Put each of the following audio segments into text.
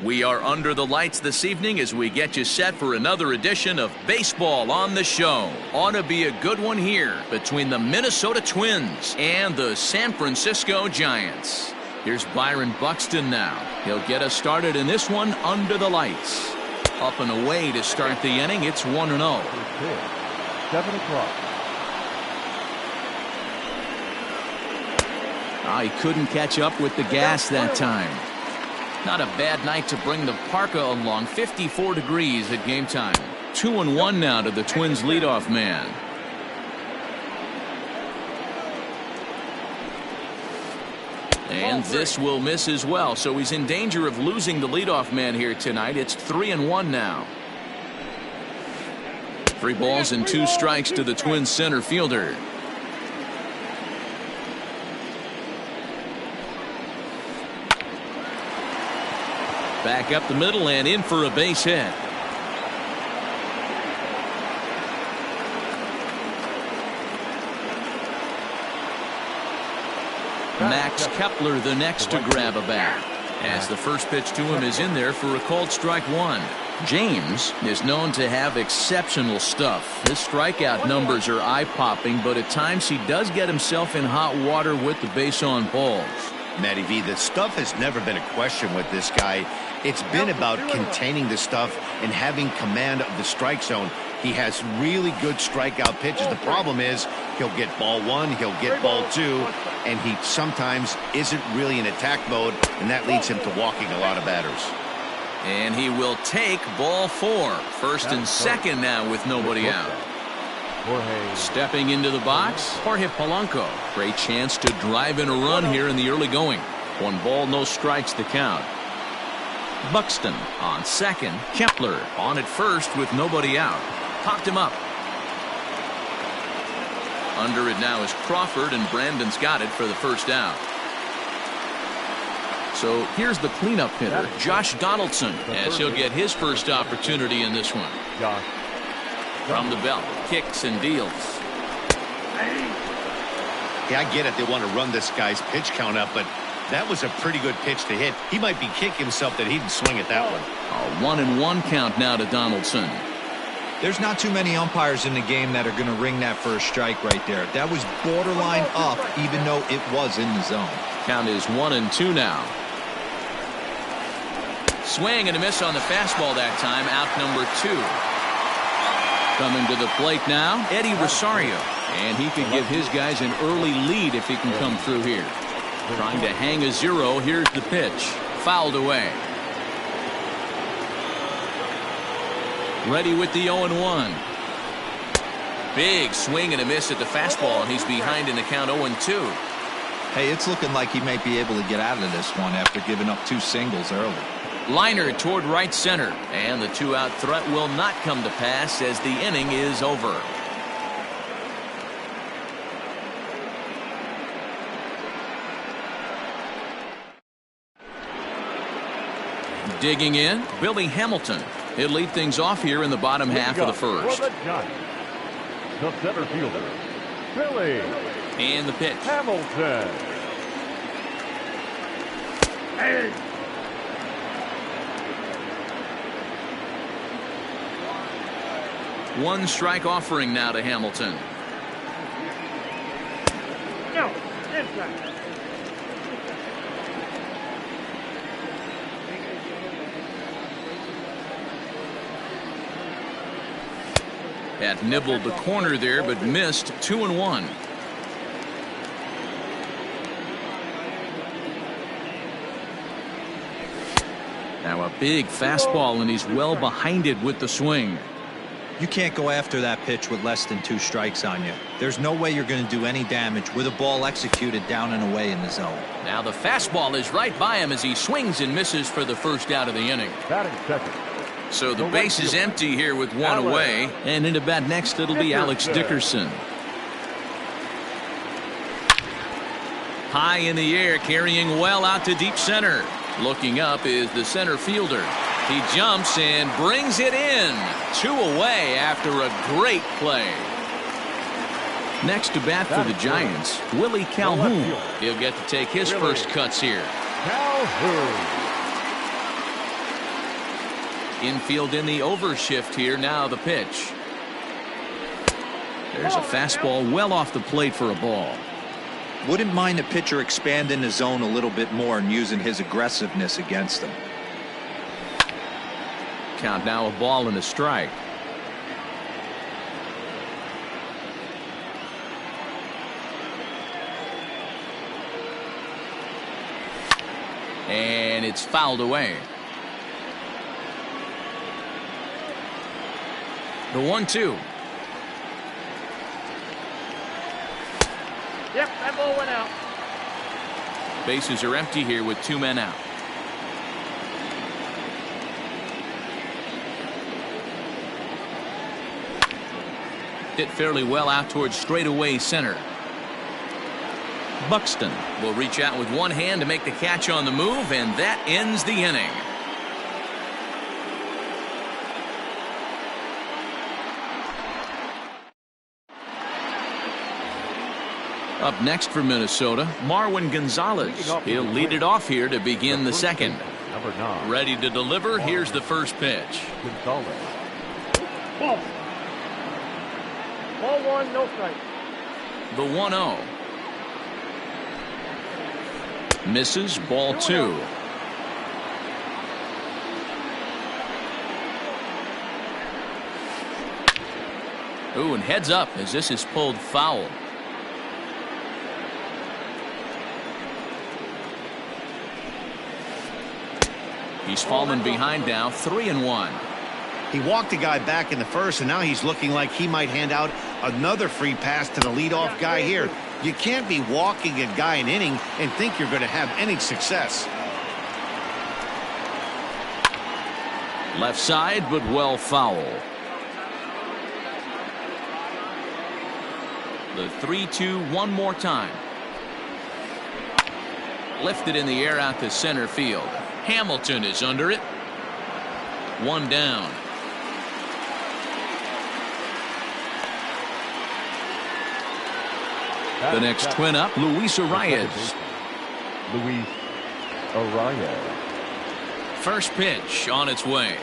We are under the lights this evening as we get you set for another edition of Baseball on the Show. Ought to be a good one here between the Minnesota Twins and the San Francisco Giants. Here's Byron Buxton now. He'll get us started in this one under the lights. Up and away to start the inning. It's 1-0. 7 o'clock. He couldn't catch up with the gas that time. Not a bad night to bring the parka along. 54 degrees at game time. 2-1 now to the Twins leadoff man. And this will miss as well, so he's in danger of losing the leadoff man here tonight. It's 3-1 now. 3 balls and 2 strikes to the Twins center fielder. Back up the middle and in for a base hit. Max Kepler the next to grab a bat, as the first pitch to him is in there for a called strike 1. James is known to have exceptional stuff. His strikeout numbers are eye-popping, but at times he does get himself in hot water with the base on balls. Matty V, the stuff has never been a question with this guy. It's been about containing the stuff and having command of the strike zone. He has really good strikeout pitches. The problem is he'll get ball 1, he'll get ball 2, and he sometimes isn't really in attack mode, and that leads him to walking a lot of batters. And he will take ball 4. First and second now with nobody out. Stepping into the box, Jorge Polanco. Great chance to drive in a run here in the early going. 1 ball, no strikes the count. Buxton on second. Kepler on at first with nobody out. Popped him up. Under it now is Crawford, and Brandon's got it for the first out. So here's the cleanup hitter, Josh Donaldson, as he'll get his first opportunity in this one. From the belt, kicks and deals. Yeah, I get it. They want to run this guy's pitch count up, but that was a pretty good pitch to hit. He might be kicking himself that he didn't swing at that one. A 1-1 count now to Donaldson. There's not too many umpires in the game that are going to ring that for a strike right there. That was borderline up, even though it was in the zone. Count is 1-2 now. Swing and a miss on the fastball that time. Out number 2. Coming to the plate now, Eddie Rosario. And he could give his guys an early lead if he can come through here. Trying to hang a 0. Here's the pitch. Fouled away. Ready with the 0-1. Big swing and a miss at the fastball, and he's behind in the count 0-2. Hey, it's looking like he might be able to get out of this one after giving up 2 singles early. Liner toward right center, and the 2-out threat will not come to pass as the inning is over. Digging in, Billy Hamilton. He'll lead things off here in the bottom half of the first. The center fielder, Billy. And the pitch. Hamilton. Hey. 1 strike offering now to Hamilton. No, inside. Had nibbled the corner there, but missed. 2-1. Now a big fastball, and he's well behind it with the swing. You can't go after that pitch with less than 2 strikes on you. There's no way you're going to do any damage with a ball executed down and away in the zone. Now the fastball is right by him as he swings and misses for the first out of the inning. Batting second. So the base is empty here with 1 away, and into bat next it'll be Alex Dickerson. High in the air, carrying well out to deep center. Looking up is the center fielder. He jumps and brings it in. 2 away after a great play. Next to bat for the Giants, Willie Calhoun. He'll get to take his first cuts here. Calhoun. Infield in the overshift here. Now the pitch. There's a fastball well off the plate for a ball. Wouldn't mind the pitcher expanding the zone a little bit more and using his aggressiveness against him. Count now, a ball and a strike. And it's fouled away. The 1-2. Yep, that ball went out. Bases are empty here with 2 men out. Hit fairly well out towards straightaway center. Buxton will reach out with one hand to make the catch on the move, and that ends the inning. Up next for Minnesota, Marwin Gonzalez. He'll lead it off here to begin the second. Number 9. Ready to deliver. Here's the first pitch. Gonzalez. Ball. Ball 1, no strike. The 1-0. Misses, ball 2. Ooh, and heads up as this is pulled foul. He's fallen behind now, 3-1. He walked a guy back in the first, and now he's looking like he might hand out another free pass to the leadoff guy here. You can't be walking a guy an inning and think you're going to have any success. Left side, but well foul. The 3-2 one more time. Lifted in the air out to center field. Hamilton is under it. 1 down. The next twin up, Luis Arias. Luis Arias. First pitch on its way.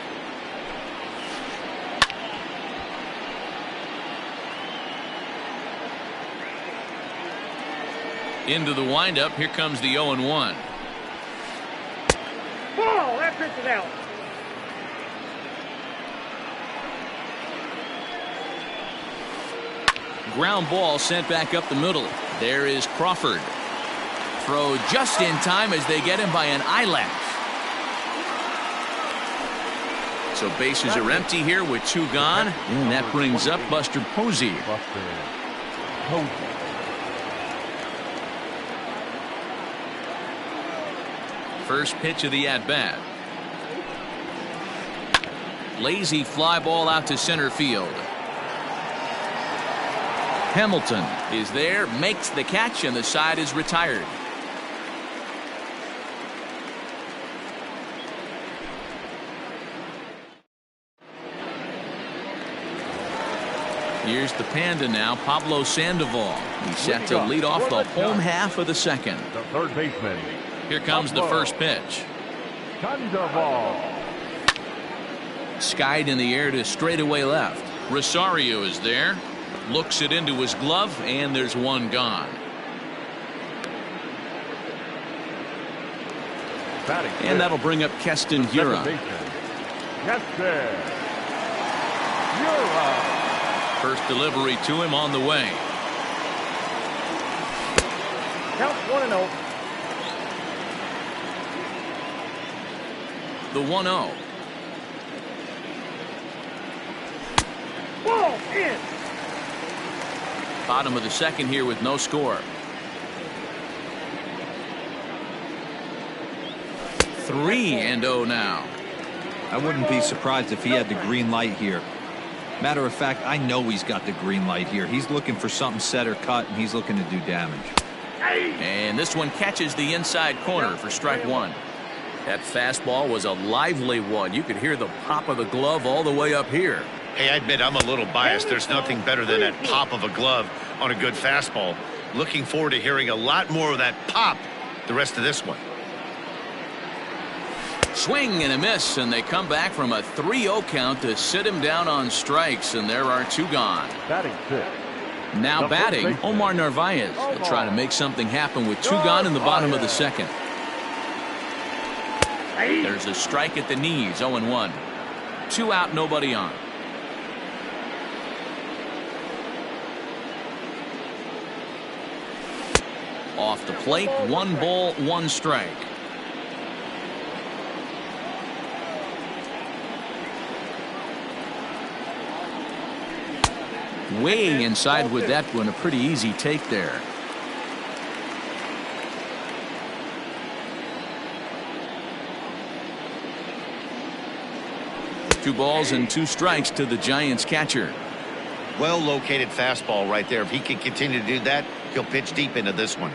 Into the windup. Here comes the 0-1. Ball, that pitch is out. Ground ball sent back up the middle. There is Crawford. Throw just in time as they get him by an eyelash. So bases are empty here with 2 gone. And that brings up Buster Posey. First pitch of the at-bat. Lazy fly ball out to center field. Hamilton is there, makes the catch, and the side is retired. Here's the Panda now, Pablo Sandoval. He's set to lead off the home half of the second. The third baseman. Here comes the first pitch. Sandoval. Skied in the air to straightaway left. Rosario is there. Looks it into his glove, and there's 1 gone. And that'll bring up Keston Hiura. First delivery to him on the way. Count 1-0. The 1-0. Ball in. Bottom of the second here with no score. 3-0 now. I wouldn't be surprised if he had the green light here. Matter of fact, I know he's got the green light here. He's looking for something set or cut, and he's looking to do damage. And this one catches the inside corner for strike 1. That fastball was a lively one. You could hear the pop of the glove all the way up here. Hey, I admit I'm a little biased. There's nothing better than that pop of a glove on a good fastball. Looking forward to hearing a lot more of that pop the rest of this one. Swing and a miss, and they come back from a 3-0 count to sit him down on strikes, and there are 2 gone. Batting 6. Now batting, Omar Narvaez. He'll try to make something happen with 2 gone in the bottom of the second. There's a strike at the knees, 0-1. 2 out, nobody on. Off the plate, 1 ball, 1 strike. Way inside with that one, a pretty easy take there. Two balls and 2 strikes to the Giants catcher. Well located fastball right there. If he can continue to do that, he'll pitch deep into this one.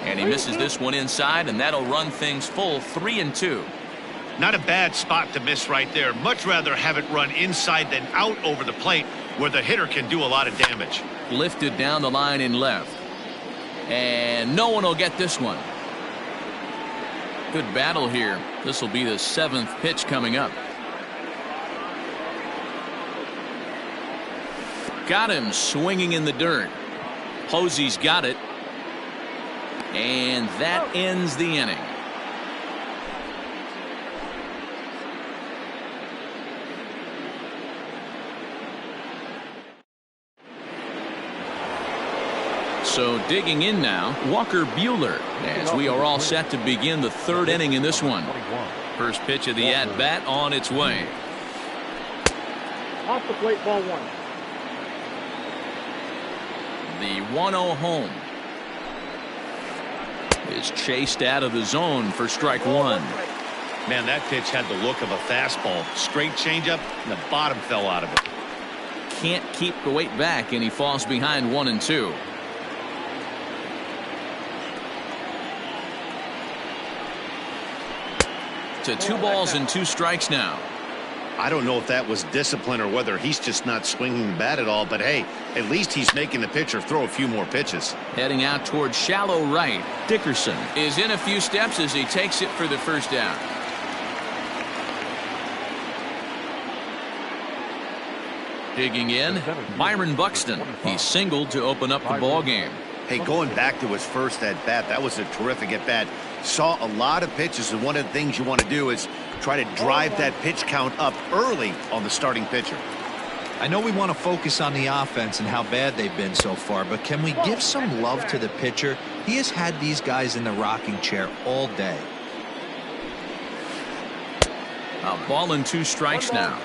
And he misses this one inside, and that'll run things full, 3-2. Not a bad spot to miss right there. Much rather have it run inside than out over the plate where the hitter can do a lot of damage. Lifted down the line in left. And no one will get this one. Good battle here. This will be the 7th pitch coming up. Got him swinging in the dirt. Posey's got it. And that ends the inning. So digging in now, Walker Buehler, as we are all set to begin the 3rd inning in this one. First pitch of the at-bat on its way. Off the plate, ball 1. The 1-0 home is chased out of the zone for strike 1. Man, that pitch had the look of a fastball. Straight changeup, and the bottom fell out of it. Can't keep the weight back, and he falls behind 1-2. To 2 balls and 2 strikes now. I don't know if that was discipline or whether he's just not swinging the bat at all, but hey, at least he's making the pitcher throw a few more pitches. Heading out towards shallow right. Dickerson is in a few steps as he takes it for the first down. Digging in, Byron Buxton. He singled to open up the ball game. Hey, going back to his first at-bat, that was a terrific at-bat. Saw a lot of pitches, and one of the things you want to do is try to drive that pitch count up early on the starting pitcher. I know we want to focus on the offense and how bad they've been so far, but can we give some love to the pitcher? He has had these guys in the rocking chair all day. A ball and 2 strikes now.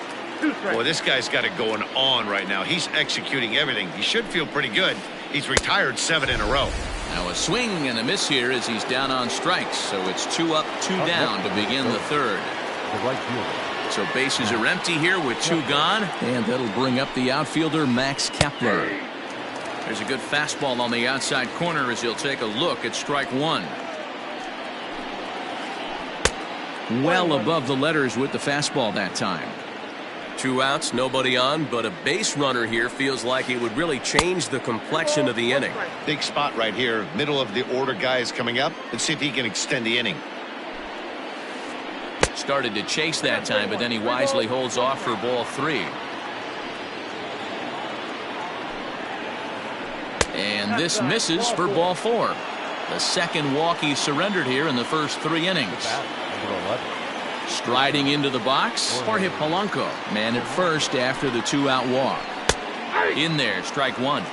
Boy, this guy's got it going on right now. He's executing everything. He should feel pretty good. He's retired 7 in a row. Now a swing and a miss here as he's down on strikes. So it's 2 up, 2 down to begin the 3rd. So bases are empty here with 2 gone. And that'll bring up the outfielder, Max Kepler. There's a good fastball on the outside corner as he'll take a look at strike 1. Well above the letters with the fastball that time. 2 outs, nobody on, but a base runner here feels like it would really change the complexion of the inning. Big spot right here. Middle of the order guy is coming up. Let's see if he can extend the inning. Started to chase that time, but then he wisely holds off for ball 3. And this misses for ball 4. The second walk he surrendered here in the first 3 innings. Striding into the box, Jorge Polanco, man at first after the 2-out walk. In there, strike 1.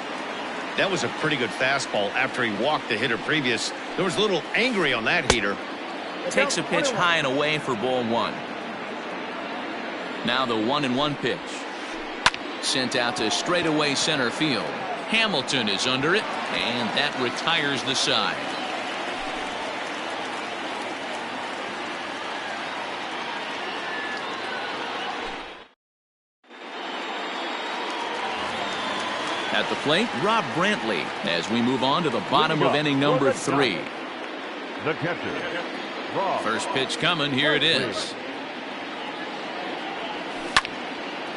That was a pretty good fastball after he walked the hitter previous. There was a little angry on that heater. Takes a pitch high and away for ball 1. Now the 1-1 pitch. Sent out to straightaway center field. Hamilton is under it, and that retires the side. At the plate, Rob Brantley, as we move on to the bottom of inning number 3. The catcher. First pitch coming. Here it is.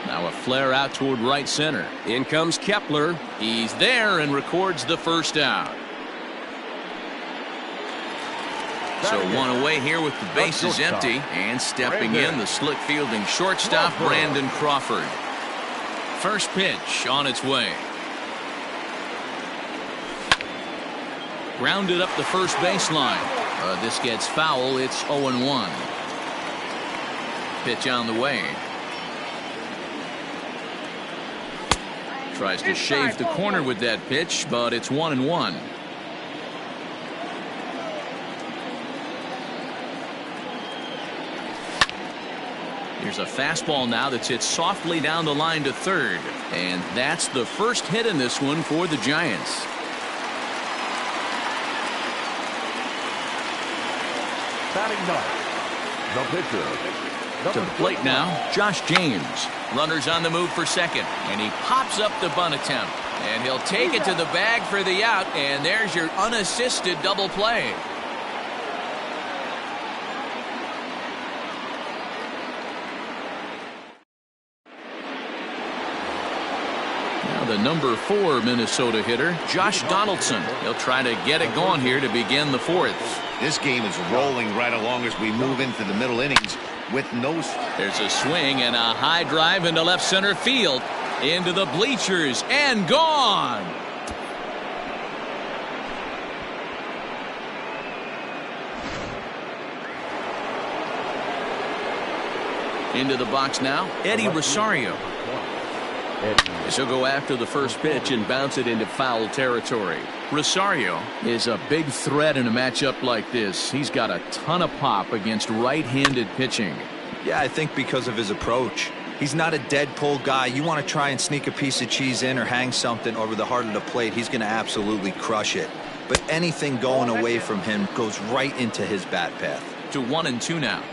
Now a flare out toward right center. In comes Kepler. He's there and records the first out. So one away here with the bases empty. And stepping in, the slick fielding shortstop, Brandon Crawford. First pitch on its way. Grounded up the first baseline. This gets foul. It's 0-1. Pitch on the way. Tries to shave the corner with that pitch, but it's 1-1. Here's a fastball now that's hit softly down the line to third. And that's the first hit in this one for the Giants. Batting ninth, the pitcher. To the plate now, Josh James. Runners on the move for second. And he pops up the bunt attempt. And he'll take it to the bag for the out. And there's your unassisted double play. The number 4 Minnesota hitter, Josh Donaldson. He'll try to get it going here to begin the fourth. This game is rolling right along as we move into the middle innings with no... There's a swing and a high drive into left center field. Into the bleachers and gone. Into the box now, Eddie Rosario. He'll go after the first pitch and bounce it into foul territory. Rosario is a big threat in a matchup like this. He's got a ton of pop against right-handed pitching. Yeah, I think because of his approach. He's not a dead pull guy. You want to try and sneak a piece of cheese in or hang something over the heart of the plate, he's going to absolutely crush it. But anything going away from him goes right into his bat path. To 1-2 now.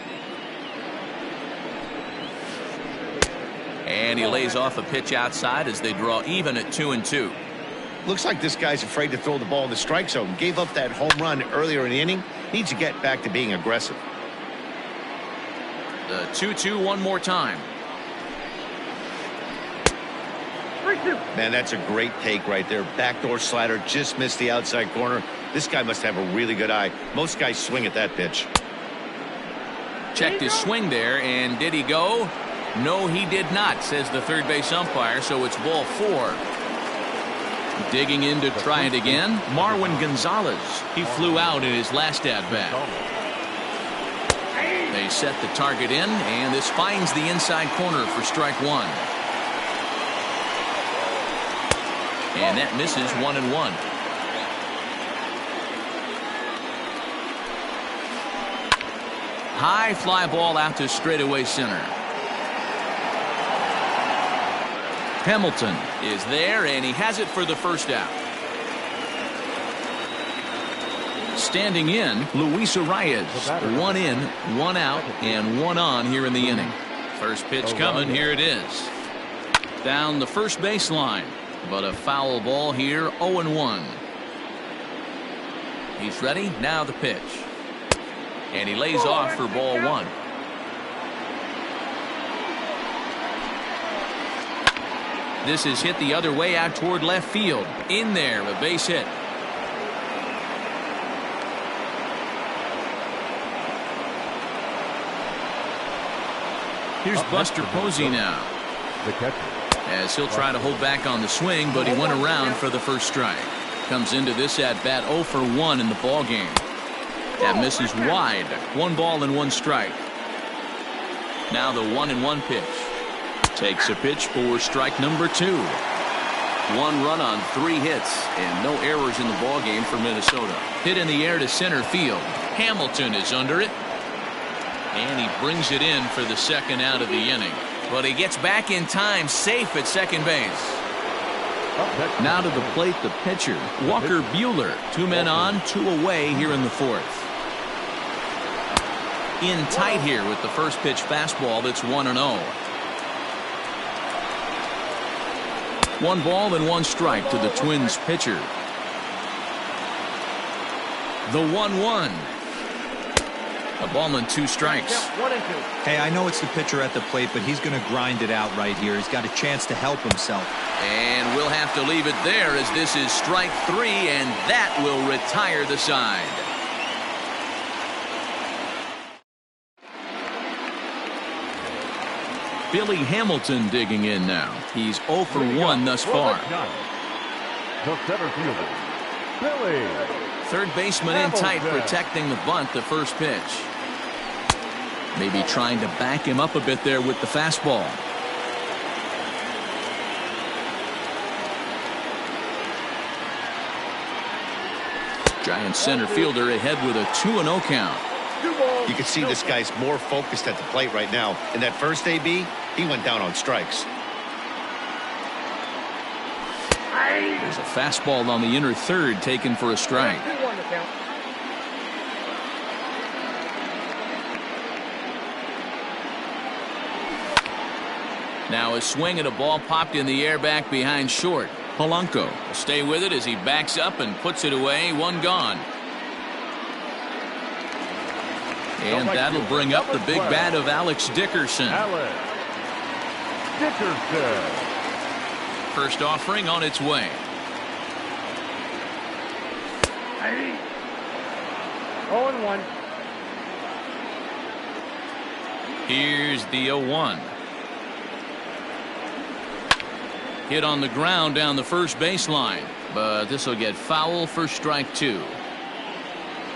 And he lays off a pitch outside as they draw even at 2-2. Looks like this guy's afraid to throw the ball in the strike zone. Gave up that home run earlier in the inning. Needs to get back to being aggressive. The 2-2 one more time. Man, that's a great take right there. Backdoor slider, just missed the outside corner. This guy must have a really good eye. Most guys swing at that pitch. Checked his swing there, and did he go? No, he did not, says the third base umpire, so it's ball 4. Digging in to try it again, Marwin Gonzalez. He flew out in his last at-bat. They set the target in, and this finds the inside corner for strike 1. And that misses 1-1. High fly ball out to straightaway center. Hamilton is there, and he has it for the first out. Standing in, Luis Arias. 1 in, 1 out, and 1 on here in the inning. First pitch coming, here it is. Down the first baseline, but a foul ball here, 0-1. He's ready, now the pitch. And he lays off for ball 1. This is hit the other way out toward left field. In there, a base hit. Here's Buster Posey now. The catcher. As he'll try to hold back on the swing, but he went around for the first strike. Comes into this at-bat 0 for 1 in the ball game. That misses wide. 1 ball and 1 strike. Now the 1-1 pitch. Takes a pitch for strike number 2. 1 run on 3 hits and no errors in the ball game for Minnesota. Hit in the air to center field. Hamilton is under it. And he brings it in for the second out of the inning. But he gets back in time, safe at second base. Now to the plate, the pitcher, Walker Buehler. 2 men on, 2 away here in the fourth. In tight here with the first pitch fastball that's 1-0. 1 ball and 1 strike to the Twins pitcher. The 1-1. A ball and 2 strikes. Hey, I know it's the pitcher at the plate, but he's going to grind it out right here. He's got a chance to help himself. And we'll have to leave it there as this is strike 3, and that will retire the side. Billy Hamilton digging in now. He's 0 for 1 thus far. The center fielder, Billy. Third baseman in tight, protecting the bunt, the first pitch. Maybe trying to back him up a bit there with the fastball. Giant center fielder ahead with a 2-0 count. You can see this guy's more focused at the plate right now. In that first AB, he went down on strikes. There's a fastball on the inner third taken for a strike. Now a swing and a ball popped in the air back behind short. Polanco will stay with it as he backs up and puts it away. One gone. And that'll bring up the big bat of Alex Dickerson. First offering on its way. 0-1. Here's the 0-1. Hit on the ground down the first baseline, but this will get foul for strike 2.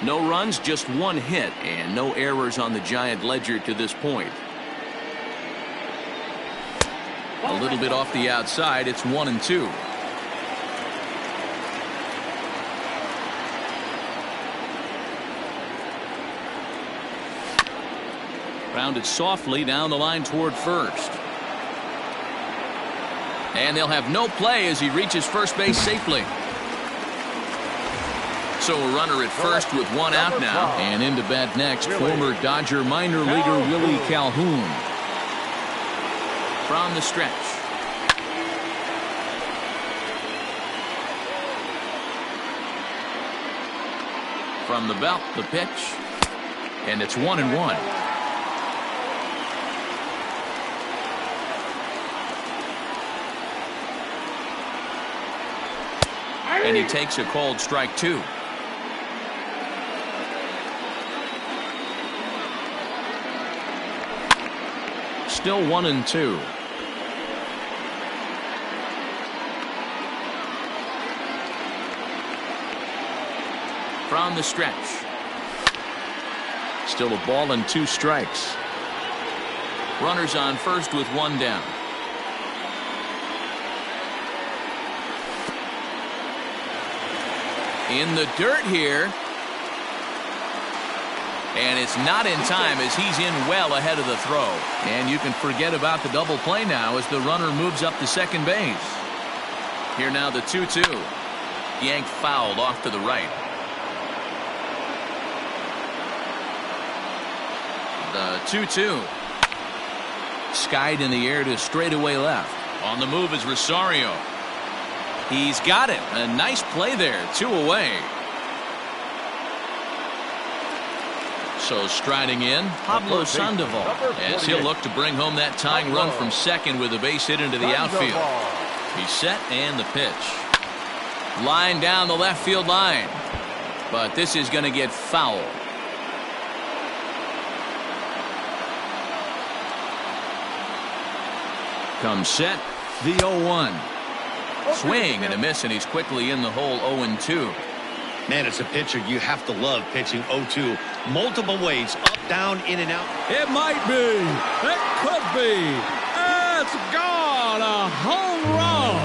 No runs, just one hit, and no errors on the Giant ledger to this point. A little bit off the outside, it's 1-2. Grounded softly down the line toward first. And they'll have no play as he reaches first base safely. So a runner at first with one out now. And into bat next, former Dodger minor leaguer Willie Calhoun. From the stretch. From the belt, the pitch. And it's 1-1. And he takes a called strike 2. Still 1-2. From the stretch. Still a ball and 2 strikes. Runners on first with one down. In the dirt here. And it's not in time as he's in well ahead of the throw. And you can forget about the double play now as the runner moves up to second base. Here now the 2-2. Yanked fouled off to the right. The 2-2. Skied in the air to straightaway left. On the move is Rosario. He's got it. A nice play there. 2 away. So striding in, Pablo Sandoval, as he'll look to bring home that tying run from second with a base hit into the outfield. He's set and the pitch. Line down the left field line. But this is going to get foul. Comes set, the 0-1. Swing and a miss, and he's quickly in the hole. 0-2. Man, as a pitcher, you have to love pitching 0-2. Multiple ways, up, down, in, and out. It might be. It could be. It's gone. A home run.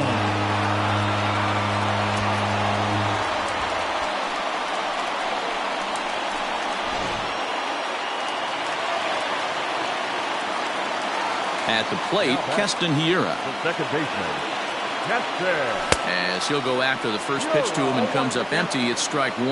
At the plate, Keston Hiura. The second baseman, as he'll go after the first pitch to him and comes up empty, it's strike 1.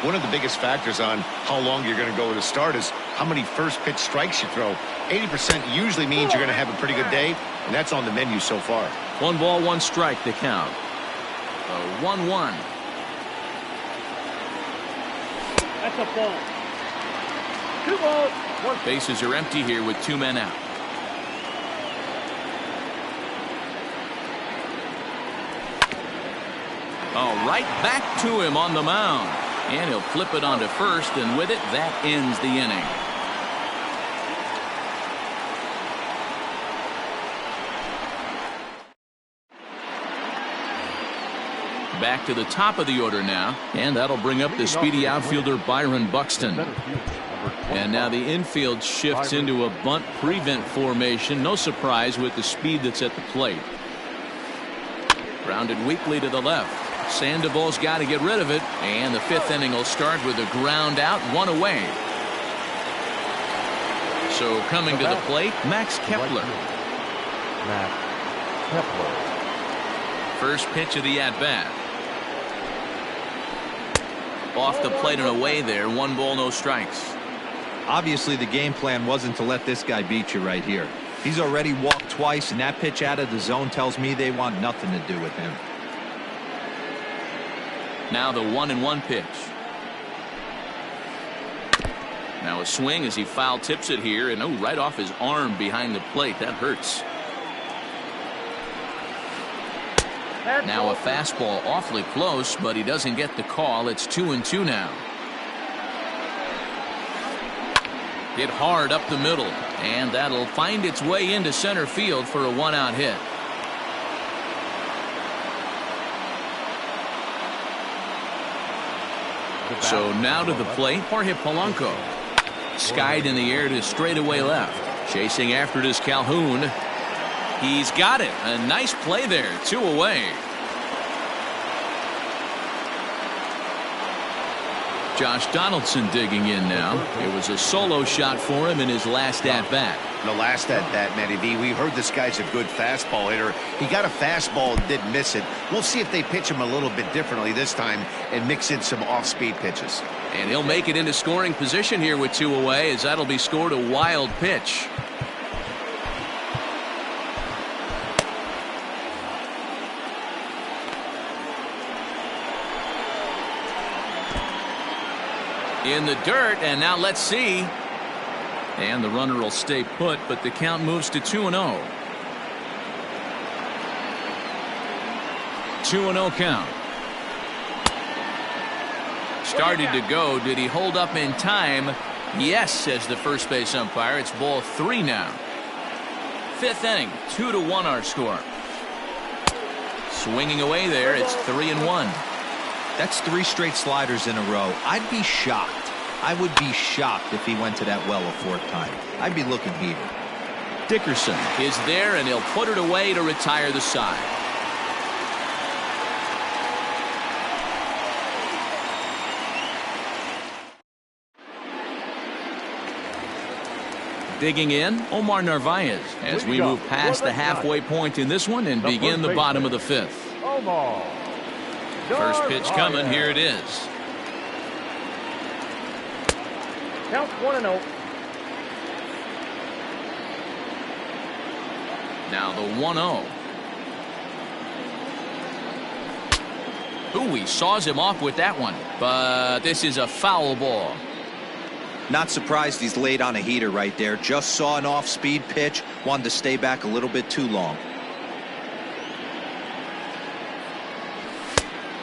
One of the biggest factors on how long you're going to go to start is how many first pitch strikes you throw. 80% usually means you're going to have a pretty good day, and that's on the menu so far. 1 ball, 1 strike to count. 1-1. That's a ball. 2 balls. 1. Bases are empty here with 2 men out. Oh, right back to him on the mound. And he'll flip it onto first, and with it, that ends the inning. Back to the top of the order now, and that'll bring up the speedy outfielder Byron Buxton. And now the infield shifts into a bunt prevent formation. No surprise with the speed that's at the plate. Grounded weakly to the left. Sandoval's got to get rid of it, and the 5th inning will start with a ground out, 1 away. So coming to the plate, Max Kepler. Max Kepler. First pitch of the at-bat. Off the plate and away there. 1 ball, no strikes. Obviously, the game plan wasn't to let this guy beat you right here. He's already walked twice, and that pitch out of the zone tells me they want nothing to do with him. Now the 1-1 pitch. Now a swing as he foul tips it here, and right off his arm behind the plate. That hurts. Now a fastball awfully close, but he doesn't get the call. It's 2-2 now. Hit hard up the middle, and that'll find its way into center field for a 1-out hit. So now to the plate, Jorge Polanco. Skied in the air to straightaway left. Chasing after it is Calhoun. He's got it. A nice play there. 2 away. Josh Donaldson digging in now. It was a solo shot for him in his last at-bat. The last at-bat, Matty V, we heard this guy's a good fastball hitter. He got a fastball and didn't miss it. We'll see if they pitch him a little bit differently this time and mix in some off-speed pitches. And he'll make it into scoring position here with 2 away, as that'll be scored a wild pitch. In the dirt, and now let's see. And the runner will stay put, but the count moves to 2-0. 2-0 count. Started to go. Did he hold up in time? Yes, says the first base umpire. It's ball 3 now. 5th inning, 2-1 our score. Swinging away there, it's 3-1. That's 3 straight sliders in a row. I'd be shocked. I would be shocked if he went to that well a 4th time. I'd be looking heated. Dickerson is there, and he'll put it away to retire the side. Digging in, Omar Narvaez, as we move past the halfway point in this one and begin the bottom of the 5th. Omar. First pitch coming. Here it is. Count 1-0. Now the 1-0. Ooh, he saws him off with that one, but this is a foul ball. Not surprised he's laid on a heater right there. Just saw an off-speed pitch. Wanted to stay back a little bit too long.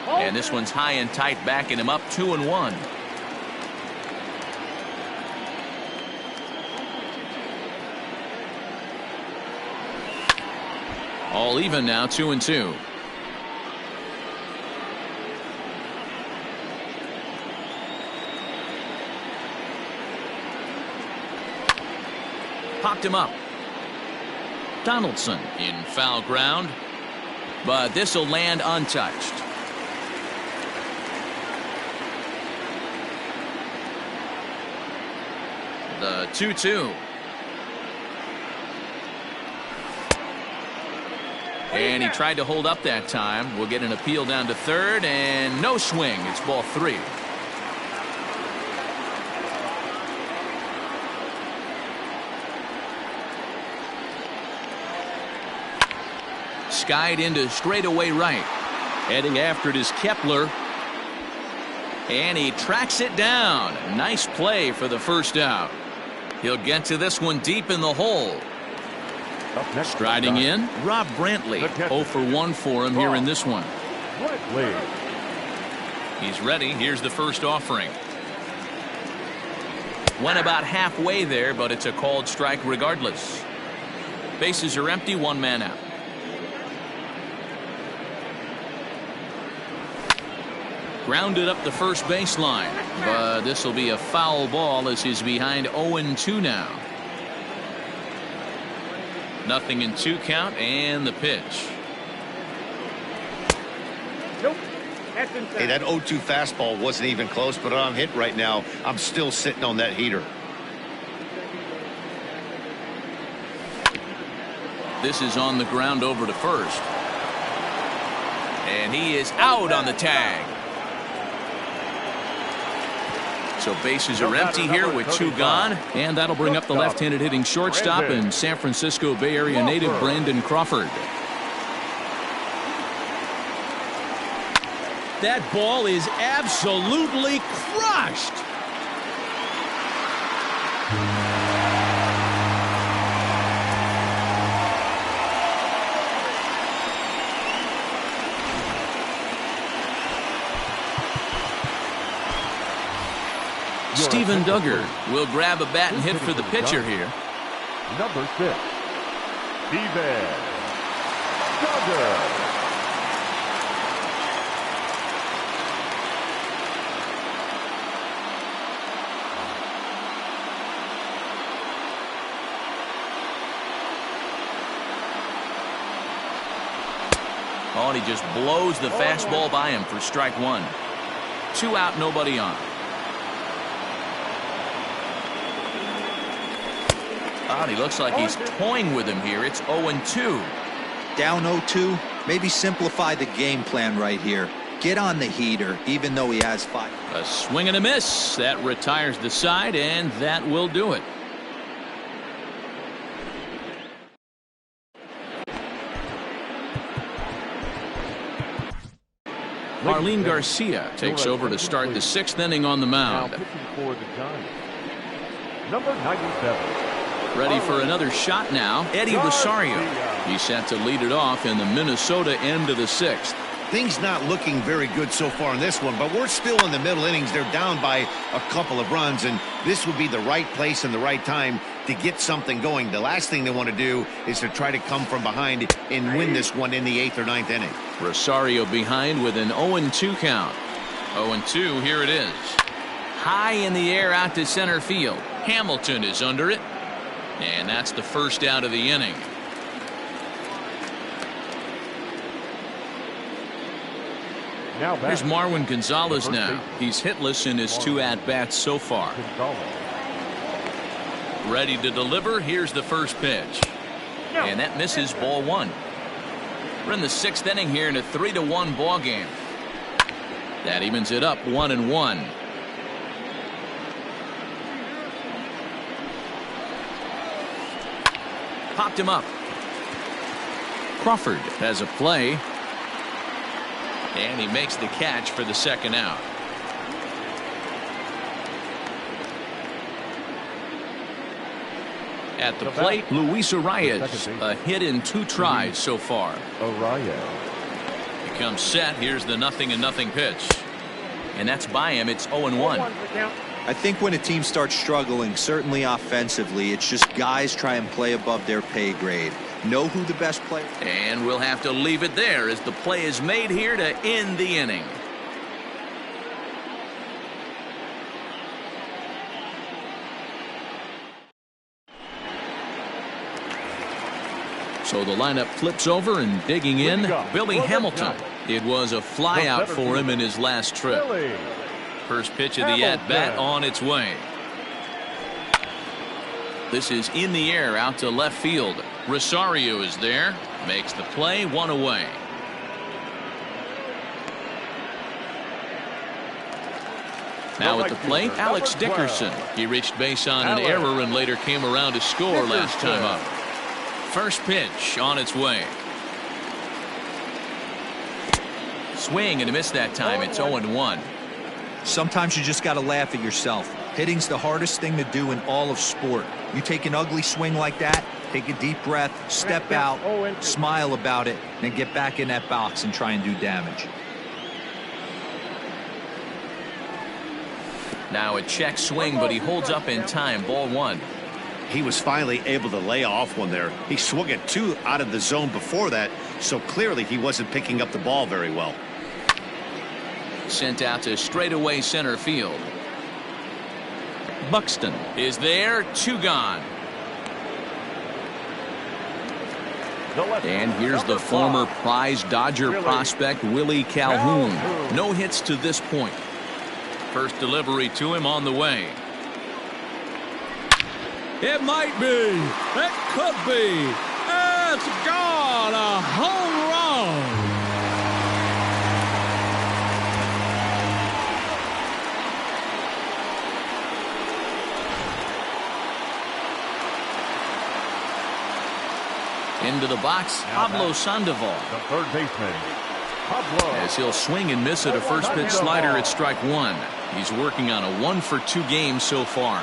And this one's high and tight, backing him up. 2-1. All even now, 2-2. Popped him up. Donaldson in foul ground, but this will land untouched. The 2-2. And he tried to hold up that time. We'll get an appeal down to 3rd, and no swing. It's ball 3. Skied into straightaway right. Heading after it is Kepler. And he tracks it down. Nice play for the first out. He'll get to this one deep in the hole. Striding in, Rob Brantley. 0 for 1 for him here in this one. He's ready. Here's the first offering. Went about halfway there, but it's a called strike regardless. Bases are empty, 1 man out. Grounded up the first baseline, but this will be a foul ball as he's behind 0-2 now. 0-2 count and the pitch. Nope. That's inside. Hey, that 0-2 fastball wasn't even close, but I'm hit right now. I'm still sitting on that heater. This is on the ground over to first. And he is out on the tag. So bases are empty here with 2 gone. And that'll bring up the left-handed hitting shortstop and San Francisco Bay Area native Brandon Crawford. That ball is absolutely crushed. Steven Duggar will grab a bat and hit for the pitcher here. Number 6, Steven Duggar. Oh, and he just blows the fastball by him for strike 1. 2 out, nobody on. Oh, he looks like he's toying with him here. It's 0-2. Down 0-2. Maybe simplify the game plan right here. Get on the heater, even though he has 5. A swing and a miss. That retires the side, and that will do it. Marlene Garcia takes over to start the 6th inning on the mound. Now pitching for the Giants, number 97. Ready for another shot now, Eddie Rosario. He's set to lead it off in the Minnesota end of the 6th. Things not looking very good so far in this one, but we're still in the middle innings. They're down by a couple of runs, and this would be the right place and the right time to get something going. The last thing they want to do is to try to come from behind and win this one in the 8th or 9th inning. Rosario behind with an 0-2 count. 0-2, here it is. High in the air out to center field. Hamilton is under it, and that's the first out of the inning. Here's Marwin Gonzalez now. He's hitless in his 2 at-bats so far. Ready to deliver. Here's the first pitch. And that misses, ball 1. We're in the 6th inning here in a 3-1 ball game. That evens it up 1-1. Popped him up. Crawford has a play. And he makes the catch for the 2nd out. At the plate, Luis Arias. A hit in 2 tries so far. He comes set. Here's the 0-0 pitch. And that's by him. It's 0-1. I think when a team starts struggling, certainly offensively, it's just guys try and play above their pay grade. Know who the best player. And we'll have to leave it there as the play is made here to end the inning. So the lineup flips over, and digging in, Billy Hamilton. It was a flyout for him in his last trip. First pitch of the at-bat on its way. This is in the air out to left field. Rosario is there. Makes the play, 1 away. Now at the plate, Alex Dickerson. He reached base on an error and later came around to score last time up. First pitch on its way. Swing and a miss that time. It's 0-1. Sometimes you just got to laugh at yourself. Hitting's the hardest thing to do in all of sport. You take an ugly swing like that, take a deep breath, step out, smile about it, and get back in that box and try and do damage. Now a check swing, but he holds up in time. Ball 1. He was finally able to lay off one there. He swung at 2 out of the zone before that, so clearly he wasn't picking up the ball very well. Sent out to straightaway center field. Buxton is there. 2 gone. And here's the former prize Dodger prospect Willie Calhoun. No hits to this point. First delivery to him on the way. It might be. It could be. It's gone. A home run. Into the box, Pablo Sandoval. The third baseman, Pablo. As he'll swing and miss at a first pitch slider at strike 1. He's working on a 1-for-2 game so far.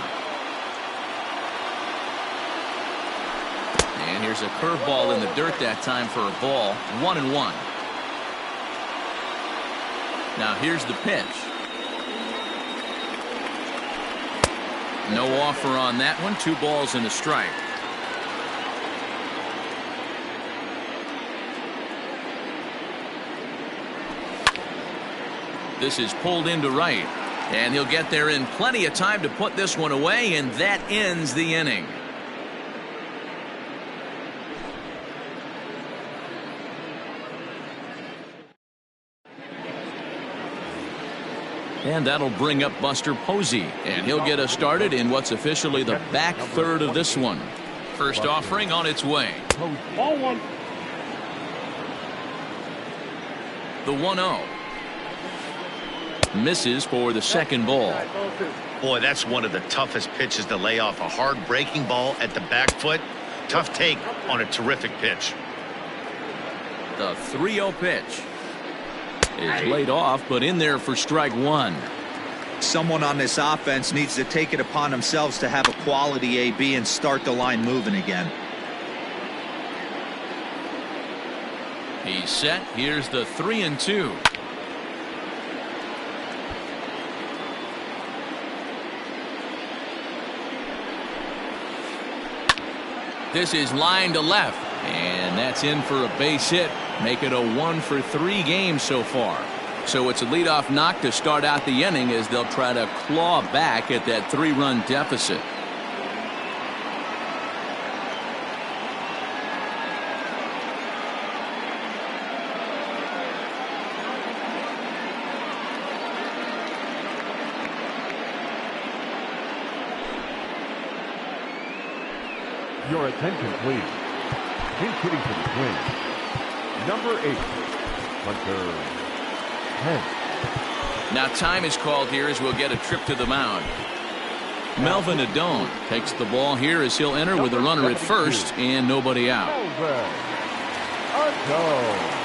And here's a curveball in the dirt that time for a ball. 1-1. Now here's the pitch. No offer on that one. 2 balls and a strike. This is pulled into right, and he'll get there in plenty of time to put this one away, and that ends the inning. And that'll bring up Buster Posey, and he'll get us started in what's officially the back third of this one. First offering on its way. Ball 1. The 1-0. Misses for the second ball. Boy, that's one of the toughest pitches to lay off. A hard breaking ball at the back foot. Tough take on a terrific pitch. The 3-0 pitch is laid off, but in there for strike 1. Someone on this offense needs to take it upon themselves to have a quality AB and start the line moving again. He's set. Here's the 3-2. This is line to left, and that's in for a base hit. Make it a 1-for-3 game so far. So it's a leadoff knock to start out the inning as they'll try to claw back at that 3-run deficit. Your attention, please. Pinch hitting for the Twins. Number 8, Hunter Pence. Now time is called here as we'll get a trip to the mound. Melvin Adone takes the ball here as he'll enter with a runner at first and nobody out. Melvin Adone.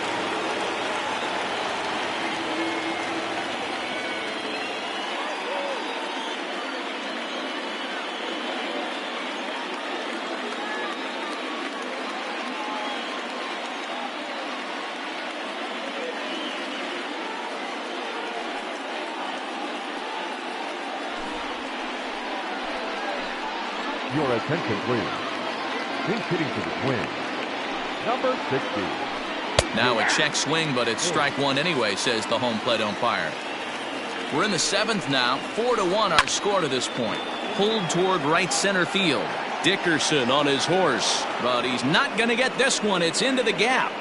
Your attention, please. Pinch hitting for the Twins. Number 60. Now a check swing, but it's strike 1 anyway, says the home plate umpire. We're in the 7th now. 4-1 our score to this point. Pulled toward right center field. Dickerson on his horse, but he's not going to get this one. It's into the gap.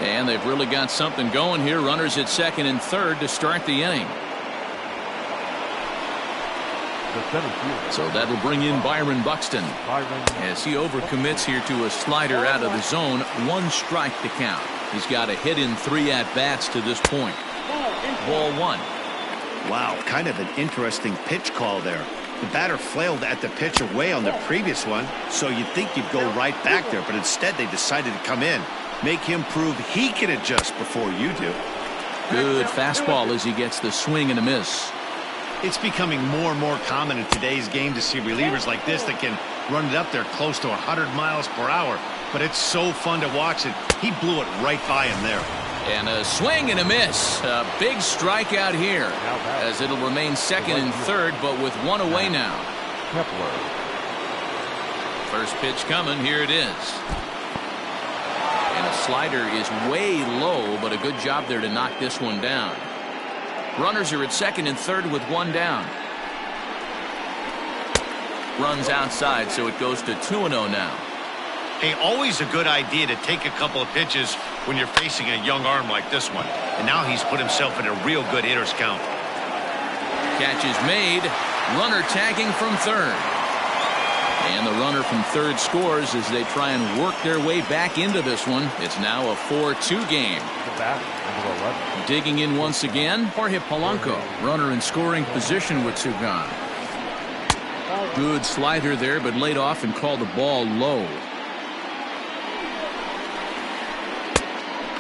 And they've really got something going here. Runners at second and third to start the inning. So that'll bring in Byron Buxton as he overcommits here to a slider out of the zone. 1 strike to count. He's got a hit in 3 at-bats to this point. Ball 1. Wow, kind of an interesting pitch call there. The batter flailed at the pitch away on the previous one, so you'd think you'd go right back there, but instead they decided to come in, make him prove he can adjust before you do. Good fastball as he gets the swing and a miss. It's becoming more and more common in today's game to see relievers like this that can run it up there close to 100 miles per hour. But it's so fun to watch it. He blew it right by him there. And a swing and a miss. A big strikeout here as it'll remain second and third, but with 1 away now. First pitch coming. Here it is. And a slider is way low, but a good job there to knock this one down. Runners are at second and third with one down. Runs outside, so it goes to 2-0 now. Hey, always a good idea to take a couple of pitches when you're facing a young arm like this one. And now he's put himself in a real good hitter's count. Catch is made. Runner tagging from third. And the runner from third scores as they try and work their way back into this one. It's now a 4-2 game. Digging in once again, Jorge Polanco. Runner in scoring position with two gone. Good slider there, but laid off and called the ball low.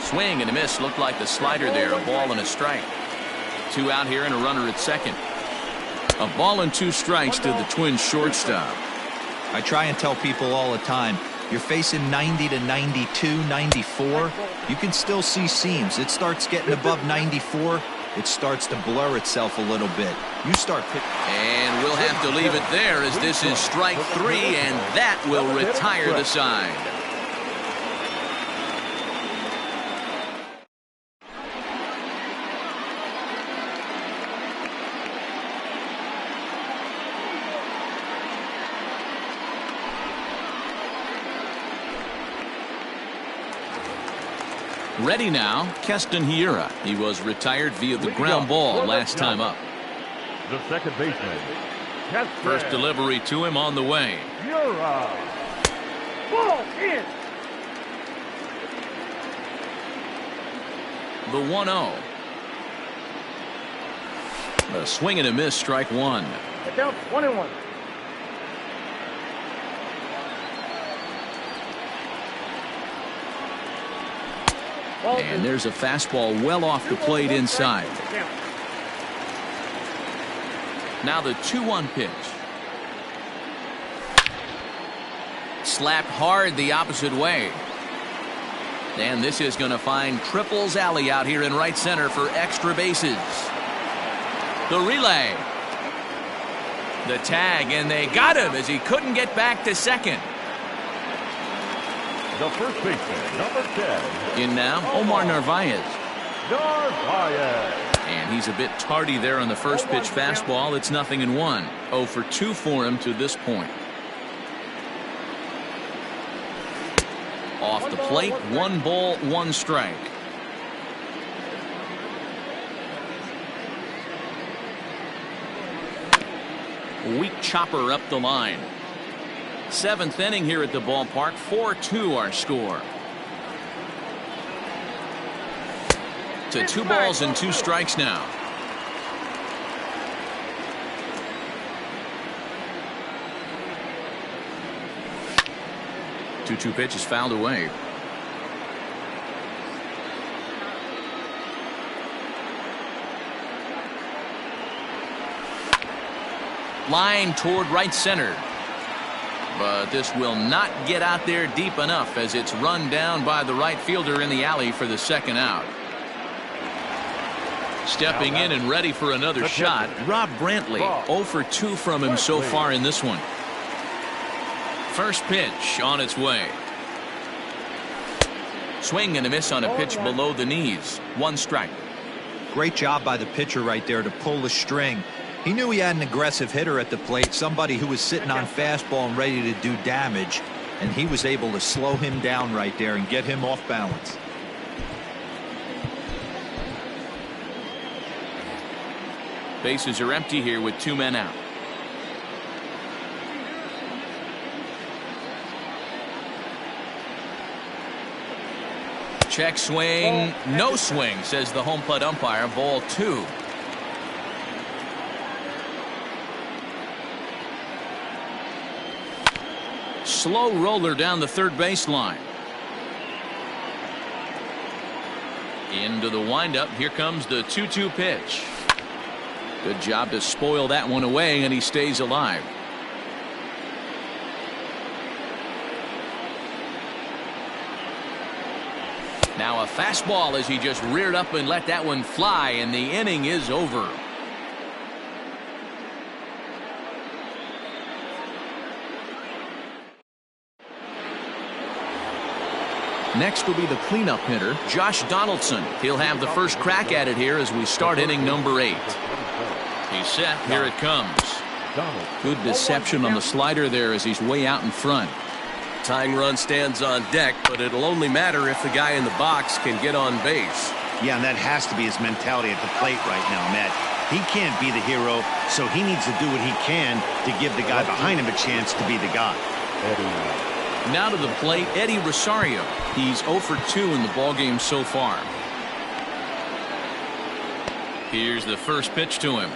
Swing and a miss. Looked like the slider there. A ball and a strike. Two out here and a runner at second. A ball and two strikes to the Twins shortstop. I try and tell people all the time, you're facing 90 to 92, 94. You can still see seams. It starts getting above 94. It starts to blur itself a little bit. You start picking. And we'll have to leave it there as this is strike three, and that will retire the side. Ready now, Keston Hiura. He was retired via the ground ball last time up. The second baseman. First delivery to him on the way. Hiura. Ball in. The 1-0. A swing and a miss, strike one. Down 1-1. And there's a fastball well off the plate inside. Now the 2-1 pitch. Slapped hard the opposite way. And this is going to find Triples Alley out here in right center for extra bases. The relay. The tag, and they got him as he couldn't get back to second. The first baseman, number 10. In now, Omar Narvaez. Narvaez. And he's a bit tardy there on the first pitch fastball. It's 0-1. 0 for 2 for him to this point. Off the plate, 1 ball, 1 strike. Weak chopper up the line. 7th inning here at the ballpark. 4-2 our score. To 2 balls and 2 strikes now. Two pitch is fouled away. Line toward right center. But this will not get out there deep enough as it's run down by the right fielder in the alley for the second out. Stepping in and ready for another shot, Rob Brantley. 0 for 2 from him so far in this one. First pitch on its way. Swing and a miss on a pitch below the knees. 1 strike. Great job by the pitcher right there to pull the string. He knew he had an aggressive hitter at the plate, somebody who was sitting on fastball and ready to do damage, and he was able to slow him down right there and get him off balance. Bases are empty here with 2 men out. Check swing, no swing, says the home plate umpire. Ball 2. Slow roller down the third baseline. Into the windup. Here comes the 2-2 pitch. Good job to spoil that one away, and he stays alive. Now a fastball as he just reared up and let that one fly, and the inning is over. Next will be the cleanup hitter, Josh Donaldson. He'll have the first crack at it here as we start inning number 8. He's set. Here it comes. Good deception on the slider there as he's way out in front. Tying run stands on deck, but it'll only matter if the guy in the box can get on base. Yeah, and that has to be his mentality at the plate right now, Matt. He can't be the hero, so he needs to do what he can to give the guy behind him a chance to be the guy. Now to the plate, Eddie Rosario. He's 0 for 2 in the ballgame so far. Here's the first pitch to him.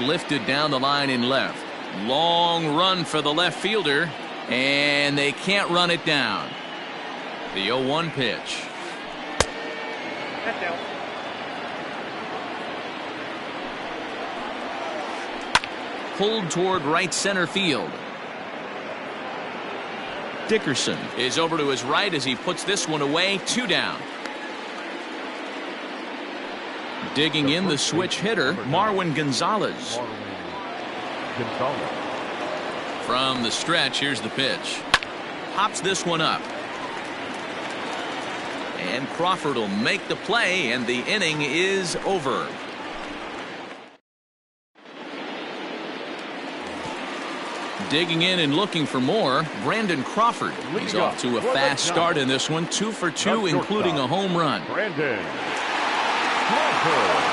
Lifted down the line in left. Long run for the left fielder, and they can't run it down. The 0-1 pitch. Pulled toward right center field. Dickerson is over to his right as he puts this one away. 2 down. Digging in the switch hitter, Marwin Gonzalez. From the stretch, here's the pitch. Pops this one up. And Crawford will make the play, and the inning is over. Digging in and looking for more, Brandon Crawford. He's off to a fast start in this one. 2 for 2, including a home run. Brandon Crawford.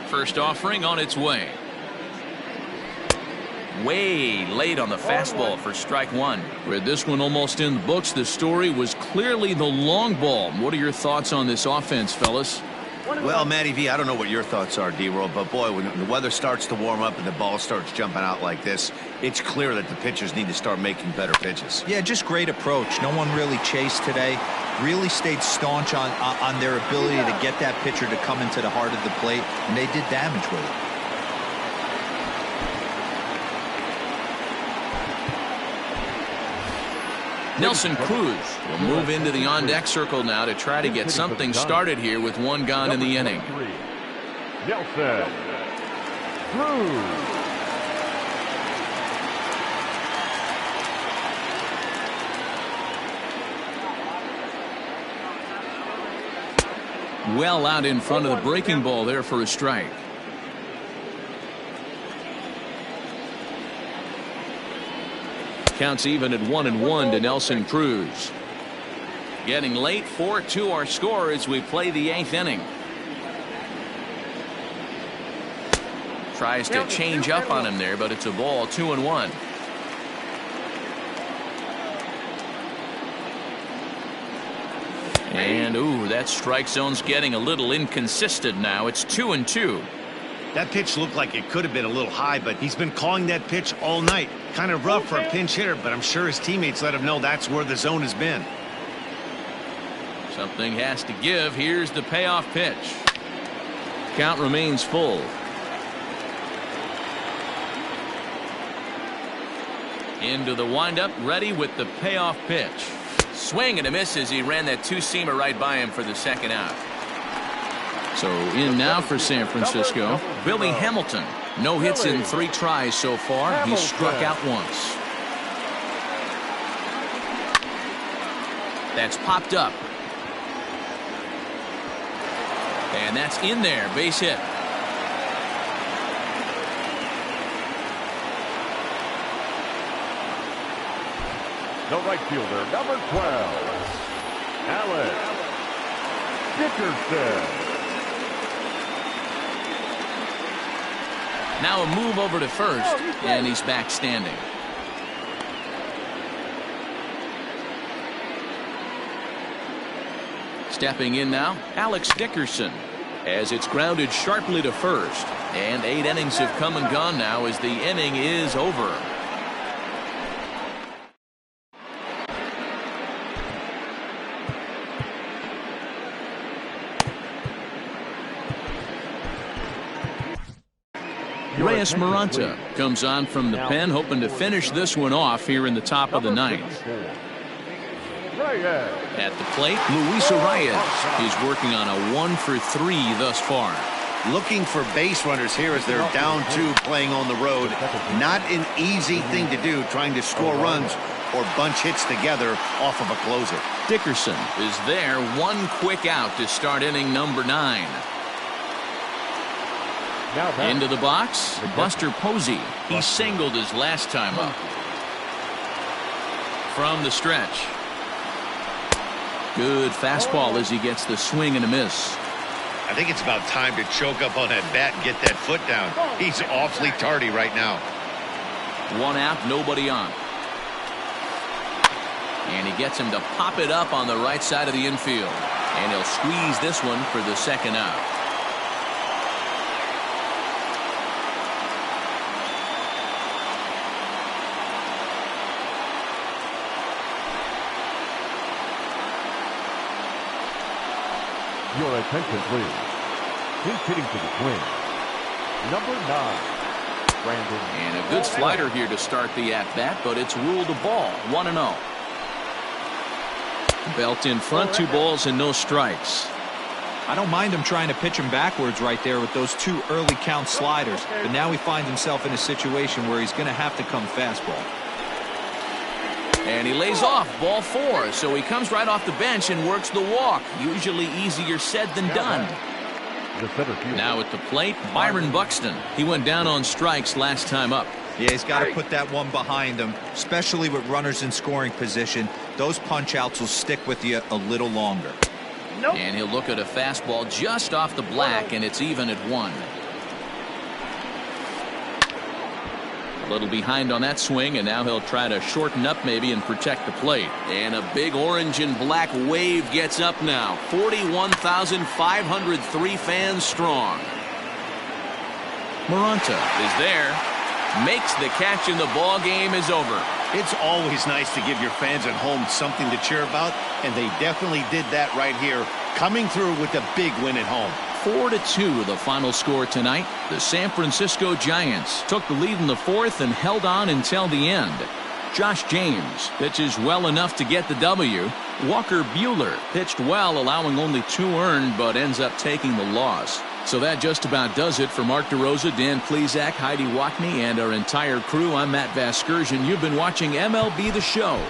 First offering on its way. Way late on the fastball for strike 1. With this one almost in the books, the story was clearly the long ball. What are your thoughts on this offense, fellas? Well, Matty V, I don't know what your thoughts are, D-Roll, but boy, when the weather starts to warm up and the ball starts jumping out like this, it's clear that the pitchers need to start making better pitches. Yeah, just great approach. No one really chased today. Really stayed staunch on their ability to get that pitcher to come into the heart of the plate, and they did damage with it. Nelson Cruz will move into the on-deck circle now to try to get something started here with 1 gone in the inning. Nelson Cruz. Well out in front of the breaking ball there for a strike. Counts even at 1-1 to Nelson Cruz. Getting late, 4-2 our score as we play the 8th inning. Tries to change up on him there, but it's a ball. 2-1. And ooh, that strike zone's getting a little inconsistent now. It's 2-2. That pitch looked like it could have been a little high, but he's been calling that pitch all night. Kind of rough for a pinch hitter, but I'm sure his teammates let him know that's where the zone has been. Something has to give. Here's the payoff pitch. Count remains full. Into the windup, ready with the payoff pitch. Swing and a miss as he ran that 2-seamer right by him for the second out. So in now for San Francisco, Billy Hamilton. No hits in 3 tries so far. He's struck out once. That's popped up. And that's in there. Base hit. The right fielder, number 12, Alex Dickerson. Now a move over to first, and he's back standing. Stepping in now, Alex Dickerson, as it's grounded sharply to first. And 8 innings have come and gone now as the inning is over. Reyes Maranta comes on from the pen, hoping to finish this one off here in the top of the ninth. At the plate, Luis Reyes. He's working on a 1-for-3 thus far. Looking for base runners here as they're down 2 playing on the road. Not an easy thing to do, trying to score runs or bunch hits together off of a closer. Dickerson is there, one quick out to start inning number 9. Into the box, Buster Posey. He singled his last time up. From the stretch. Good fastball as he gets the swing and a miss. I think it's about time to choke up on that bat and get that foot down. He's awfully tardy right now. 1 out, nobody on. And he gets him to pop it up on the right side of the infield. And he'll squeeze this one for the second out. Your attention, please. He's hitting to the Twins. Number 9, Brandon. And a good slider here to start the at-bat, but it's ruled a ball. 1-0. Belt in front, 2 balls and no strikes. I don't mind him trying to pitch him backwards right there with those 2 early count sliders, but now he finds himself in a situation where he's going to have to come fastball. And he lays off, ball 4, so he comes right off the bench and works the walk. Usually easier said than done. Now at the plate, Byron Buxton. He went down on strikes last time up. Yeah, he's got to put that one behind him, especially with runners in scoring position. Those punch-outs will stick with you a little longer. And he'll look at a fastball just off the black, and it's even at 1. A little behind on that swing, and now he'll try to shorten up maybe and protect the plate. And a big orange and black wave gets up now. 41,503 fans strong. Maranta is there. Makes the catch, and the ball game is over. It's always nice to give your fans at home something to cheer about, and they definitely did that right here, coming through with a big win at home. 4-2 the final score tonight. The San Francisco Giants took the lead in the 4th and held on until the end. Josh James pitches well enough to get the W. Walker Buehler pitched well, allowing only 2 earned, but ends up taking the loss. So that just about does it for Mark DeRosa, Dan Plesac, Heidi Wackney, and our entire crew. I'm Matt Vasgersian. You've been watching MLB The Show.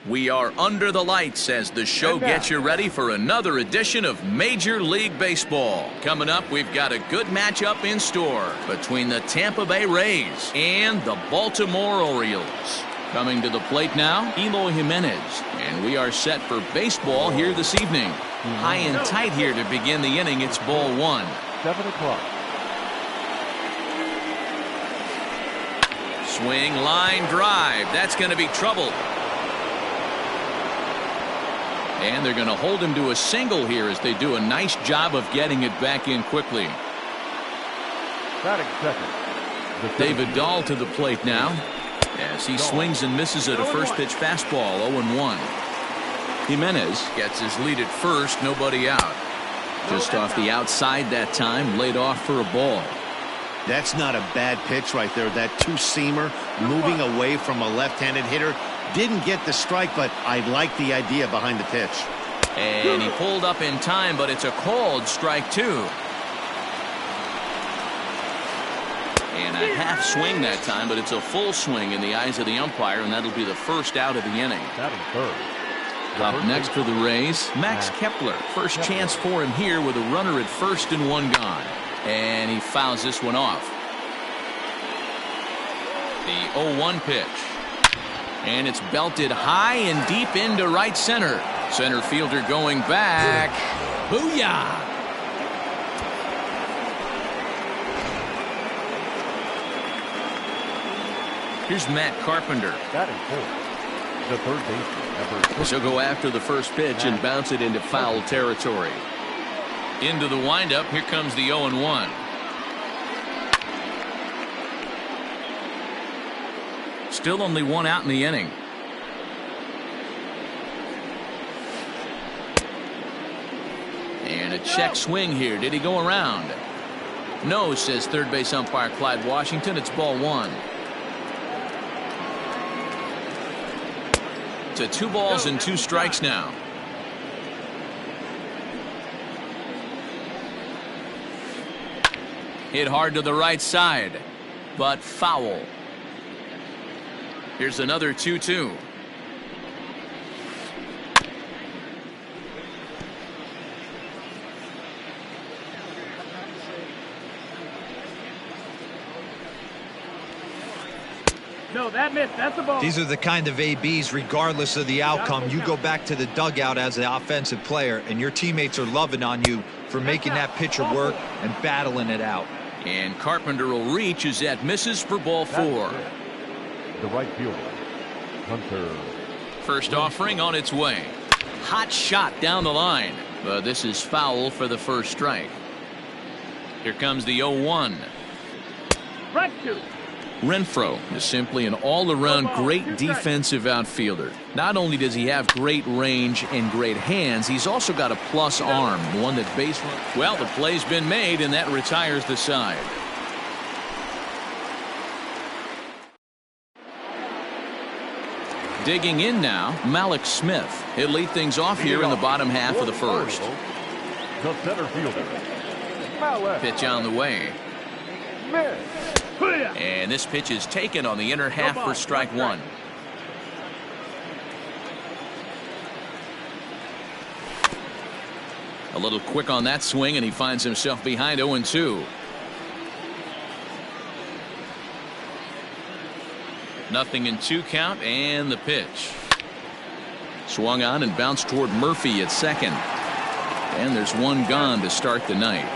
We are under the lights as the show gets you ready for another edition of Major League Baseball. Coming up, we've got a good matchup in store between the Tampa Bay Rays and the Baltimore Orioles. Coming to the plate now, Eloy Jimenez. And we are set for baseball here this evening. High and tight here to begin the inning. It's ball one. 7 o'clock. Swing, line, drive. That's going to be trouble. And they're going to hold him to a single here as they do a nice job of getting it back in quickly. Batting second. David Dahl to the plate now as he swings and misses at a first pitch fastball. 0-1. Jimenez gets his lead at first, nobody out. Just off the outside that time, laid off for a ball. That's not a bad pitch right there. That two-seamer moving away from a left-handed hitter. Didn't get the strike, but I like the idea behind the pitch. And he pulled up in time, but it's a called strike two. And a half swing that time, but it's a full swing in the eyes of the umpire, and that'll be the first out of the inning. Batting third. Up next for the Rays, Max Kepler. First chance for him here with a runner at first and one gone. And he fouls this one off. The 0-1 pitch. And it's belted high and deep into right center. Center fielder going back. Booyah! Here's Matt Carpenter. Batting fourth. The third baseman. She'll go after the first pitch and bounce it into foul territory. Into the windup. Here comes the 0-1. Still only one out in the inning. And a check swing here. Did he go around? No, says third base umpire Clyde Washington. It's ball one. To 2 balls and 2 strikes now. Hit hard to the right side, but foul. Here's another 2-2. No, that missed. That's the ball. These are the kind of ABs, regardless of the outcome. You go back to the dugout as the offensive player, and your teammates are loving on you for making that pitcher work and battling it out. And Carpenter will reach as that misses for ball 4. The right fielder, Hunter. First offering on its way. Hot shot down the line, but this is foul for the first strike. Here comes the 0-1. Right to. Renfroe is simply an all-around great defensive outfielder. Not only does he have great range and great hands, he's also got a plus arm, one that baseline. Well, the play's been made, and that retires the side. Digging in now, Malik Smith. He'll lead things off here in the bottom half of the first. The center fielder, Malik. Pitch on the way. Smith. And this pitch is taken on the inner half for strike one. A little quick on that swing, and he finds himself behind 0-2. Nothing in 2 count, and the pitch. Swung on and bounced toward Murphy at second. And there's one gone to start the night.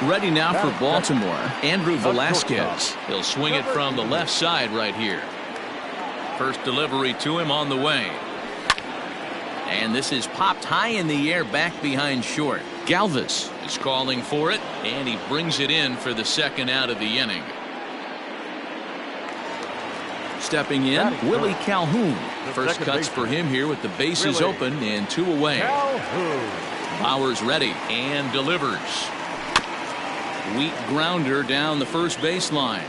Ready now for Baltimore, Andrew Velasquez. He'll swing it from the left side right here. First delivery to him on the way. And this is popped high in the air back behind short. Galvis is calling for it, and he brings it in for the second out of the inning. Stepping in, Willie Calhoun. First cuts for him here with the bases open and 2 away. Bauer's ready and delivers. Weak grounder down the first baseline.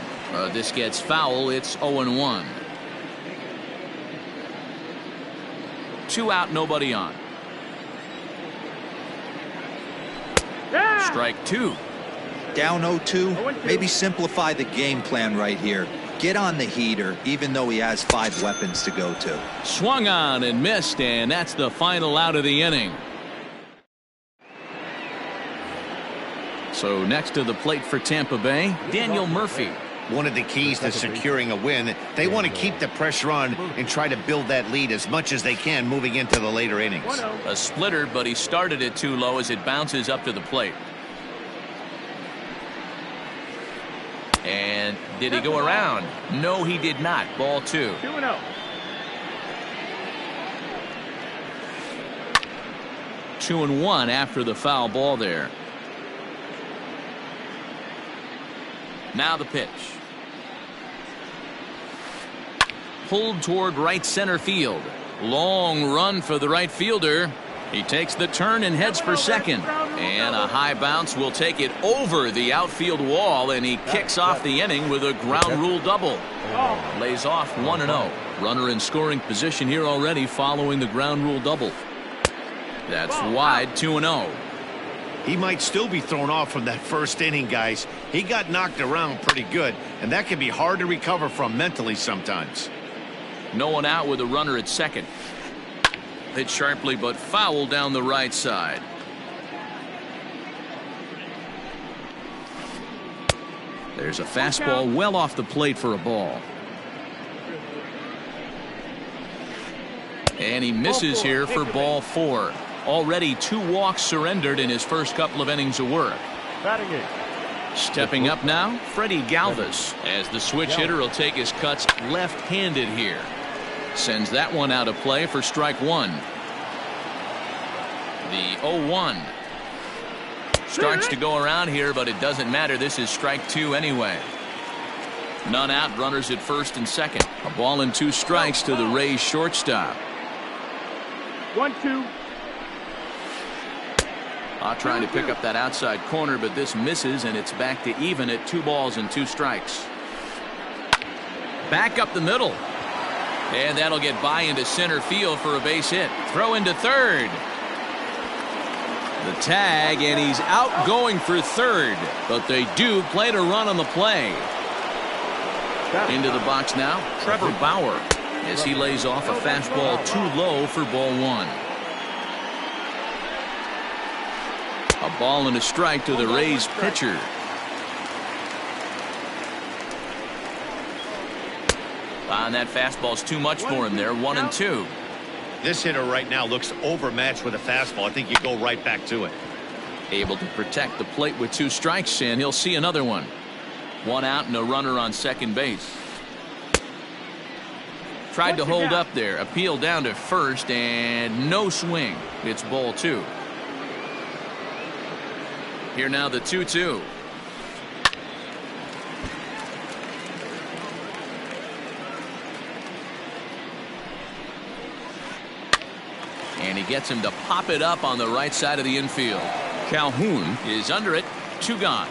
This gets foul. It's 0-1. 2 out, nobody on. Yeah. Strike 2. Down 0-2, maybe simplify the game plan right here. Get on the heater, even though he has 5 weapons to go to. Swung on and missed, and that's the final out of the inning. So next to the plate for Tampa Bay, Daniel Murphy. One of the keys to securing a win, they want to keep the pressure on and try to build that lead as much as they can moving into the later innings. A splitter, but he started it too low as it bounces up to the plate. And did he go around? No, he did not. Ball 2. 2-0. 2-1 after the foul ball there. Now the pitch. Pulled toward right center field. Long run for the right fielder. He takes the turn and heads for second. And a high bounce will take it over the outfield wall, and he kicks off the inning with a ground rule double. Lays off 1-0. Runner in scoring position here already following the ground rule double. That's wide, 2-0. He might still be thrown off from that first inning, guys. He got knocked around pretty good, and that can be hard to recover from mentally sometimes. No one out with a runner at second. Hit sharply but foul down the right side. There's a fastball well off the plate for a ball. And he misses here for ball 4. Already 2 walks surrendered in his first couple of innings of work. Stepping up now, Freddie Galvis, as the switch hitter will take his cuts left-handed here. Sends that one out of play for strike 1. The 0-1. Starts to go around here, but it doesn't matter. This is strike 2 anyway. None out, runners at first and second. A ball and 2 strikes to the Rays shortstop. 1-2. Trying to pick up that outside corner, but this misses, and it's back to even at 2 balls and 2 strikes. Back up the middle. And that'll get by into center field for a base hit. Throw into third. The tag, and he's out going for third. But they do play to run on the play. Into the box now, Trevor Bauer, as he lays off a fastball too low for ball 1. A ball and a strike to the Rays pitcher. And that fastball's too much for him there. 1-2. This hitter right now looks overmatched with a fastball. I think you go right back to it. Able to protect the plate with 2 strikes, and he'll see another one. 1 out and a runner on second base. Tried to hold up there. Appeal down to first, and no swing. It's ball 2. Here now the 2-2. And he gets him to pop it up on the right side of the infield. Calhoun is under it. 2 gone.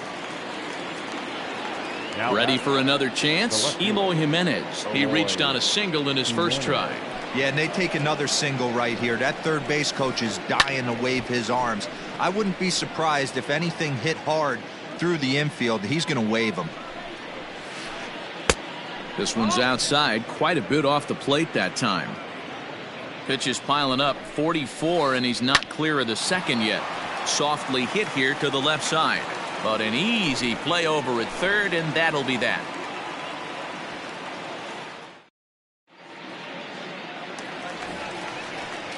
Ready for another chance? Eloy Jimenez. He reached on a single in his first try. Yeah, and they take another single right here. That third base coach is dying to wave his arms. I wouldn't be surprised if anything hit hard through the infield. He's going to wave them. This one's outside, quite a bit off the plate that time. Pitch is piling up, 44, and he's not clear of the second yet. Softly hit here to the left side, but an easy play over at third, and that'll be that.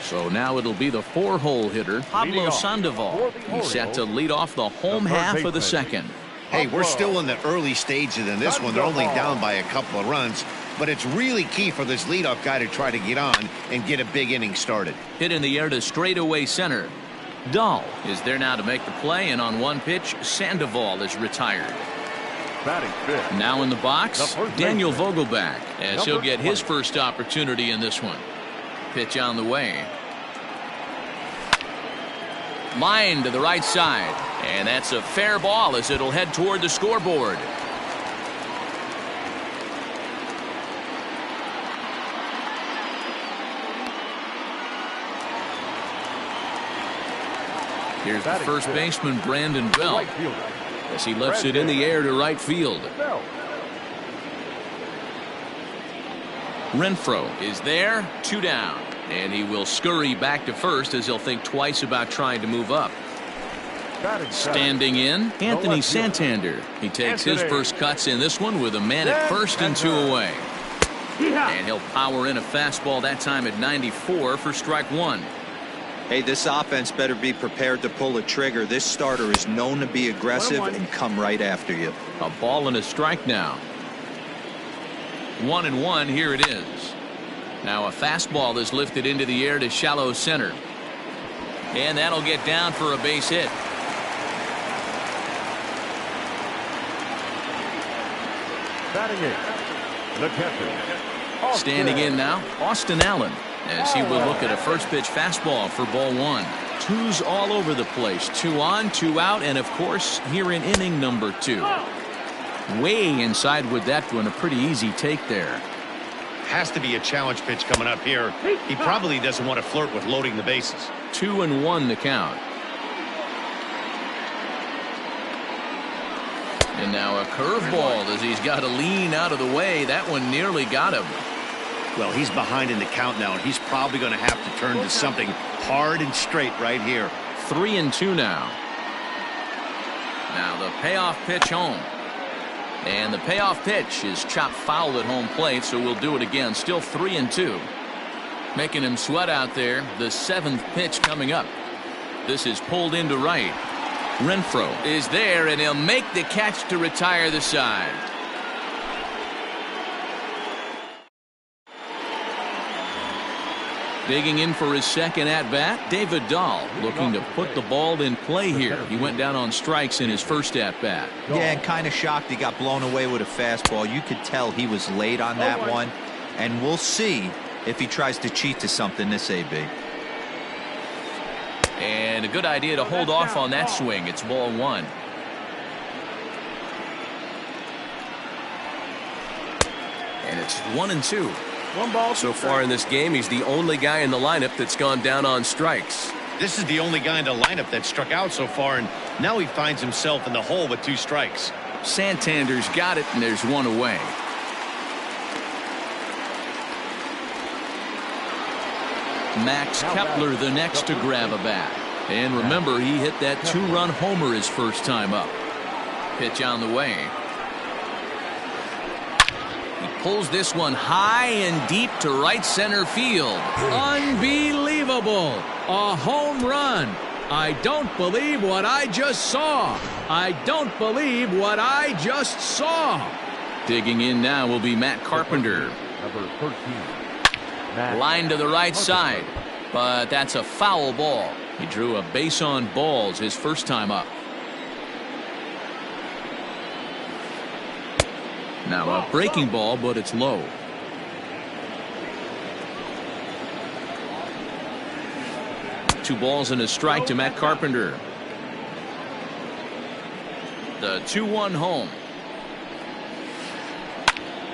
So now it'll be the 4-hole hitter, Pablo Sandoval. He's set to lead off the home half of the second. Hey, we're still in the early stages in this one. They're only down by a couple of runs, but it's really key for this leadoff guy to try to get on and get a big inning started. Hit in the air to straightaway center. Dahl is there now to make the play, and on one pitch, Sandoval is retired. Now in the box, Daniel Vogelback, as he'll get his first opportunity in this one. Pitch on the way. Line to the right side, and that's a fair ball as it'll head toward the scoreboard. Here's the first baseman, Brandon Belt, as he lifts it in the air to right field. Renfroe is there, 2 down. And he will scurry back to first as he'll think twice about trying to move up. Standing in, Anthony Santander. He takes his first cuts in this one with a man at first and 2 away. And he'll power in a fastball that time at 94 for strike 1. Hey, this offense better be prepared to pull a trigger. This starter is known to be aggressive and come right after you. A ball and a strike now. 1-1, here it is. Now a fastball is lifted into the air to shallow center. And that'll get down for a base hit. Batting eighth, the catcher. Standing in now, Austin Allen, as he will look at a first pitch fastball for ball 1. 2s all over the place. 2 on, 2 out, and of course here in inning number 2. Way inside with that one. A pretty easy take there. Has to be a challenge pitch coming up here. He probably doesn't want to flirt with loading the bases. 2-1 the count. And now a curveball as he's got to lean out of the way. That one nearly got him. Well, he's behind in the count now, and he's probably going to have to turn to something hard and straight right here. 3-2 now. Now the payoff pitch home. And the payoff pitch is chopped foul at home plate, so we'll do it again. Still 3-2. Making him sweat out there. The 7th pitch coming up. This is pulled into right. Renfroe is there, and he'll make the catch to retire the side. Digging in for his second at-bat, David Dahl looking to put the ball in play here. He went down on strikes in his first at-bat. Yeah, and kind of shocked he got blown away with a fastball. You could tell he was late on that one, and we'll see if he tries to cheat to something this AB. And a good idea to hold off on that swing. It's ball 1. And it's 1-2. 1 ball. So far in this game, he's the only guy in the lineup that's gone down on strikes. This is the only guy in the lineup that struck out so far, and now he finds himself in the hole with 2 strikes. Santander's got it, and there's 1 away. Max Kepler the next to grab a bat. And remember, he hit that 2-run homer his first time up. Pitch on the way. He pulls this one high and deep to right center field. Unbelievable. A home run. I don't believe what I just saw. I don't believe what I just saw. Digging in now will be Matt Carpenter. Number 13. Line to the right side, but that's a foul ball. He drew a base on balls his first time up. Now a breaking ball, but it's low. Two balls and a strike to Matt Carpenter. The 2-1 home.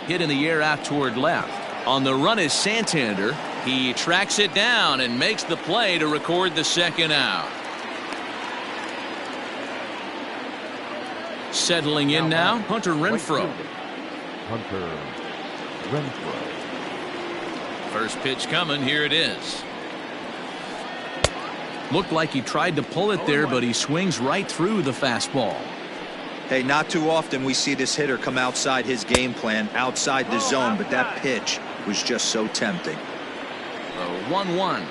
Hit in the air out toward left. On the run is Santander. He tracks it down and makes the play to record the second out. Settling in now, Hunter Renfroe. Hunter Renfroe. First pitch coming. Here it is. Looked like he tried to pull it there, but he swings right through the fastball. Hey, not too often we see this hitter come outside his game plan, outside the zone, but that pitch was just so tempting. The 1-1.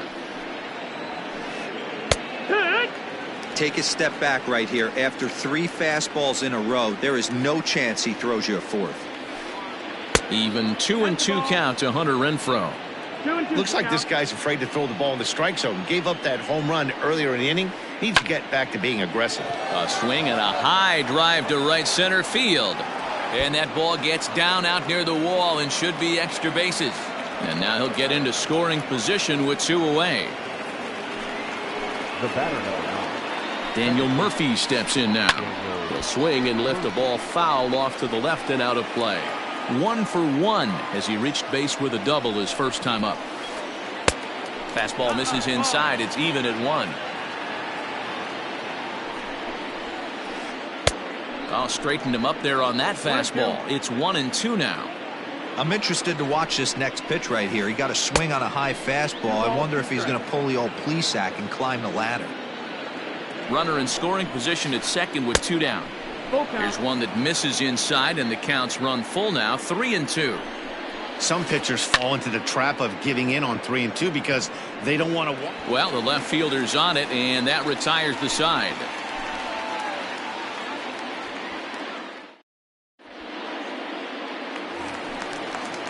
Take a step back right here. After 3 fastballs in a row, there is no chance he throws you a fourth. Even 2-2 count to Hunter Renfroe. Looks like this guy's afraid to throw the ball in the strike zone. Gave up that home run earlier in the inning. Needs to get back to being aggressive. A swing and a high drive to right center field. And that ball gets down out near the wall and should be extra bases. And now he'll get into scoring position with 2 away. The batter number 9. Daniel Murphy steps in now. He'll swing and lift a ball foul off to the left and out of play. 1 for 1 as he reached base with a double his first time up. Fastball misses inside. It's even at 1. I'll straighten him up there on that fastball. It's 1-2 now. I'm interested to watch this next pitch right here. He got a swing on a high fastball. I wonder if he's going to pull the old Plesac and climb the ladder. Runner in scoring position at second with 2 down. Here's one that misses inside, and the count's run full now, 3-2. Some pitchers fall into the trap of giving in on 3-2 because they don't want to. Well, the left fielder's on it, and that retires the side.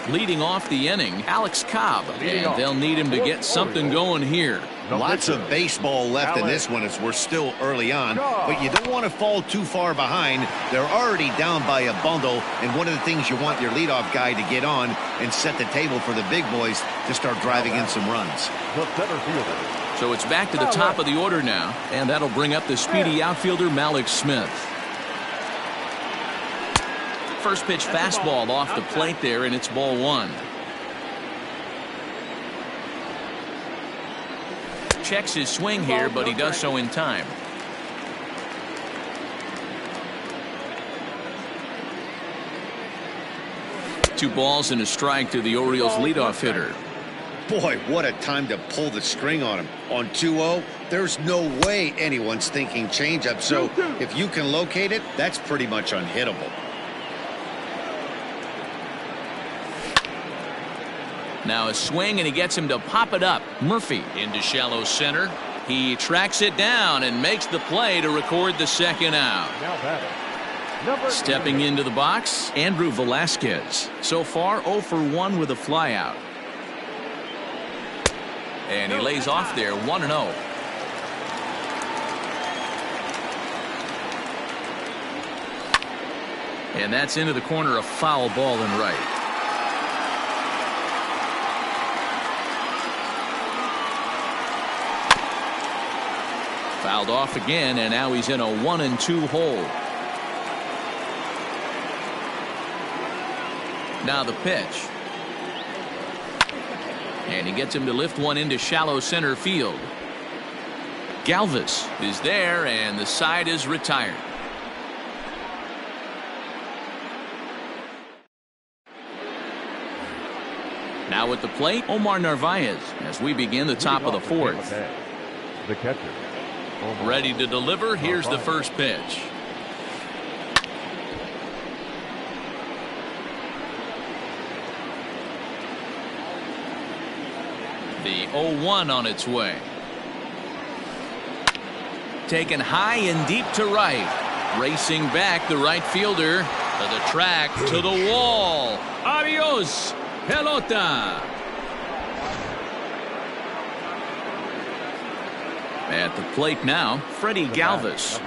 Leading off the inning, Alex Cobb, and they'll need him to get something going here. Lots of baseball left in this one as we're still early on, but you don't want to fall too far behind. They're already down by a bundle, and one of the things you want your leadoff guy to get on and set the table for the big boys to start driving in some runs. So it's back to the top of the order now, and that'll bring up the speedy outfielder Malik Smith. First pitch fastball off the plate there, and it's ball 1. Checks his swing here, but he does so in time. Two balls and a strike to the Orioles leadoff hitter. Boy, what a time to pull the string on him. On 2-0, there's no way anyone's thinking changeup, so if you can locate it, that's pretty much unhittable. Now a swing, and he gets him to pop it up. Murphy into shallow center. He tracks it down and makes the play to record the second out. Stepping into the box, Andrew Velasquez. So far 0 for 1 with a flyout. And he lays off there, 1-0. And that's into the corner, a foul ball and right. Fouled off again, and now he's in a 1-2 hole. Now the pitch. And he gets him to lift one into shallow center field. Galvis is there, and the side is retired. Now at the plate, Omar Narvaez as we begin the top of the 4th. The catcher. Ready to deliver. Here's the first pitch. The 0-1 on its way. Taken high and deep to right. Racing back, the right fielder to the track, to the wall. Adios, pelota. At the plate now, Freddie Galvis.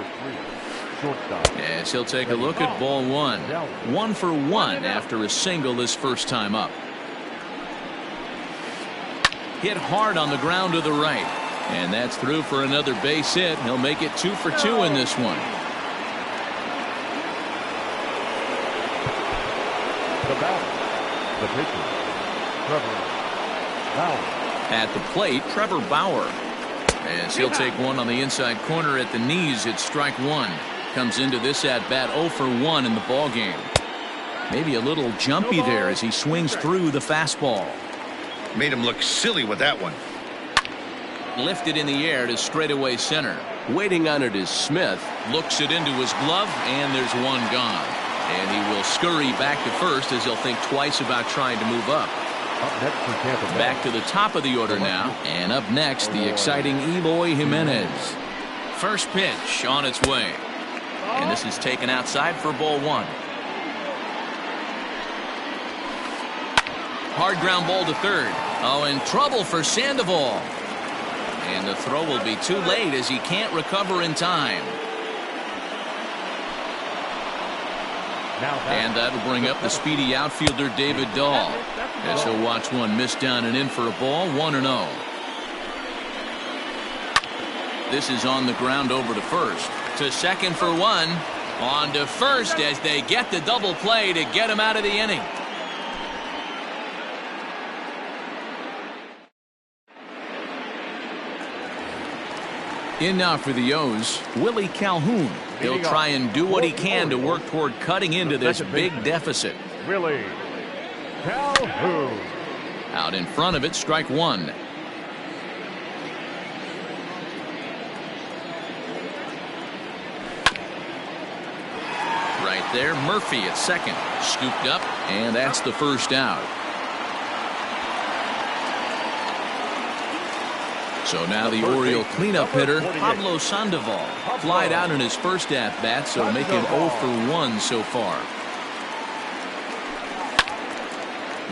As he'll take a look at ball 1. 1 for 1 after a single his first time up. Hit hard on the ground to the right. And that's through for another base hit. He'll make it 2 for 2 in this one. The batter, the pitcher, Trevor Bauer. At the plate, Trevor Bauer. As he'll take one on the inside corner at the knees, it's strike 1. Comes into this at bat 0 for 1 in the ball game. Maybe a little jumpy there as he swings through the fastball. Made him look silly with that one. Lifted in the air to straightaway center. Waiting on it is Smith. Looks it into his glove, and there's one gone. And he will scurry back to first as he'll think twice about trying to move up. Back to the top of the order now. And up next, the exciting Eloy Jimenez. First pitch on its way. And this is taken outside for ball 1. Hard ground ball to third. Oh, in trouble for Sandoval. And the throw will be too late as he can't recover in time. And that'll bring up the speedy outfielder David Dahl. As he'll watch one miss down and in for a ball, 1-0. This is on the ground over to first. To second for 1. On to first as they get the double play to get him out of the inning. In now for the O's, Willie Calhoun. He'll try and do what he can to work toward cutting into this big deficit. Willie Calhoun. Out in front of it, strike one. Right there, Murphy at second. Scooped up, and that's the first out. So now the Oriole cleanup hitter, Pablo Sandoval, flied out in his first at-bat, so make him 0 for 1 so far.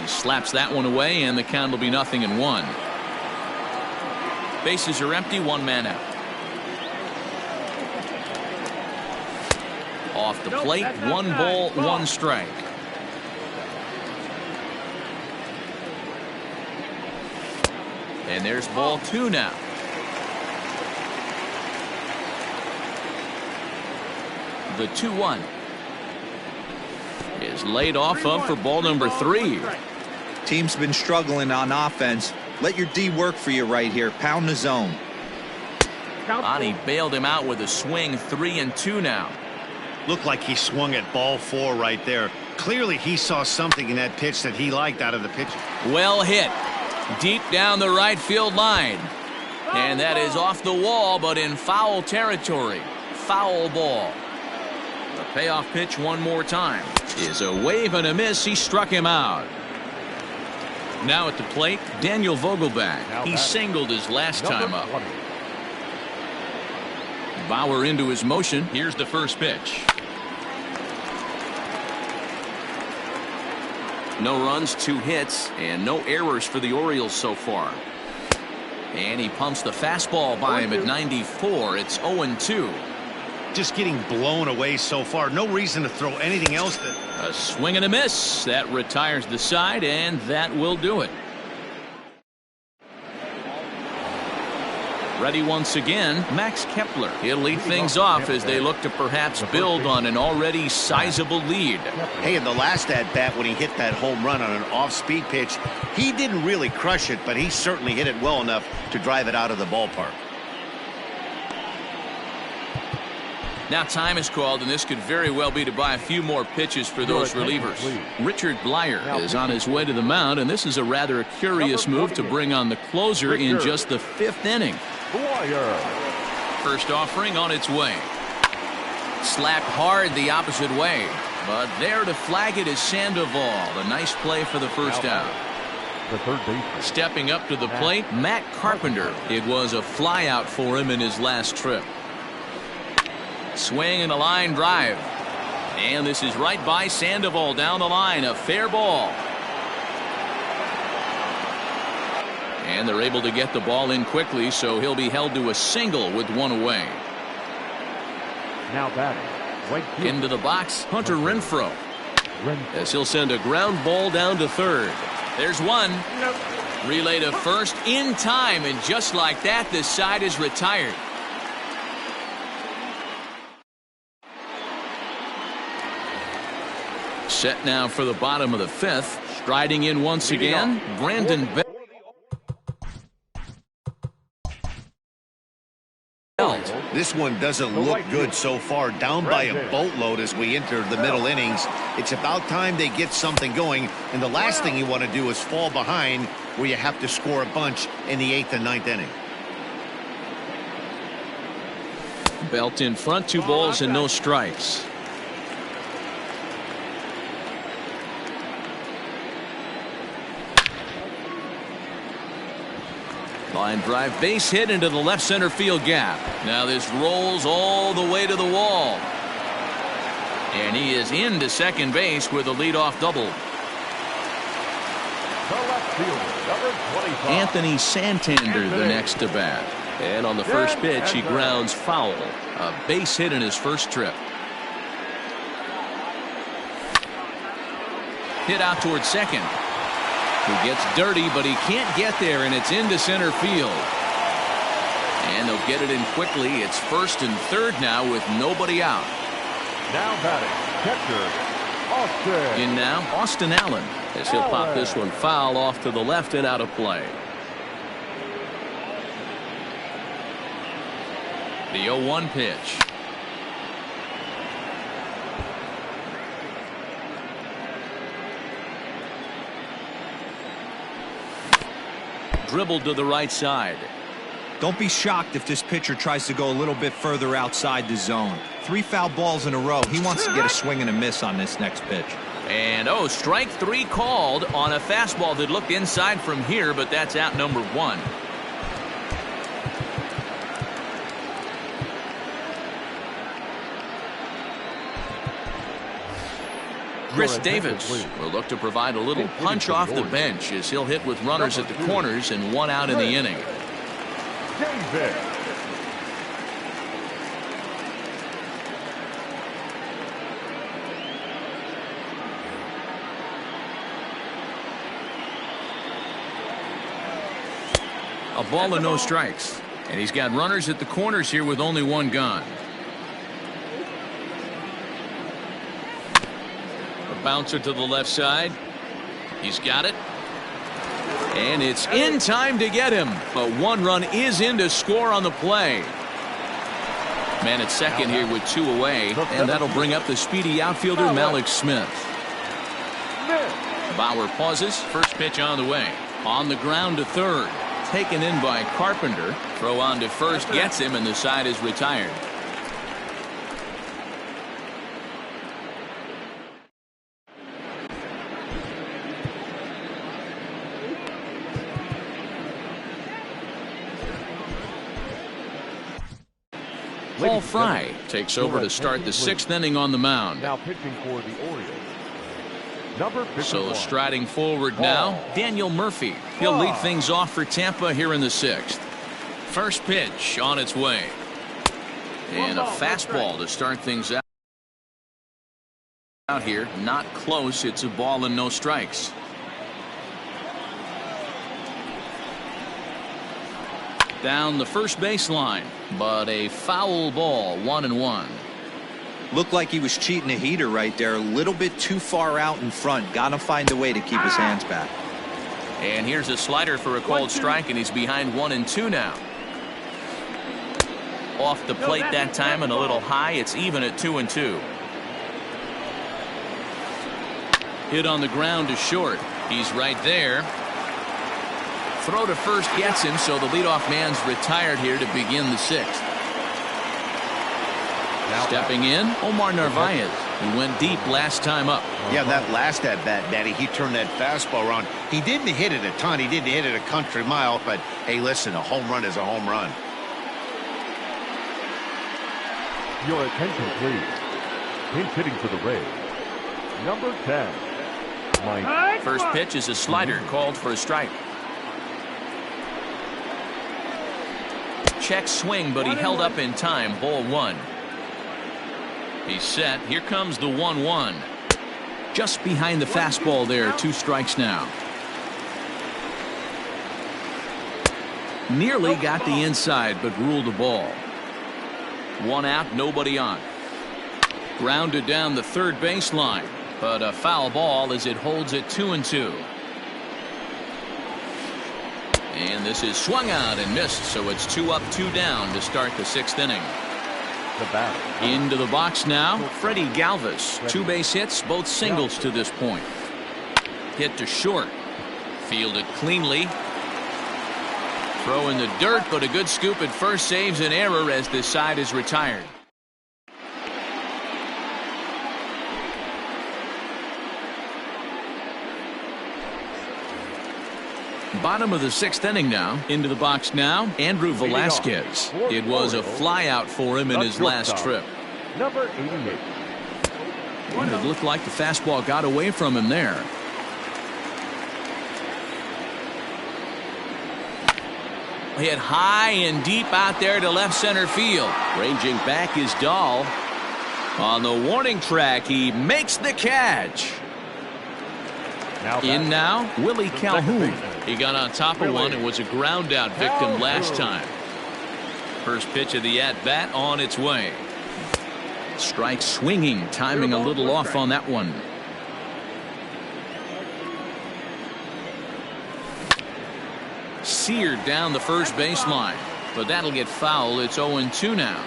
He slaps that one away, and the count will be 0-1. Bases are empty, one man out. Off the plate, 1 ball, 1 strike. And there's ball 2 now. The 2-1 is laid off of for ball number 3. Team's been struggling on offense. Let your D work for you right here. Pound the zone. Ani bailed him out with a swing. 3-2 now. Looked like he swung at ball 4 right there. Clearly he saw something in that pitch that he liked out of the pitch. Well hit. Deep down the right field line. And that is off the wall, but in foul territory. Foul ball. The payoff pitch one more time is a wave and a miss. He struck him out. Now at the plate, Daniel Vogelbach. He singled his last time up. Bauer into his motion. Here's the first pitch. No runs, 2 hits, and no errors for the Orioles so far. And he pumps the fastball by him at 94. It's 0-2. Just getting blown away so far. No reason to throw anything else. A swing and a miss. That retires the side, and that will do it. Ready once again, Max Kepler. He'll lead things off as they look to perhaps build on an already sizable lead. Hey, in the last at-bat when he hit that home run on an off-speed pitch, he didn't really crush it, but he certainly hit it well enough to drive it out of the ballpark. Now time is called, and this could very well be to buy a few more pitches for those relievers. Richard Blyer is on his way to the mound, and this is a rather curious move to bring on the closer in just the 5th inning. First offering on its way. Slapped hard the opposite way, but there to flag it is Sandoval. A nice play for the first out. Stepping up to the plate, Matt Carpenter. It was a fly out for him in his last trip. Swing and a line drive. And this is right by Sandoval down the line. A fair ball. And they're able to get the ball in quickly, so he'll be held to a single with 1 away. Now batting. Into the box, Hunter Renfroe. As he'll send a ground ball down to third. There's one. Relay to first in time, and just like that, the side is retired. Set now for the bottom of the 5th. Striding in once again, Brandon Belt. This one doesn't look good so far. Down by a boatload as we enter the middle innings. It's about time they get something going. And the last thing you want to do is fall behind where you have to score a bunch in the 8th and 9th inning. Belt in front, 2 balls and no strikes. Line drive, base hit into the left center field gap. Now this rolls all the way to the wall. And he is into second base with a leadoff double. Anthony Santander the next to bat. And on the first pitch, he grounds foul. A base hit in his first trip. Hit out towards second. He gets dirty, but he can't get there, and it's into center field. And they'll get it in quickly. It's first and third now with nobody out. Now batting, catcher, Austin. In now, Austin Allen, as he'll pop this one foul off to the left and out of play. The 0-1 pitch. dribbled to the right side. Don't be shocked if this pitcher tries to go a little bit further outside the zone. 3 foul balls in a row. He wants to get a swing and a miss on this next pitch. And strike 3 called on a fastball that looked inside from here, but that's out number 1. Chris Davis will look to provide a little punch off the bench as he'll hit with runners at the corners and 1 out in the inning. A ball and no strikes. And he's got runners at the corners here with only 1 gone. Bouncer to the left side. He's got it. And it's in time to get him. But 1 run is in to score on the play. Man at second here with 2 away. And that'll bring up the speedy outfielder Malik Smith. Bauer pauses. First pitch on the way. On the ground to third. Taken in by Carpenter. Throw on to first gets him, and the side is retired. Paul Fry takes over to start the 6th inning on the mound. Now pitching for the Orioles. Number 51. So striding forward now, Daniel Murphy. He'll lead things off for Tampa here in the 6th. First pitch on its way. And a fastball to start things out here. Not close. It's a ball and no strikes. Down the first baseline, but a foul ball, 1-1. Looked like he was cheating a heater right there. A little bit too far out in front. Got to find a way to keep his hands back. And here's a slider for a called strike, and he's behind 1-2 now. Off the plate that time and a little high. It's even at 2-2. Hit on the ground to short. He's right there. Throw to first gets him, so the leadoff man's retired here to begin the 6th. Stepping in, Omar Narvaez, who went deep last time up. Yeah, that last at bat, Matty, he turned that fastball around. He didn't hit it a ton. He didn't hit it a country mile, but hey, listen, a home run is a home run. Your attention, please. Pinch hitting for the Rays. Number 10. Mike. First pitch is a slider called for a strike. Check swing, but he held up in time. Ball 1. He's set. Here comes the 1-1. Just behind the fastball there. 2 strikes now. Nearly got the inside, but ruled the ball. 1 out, nobody on. Grounded down the third baseline, but a foul ball as it holds it 2-2. And this is swung out and missed, so it's 2 up, 2 down to start the 6th inning. Into the box now, Freddie Galvis. 2 base hits, both singles to this point. Hit to short. Fielded cleanly. Throw in the dirt, but a good scoop at first saves an error as this side is retired. Bottom of the 6th inning now. Into the box now, Andrew Velasquez. It was a flyout for him in his last trip. Number 88. And it looked like the fastball got away from him there. Hit high and deep out there to left center field. Ranging back is Dahl. On the warning track, he makes the catch. In now, Willie Calhoun. He got on top of one and was a ground out victim last time. First pitch of the at bat on its way. Strike swinging, timing a little off on that one. Seared down the first baseline, but that'll get foul. It's 0-2 now.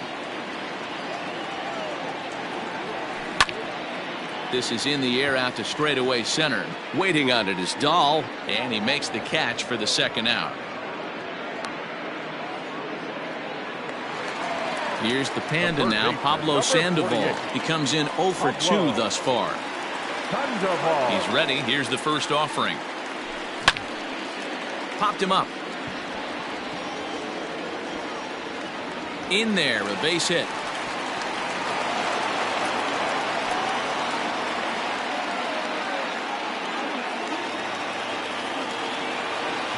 This is in the air out to straightaway center. Waiting on it is Dahl, and he makes the catch for the 2nd out. Here's the Panda now, Pablo Sandoval. He comes in 0 for 2 thus far. He's ready. Here's the first offering. Popped him up. In there, a base hit.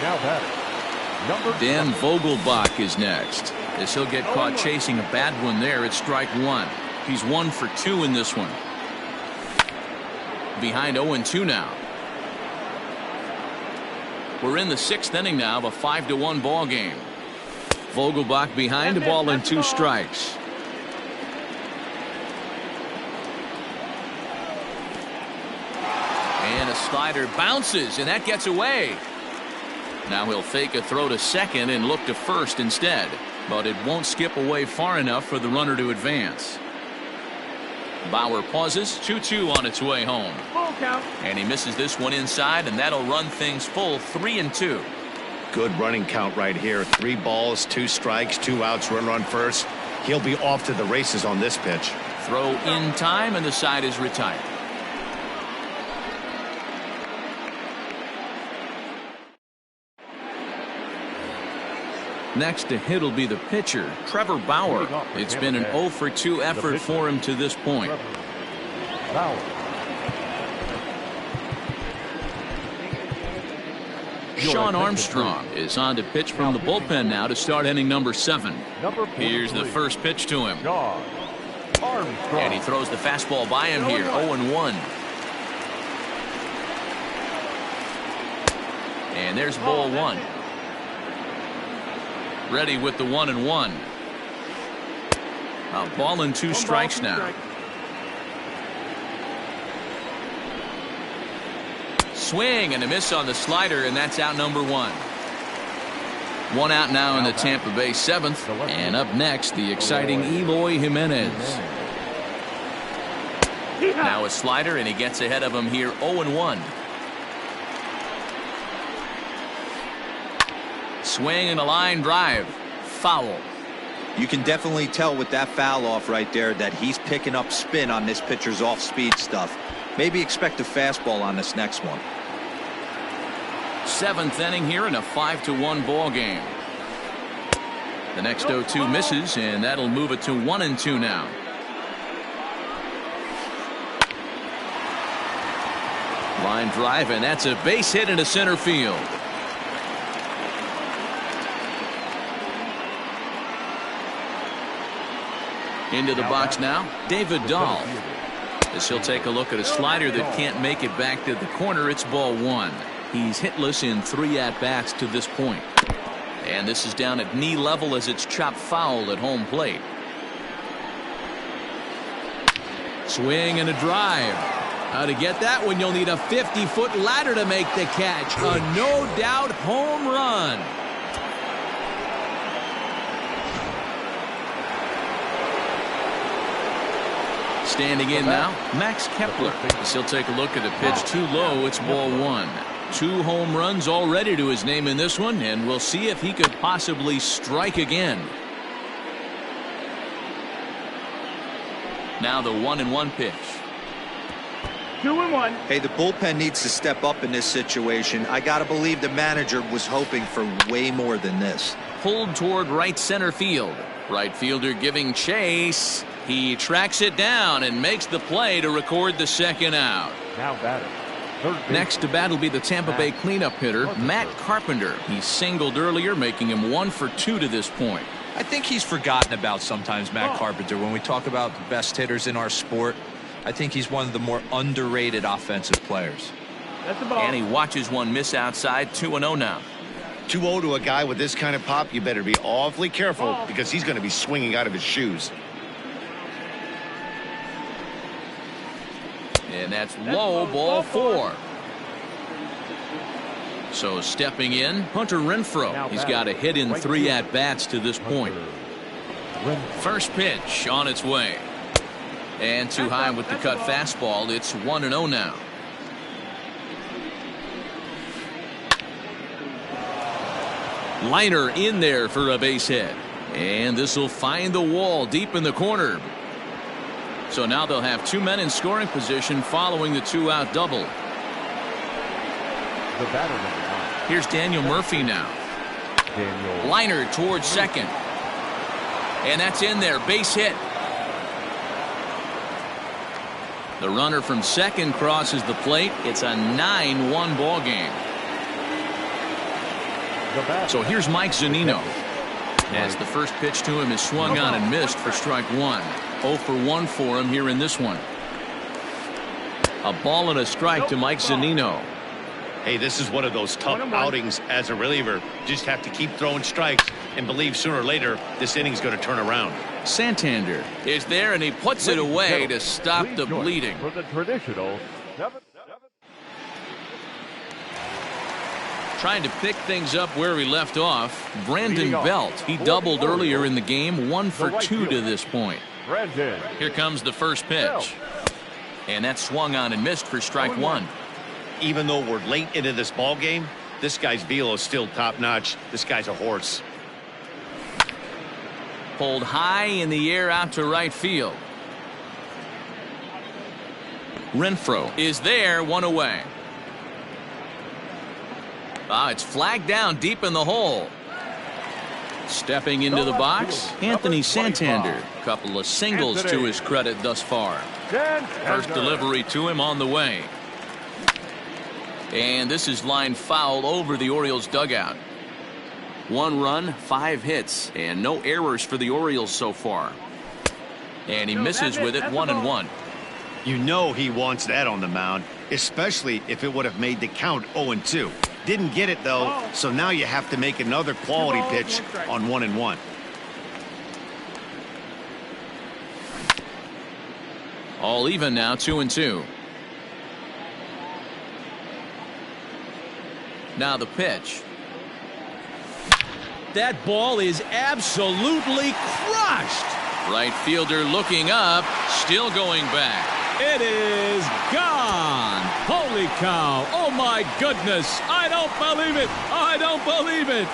Now batting, Dan Vogelbach is next, as he'll get caught chasing a bad one there at strike one. He's 1 for 2 in this one. Behind 0-2 now. We're in the 6th inning now of a 5-1 ball game. Vogelbach behind, a ball and 2 strikes. And a slider bounces, and that gets away. Now he'll fake a throw to second and look to first instead, but it won't skip away far enough for the runner to advance. Bauer pauses, 2-2 on its way home. Full count. And he misses this one inside, and that'll run things full 3-2. Good running count right here. 3 balls, 2 strikes, 2 outs, runner on first. He'll be off to the races on this pitch. Throw in time, and the side is retired. Next to hit will be the pitcher, Trevor Bauer. It's been an 0 for 2 effort for him to this point. Sean Armstrong is on to pitch from the bullpen now to start inning number 7. Here's the first pitch to him. And he throws the fastball by him here, 0-1. And there's ball 1. Ready with the 1-1. A ball and 2 strikes now. Swing and a miss on the slider, and that's out number 1. 1 out now in the Tampa Bay 7th. And up next, the exciting Eloy Jimenez. Now a slider, and he gets ahead of him here, 0-1. Swing and a line drive. Foul. You can definitely tell with that foul off right there that he's picking up spin on this pitcher's off-speed stuff. Maybe expect a fastball on this next one. 7th inning here in a 5-1 ball game. The next 0-2 misses, and that'll move it to 1-2 now. Line drive, and that's a base hit into center field. Into the box now, David Dahl. As he'll take a look at a slider that can't make it back to the corner. It's ball 1. He's hitless in 3 at-bats to this point. And this is down at knee level as it's chopped foul at home plate. Swing and a drive. How to get that one? You'll need a 50-foot ladder to make the catch. A no-doubt home run. Standing in now, Max Kepler. As he'll take a look at a pitch too low. It's ball 1. 2 home runs already to his name in this one, and we'll see if he could possibly strike again. Now the 1-1 pitch. 2-1. Hey, the bullpen needs to step up in this situation. I gotta believe the manager was hoping for way more than this. Pulled toward right center field. Right fielder giving chase. He tracks it down and makes the play to record the second out. Now batting. Next to bat will be the Tampa Bay cleanup hitter, Matt Carpenter. He singled earlier, making him 1 for 2 to this point. I think he's forgotten about sometimes, Matt Carpenter. When we talk about the best hitters in our sport, I think he's one of the more underrated offensive players. That's the ball. And he watches one miss outside, 2-0 now. 2-0 to a guy with this kind of pop, you better be awfully careful because he's going to be swinging out of his shoes. And that's low, ball 4. So stepping in, Hunter Renfroe. He's got a hit in 3 at-bats to this point. First pitch on its way. And too high with the cut fastball. It's 1-0 now. Liner in there for a base hit. And this will find the wall deep in the corner. So now they'll have 2 men in scoring position following the 2-out double. The batter number 9. Here's Daniel Murphy now. Daniel. Liner towards second. And that's in there. Base hit. The runner from second crosses the plate. It's a 9-1 ball game. So here's Mike Zunino. As the first pitch to him is swung on and missed for strike 1. 0 for 1 for him here in this one. A ball and a strike to Mike Zunino. Hey, this is one of those tough outings as a reliever. Just have to keep throwing strikes and believe sooner or later this inning's going to turn around. Santander is there, and he puts it away to stop the bleeding. For the traditional 7. Trying to pick things up where we left off, Brandon Belt. He doubled earlier in the game, 1 for 2 to this point. Here comes the first pitch. And that swung on and missed for strike 1. Even though we're late into this ball game, this guy's velo is still top notch. This guy's a horse. Pulled high in the air out to right field. Renfroe is there, 1 away. It's flagged down deep in the hole. Stepping into the box, Anthony Santander. Couple of singles to his credit thus far. First delivery to him on the way. And this is lined foul over the Orioles dugout. 1 run, 5 hits, and no errors for the Orioles so far. And he misses with it, 1-1. You know he wants that on the mound, especially if it would have made the count 0-2. Didn't get it though, so now you have to make another quality pitch on 1-1. All even now, 2-2. Now the pitch. That ball is absolutely crushed. Right fielder looking up, still going back. It is gone. Holy cow. Oh, my goodness. I don't believe it. I don't believe it.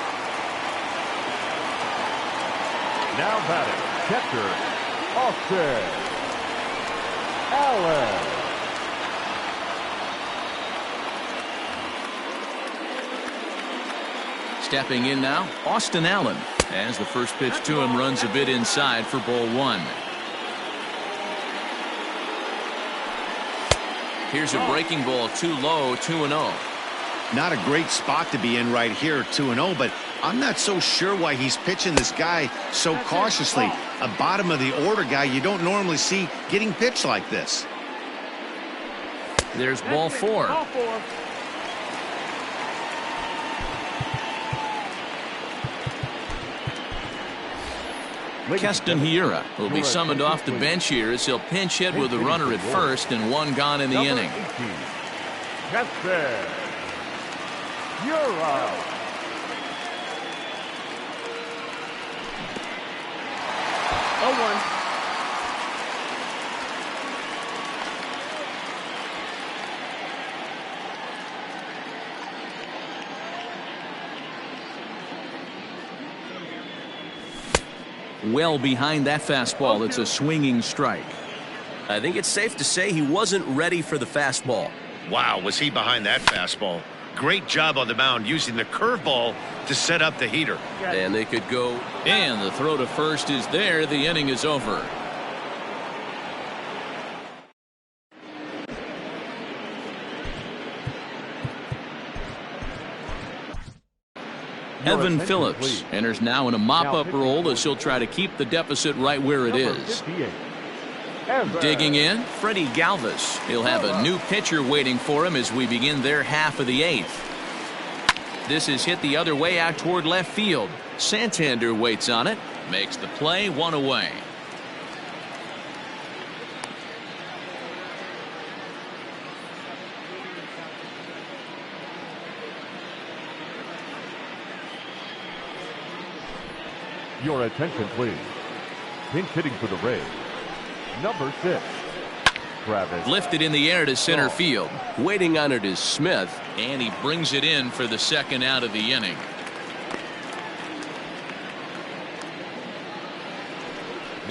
Now batting, catcher, Austin Allen. Stepping in now, Austin Allen. As the first pitch to him runs a bit inside for ball 1. Here's a breaking ball, too low, 2-0. Not a great spot to be in right here, 2-0, but I'm not so sure why he's pitching this guy so cautiously. A bottom of the order guy you don't normally see getting pitched like this. There's ball 4. Keston Hiura will be summoned off the bench here as he'll pinch hit with a runner at first and 1 gone in the inning. Keston Hiura. Well behind that fastball. It's a swinging strike. I think it's safe to say he wasn't ready for the fastball. Wow, was he behind that fastball. Great job on the mound using the curveball to set up the heater. And they could go. And the throw to first is there. The inning is over. Evan Phillips enters now in a mop-up role as he'll try to keep the deficit right where it is. Digging in, Freddie Galvis. He'll have a new pitcher waiting for him as we begin their half of the 8th. This is hit the other way out toward left field. Santander waits on it, makes the play, 1 away. Your attention, please. Pinch hitting for the Rays, number 6, Travis. Lifted in the air to center field. Waiting on it is Smith. And he brings it in for the 2nd out of the inning.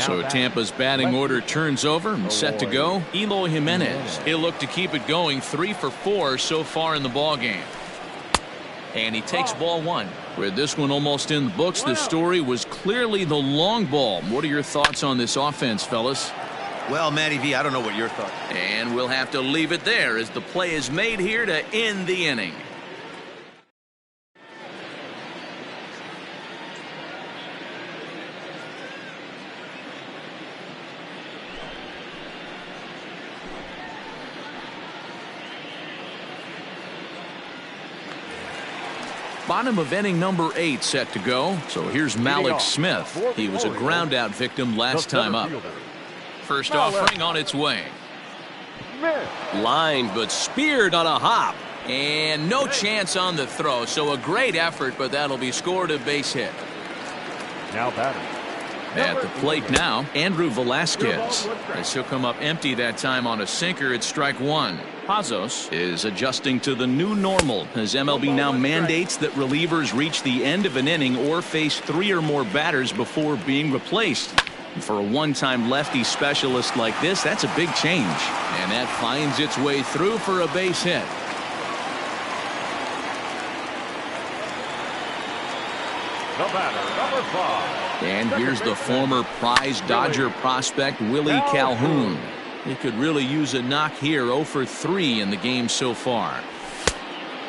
So Tampa's batting order turns over and set to go. Eloy Jimenez. He'll look to keep it going, 3 for 4 so far in the ball game. And he takes ball 1. With this one almost in the books, the story was clearly the long ball. What are your thoughts on this offense, fellas? Well, Matty V, I don't know what your thoughts. And we'll have to leave it there as the play is made here to end the inning. Bottom of inning number 8 set to go. So here's Malik Smith. He was a ground out victim last time up. First offering on its way. Lined but speared on a hop. And no chance on the throw. So a great effort, but that'll be scored a base hit. Now batting. At the plate now, Andrew Velasquez. As he'll come up empty that time on a sinker at strike 1. Pazos is adjusting to the new normal as MLB now mandates that relievers reach the end of an inning or face 3 or more batters before being replaced. And for a one-time lefty specialist like this, that's a big change. And that finds its way through for a base hit. The batter, number 5. And here's the former prize Dodger prospect Willie Calhoun. He could really use a knock here. 0 for 3 in the game so far.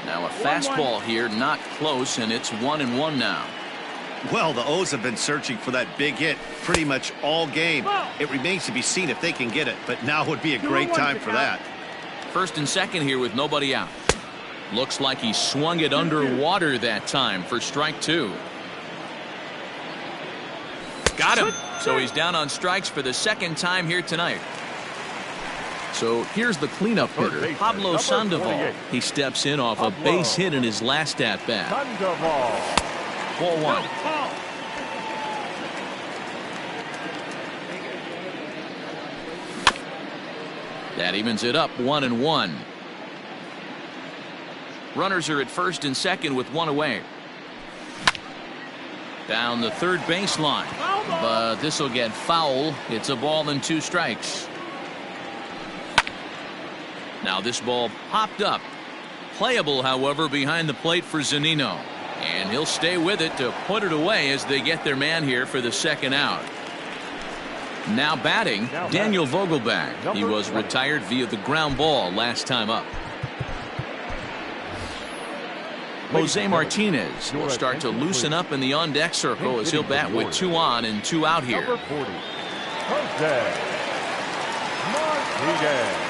Now a fastball here, not close, and it's 1-1 now. Well, the O's have been searching for that big hit pretty much all game. It remains to be seen if they can get it, but now would be a great time for that. First and second here with nobody out. Looks like he swung it underwater that time for strike 2. Got him. So he's down on strikes for the second time here tonight. So here's the cleanup hitter, Pablo Sandoval. He steps in off a base hit in his last at bat. Ball 1. That evens it up, 1-1. Runners are at first and second with 1 away. Down the third baseline, but this will get foul. It's a ball and 2 strikes. Now this ball popped up. Playable, however, behind the plate for Zunino. And he'll stay with it to put it away as they get their man here for the second out. Now batting, Daniel Vogelbach. He was retired via the ground ball last time up. Jose Martinez will start to loosen up in the on-deck circle as he'll bat with 2 on and 2 out here. Number 40, Jose Martinez.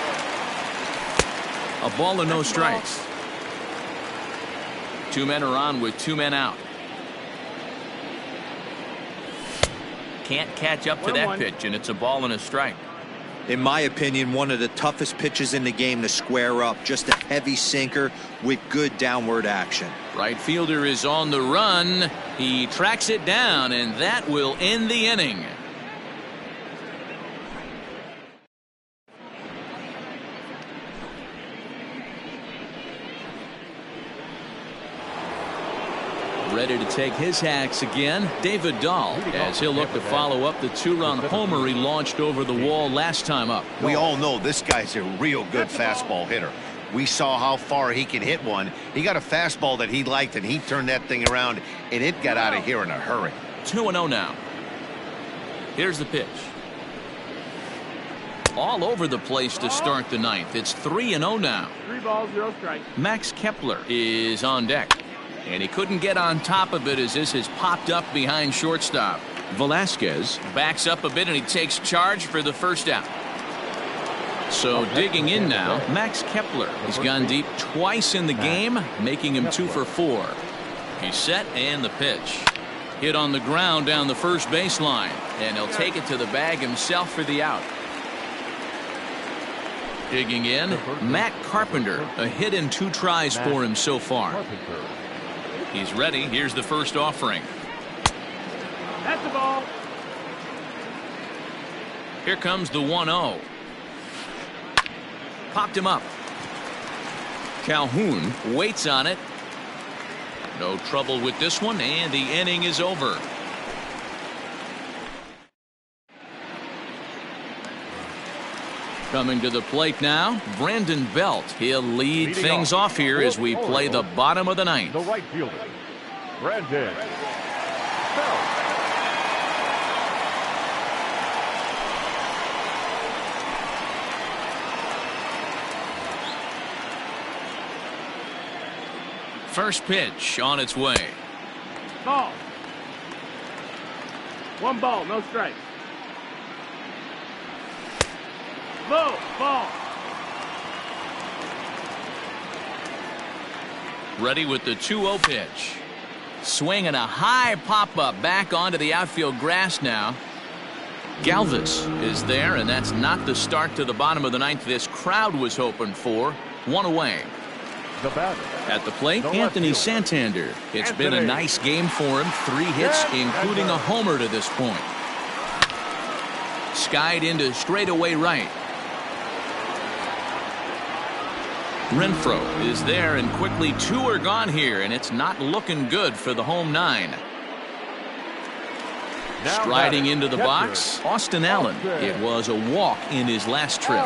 A ball and no strikes. 2 men are on with 2 men out. Can't catch up to that pitch, and it's a ball and a strike. In my opinion, one of the toughest pitches in the game to square up. Just a heavy sinker with good downward action. Right fielder is on the run. He tracks it down, and that will end the inning. Ready to take his hacks again, David Dahl, as he'll look to follow up the 2-run homer he launched over the wall last time up. We all know this guy's a real good fastball hitter. We saw how far he can hit one. He got a fastball that he liked, and he turned that thing around, and it got out of here in a hurry. 2-0 now. Here's the pitch. All over the place to start the ninth. It's 3-0 now. 3 balls, 0 strikes. Max Kepler is on deck. And he couldn't get on top of it as this has popped up behind shortstop. Velasquez backs up a bit and he takes charge for the first out. So digging in now, Max Kepler has gone deep twice in the game, making him 2 for 4. He's set and the pitch. Hit on the ground down the first baseline, and he'll take it to the bag himself for the out. Digging in, Matt Carpenter, a hit in 2 tries for him so far. He's ready. Here's the first offering. That's the ball. Here comes the 1-0. Popped him up. Calhoun waits on it. No trouble with this one, and the inning is over. Coming to the plate now, Brandon Belt. He'll lead things off here as we play the bottom of the ninth. The right fielder, Brandon Belt. First pitch on its way. Ball. 1 ball, no strikes. Low, ball. Ready with the 2-0 pitch. Swinging a high pop-up back onto the outfield grass now. Galvis is there, and that's not the start to the bottom of the ninth this crowd was hoping for. 1 away. The batter. At the plate, Anthony Santander. It's been a nice game for him. 3 hits, including a homer to this point. Skied into straightaway right. Renfroe is there, and quickly 2 are gone here, and it's not looking good for the home 9. Striding into the box, Austin Allen. It was a walk in his last trip.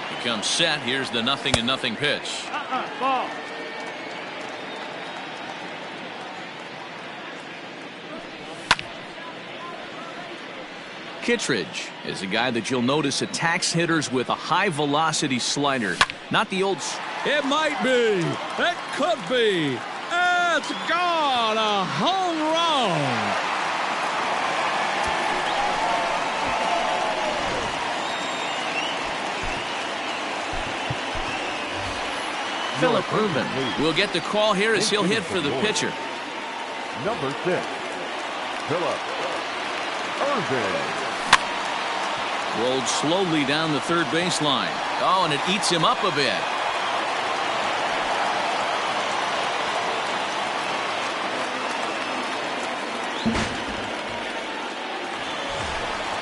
He comes set. Here's the 0-0 pitch. Ball. Kittredge is a guy that you'll notice attacks hitters with a high velocity slider. Not the old. It might be. It could be. It's gone. A home run. Philip Rubin will get the call here as he'll hit for the pitcher. Number 6, Philip Rubin. Rolled slowly down the third baseline. Oh, and it eats him up a bit.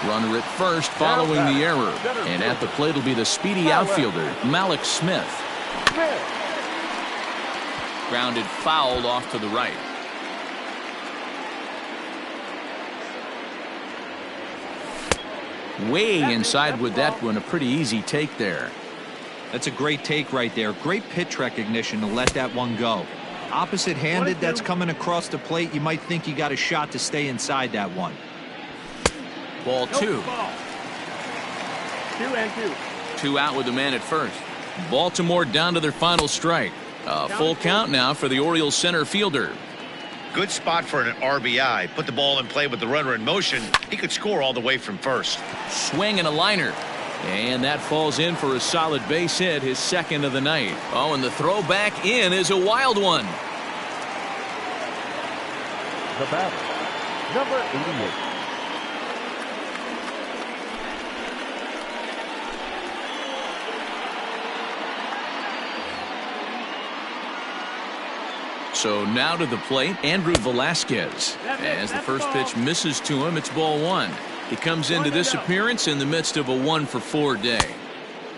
Runner at first following the error. And at the plate will be the speedy outfielder, Malik Smith. Grounded fouled off to the right. Way inside with that one. A pretty easy take there. That's a great take right there. Great pitch recognition to let that one go. Opposite handed, that's coming across the plate. You might think you got a shot to stay inside that one. Ball 2. 2-2. 2 out with the man at first. Baltimore down to their final strike. A full count now for the Orioles center fielder. Good spot for an RBI. Put the ball in play with the runner in motion. He could score all the way from first. Swing and a liner. And that falls in for a solid base hit, his second of the night. Oh, and the throw back in is a wild one. The batter, number 88. So now to the plate, Andrew Velasquez. As the first pitch misses to him, it's ball 1. He comes into this appearance in the midst of a 1-for-4 day.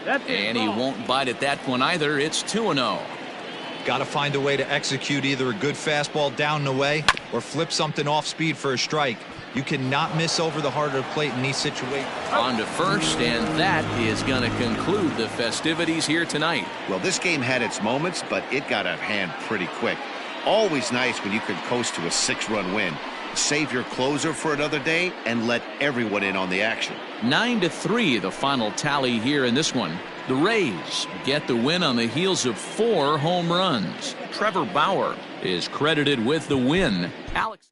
And he won't bite at that one either. It's 2-0. Got to find a way to execute either a good fastball down and away or flip something off speed for a strike. You cannot miss over the heart of the plate in these situations. On to first, and that is going to conclude the festivities here tonight. Well, this game had its moments, but it got out of hand pretty quick. Always nice when you could coast to a 6-run win. Save your closer for another day and let everyone in on the action. 9-3 the final tally here in this one. The Rays get the win on the heels of 4 home runs. Trevor Bauer is credited with the win. Alex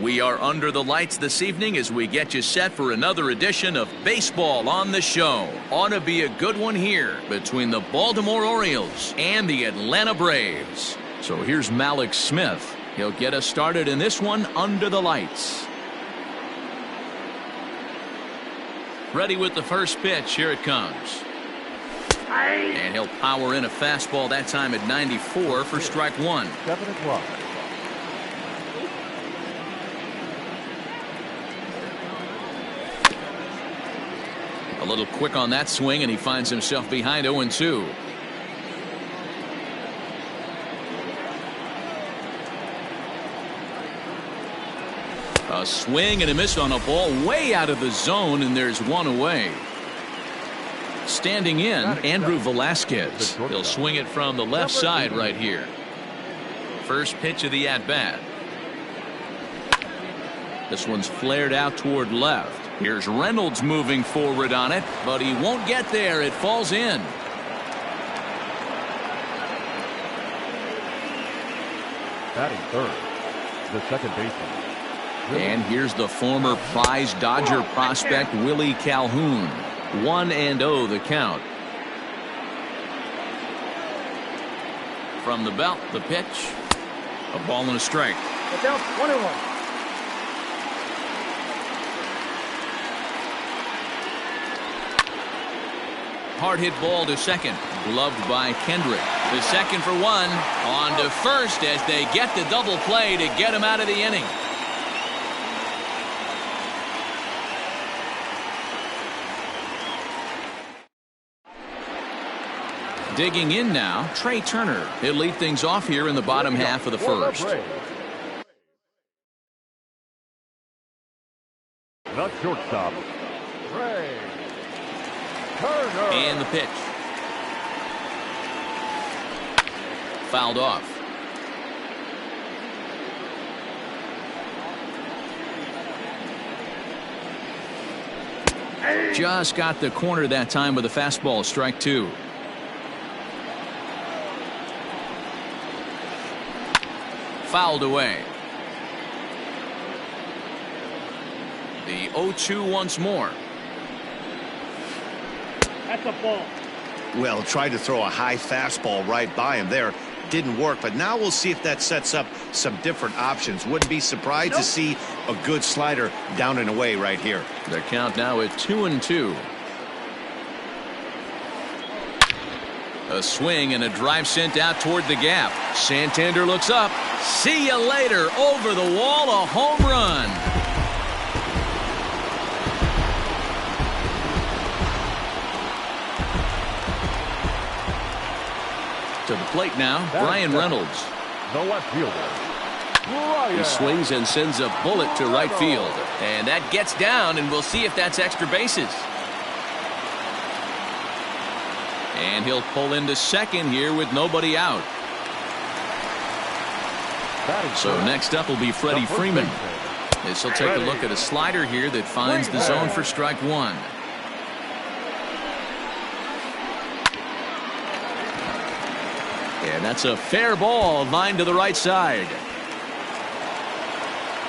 We are under the lights this evening as we get you set for another edition of Baseball on the Show. Ought to be a good one here between the Baltimore Orioles and the Atlanta Braves. So here's Malik Smith. He'll get us started in this one under the lights. Ready with the first pitch. Here it comes. And he'll power in a fastball that time at 94 for strike one. 7 o'clock. A little quick on that swing, and he finds himself behind 0-2. A swing and a miss on a ball way out of the zone, and there's one away. Standing in, Andrew Velasquez. He'll swing it from the left side right here. First pitch of the at-bat. This one's flared out toward left. Here's Reynolds moving forward on it, but he won't get there. It falls in. Batting third, the second baseman. And here's the former prize Dodger prospect Willie Calhoun. 1-0 the count. From the belt, the pitch. A ball and a strike. Get down, 1-1. Hard hit ball to second. Gloved by Kendrick. The second for one. On to first as they get the double play to get him out of the inning. Digging in now, Trey Turner. He'll lead things off here in the bottom half of the first. The shortstop, Trey Turner. And the pitch. Fouled off. Just got the corner that time with a fastball, strike two. Fouled away. The 0-2 once more. That's a ball. Well, tried to throw a high fastball right by him there. Didn't work, but now we'll see if that sets up some different options. Wouldn't be surprised to see a good slider down and away right here. The count now at 2-2. A swing and a drive sent out toward the gap. Santander looks up. See you later. Over the wall, a home run. To the plate now, Brian Reynolds. The left fielder, He swings and sends a bullet to right field. And that gets down, and we'll see if that's extra bases. And he'll pull into second here with nobody out. So next up will be Freddie Freeman. This will take a look at a slider here that finds the zone for strike one. And that's a fair ball, lined to the right side.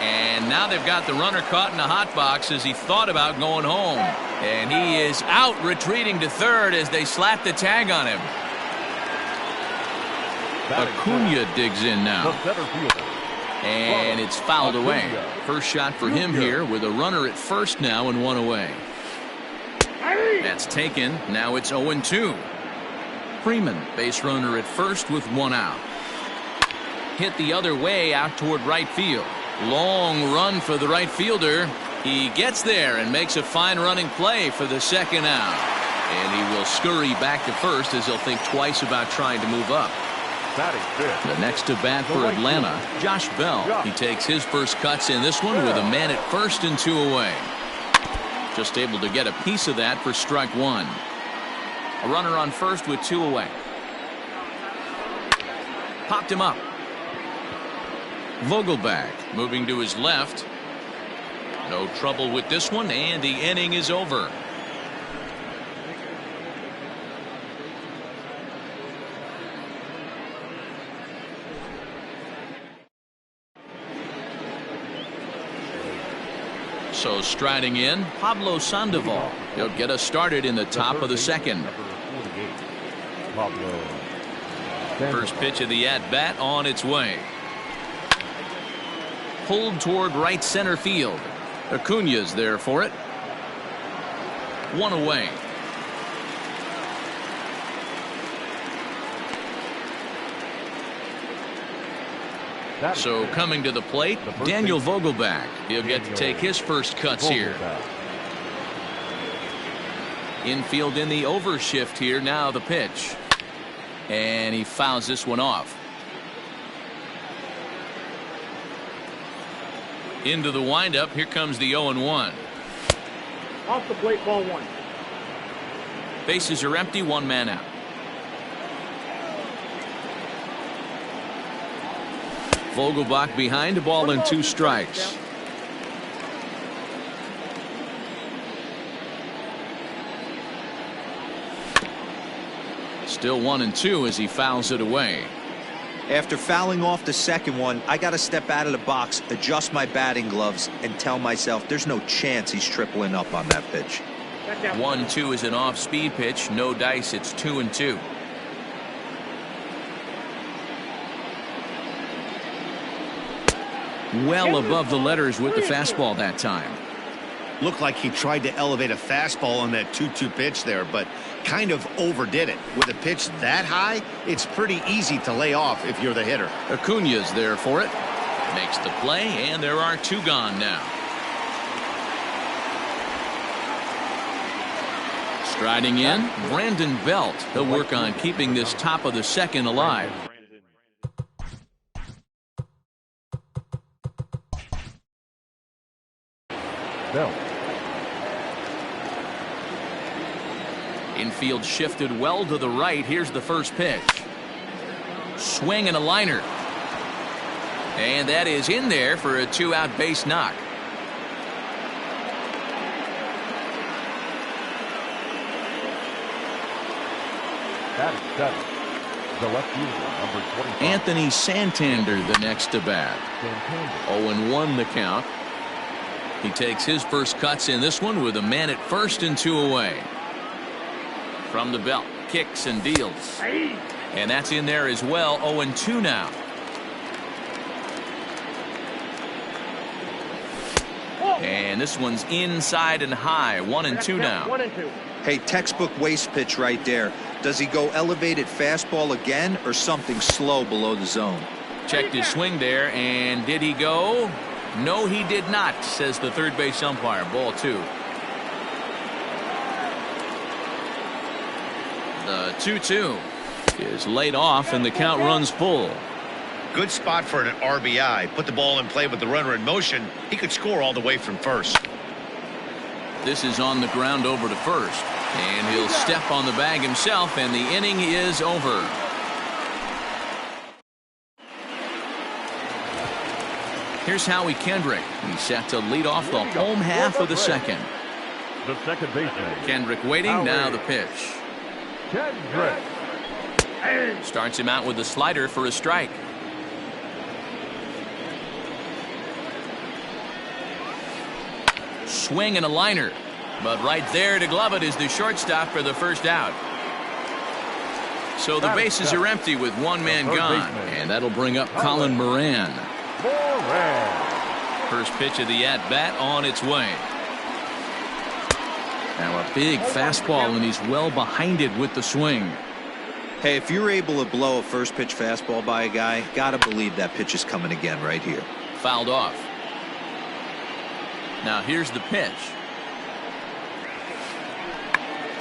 And now they've got the runner caught in a hot box as he thought about going home. And he is out, retreating to third as they slap the tag on him. Acuna digs in now. And it's fouled away. First shot for him here with a runner at first now and one away. That's taken. Now it's 0-2. Freeman, base runner at first with one out. Hit the other way out toward right field. Long run for the right fielder. He gets there and makes a fine running play for the second out. And he will scurry back to first as he'll think twice about trying to move up. The next to bat for Atlanta, Josh Bell. He takes his first cuts in this one with a man at first and two away. Just able to get a piece of that for strike one. A runner on first with two away. Popped him up. Vogelbach moving to his left. No trouble with this one, and the inning is over. So striding in, Pablo Sandoval. He'll get us started in the top of the second. First pitch of the at-bat on its way. Pulled toward right center field. Acuna's there for it. One away. So coming to the plate, Daniel Vogelbach. He'll get to take his first cuts here. Infield in the overshift here. Now the pitch. And he fouls this one off. Into the windup. Here comes the 0-1. Off the plate, ball one. Bases are empty, one man out. Vogelbach behind, a ball and 2 strikes. Still 1-2 as he fouls it away. After fouling off the second one, I got to step out of the box, adjust my batting gloves, and tell myself there's no chance he's tripling up on that pitch. 1-2 is an off-speed pitch. No dice. It's 2-2. Well above the letters with the fastball that time. Looked like he tried to elevate a fastball on that 2-2 pitch there, but kind of overdid it. With a pitch that high, it's pretty easy to lay off if you're the hitter. Acuna's there for it. Makes the play, and there are 2 gone now. Striding in, Brandon Belt. He'll work on keeping this top of the second alive. Belt. Infield shifted well to the right. Here's the first pitch. Swing and a liner. And that is in there for a 2-out base knock. The left fielder, number 25. Anthony Santander the next to bat. 0-1 the count. He takes his first cuts in this one with a man at first and 2 away. From the belt, kicks and deals. And that's in there as well. 0-2 now. And this one's inside and high. 1-2 now. 1-2. Hey, textbook waste pitch right there. Does he go elevated fastball again or something slow below the zone? Checked his swing there, and did he go? No, he did not, says the third base umpire. Ball 2. The 2-2 is laid off, and the count runs full. Good spot for an RBI. Put the ball in play with the runner in motion. He could score all the way from first. This is on the ground over to first. And he'll step on the bag himself, and the inning is over. Here's Howie Kendrick. He's set to lead off the home half of the second. The second baseman. Kendrick waiting. Now the pitch. Kendrick. Starts him out with a slider for a strike. Swing and a liner. But right there to glove it is the shortstop for the first out. So the bases are empty with 1 man gone. And that'll bring up Colin Moran. First pitch of the at-bat on its way. Now a big fastball, and he's well behind it with the swing. Hey, if you're able to blow a first pitch fastball by a guy, gotta believe that pitch is coming again right here. Fouled off. Now here's the pitch.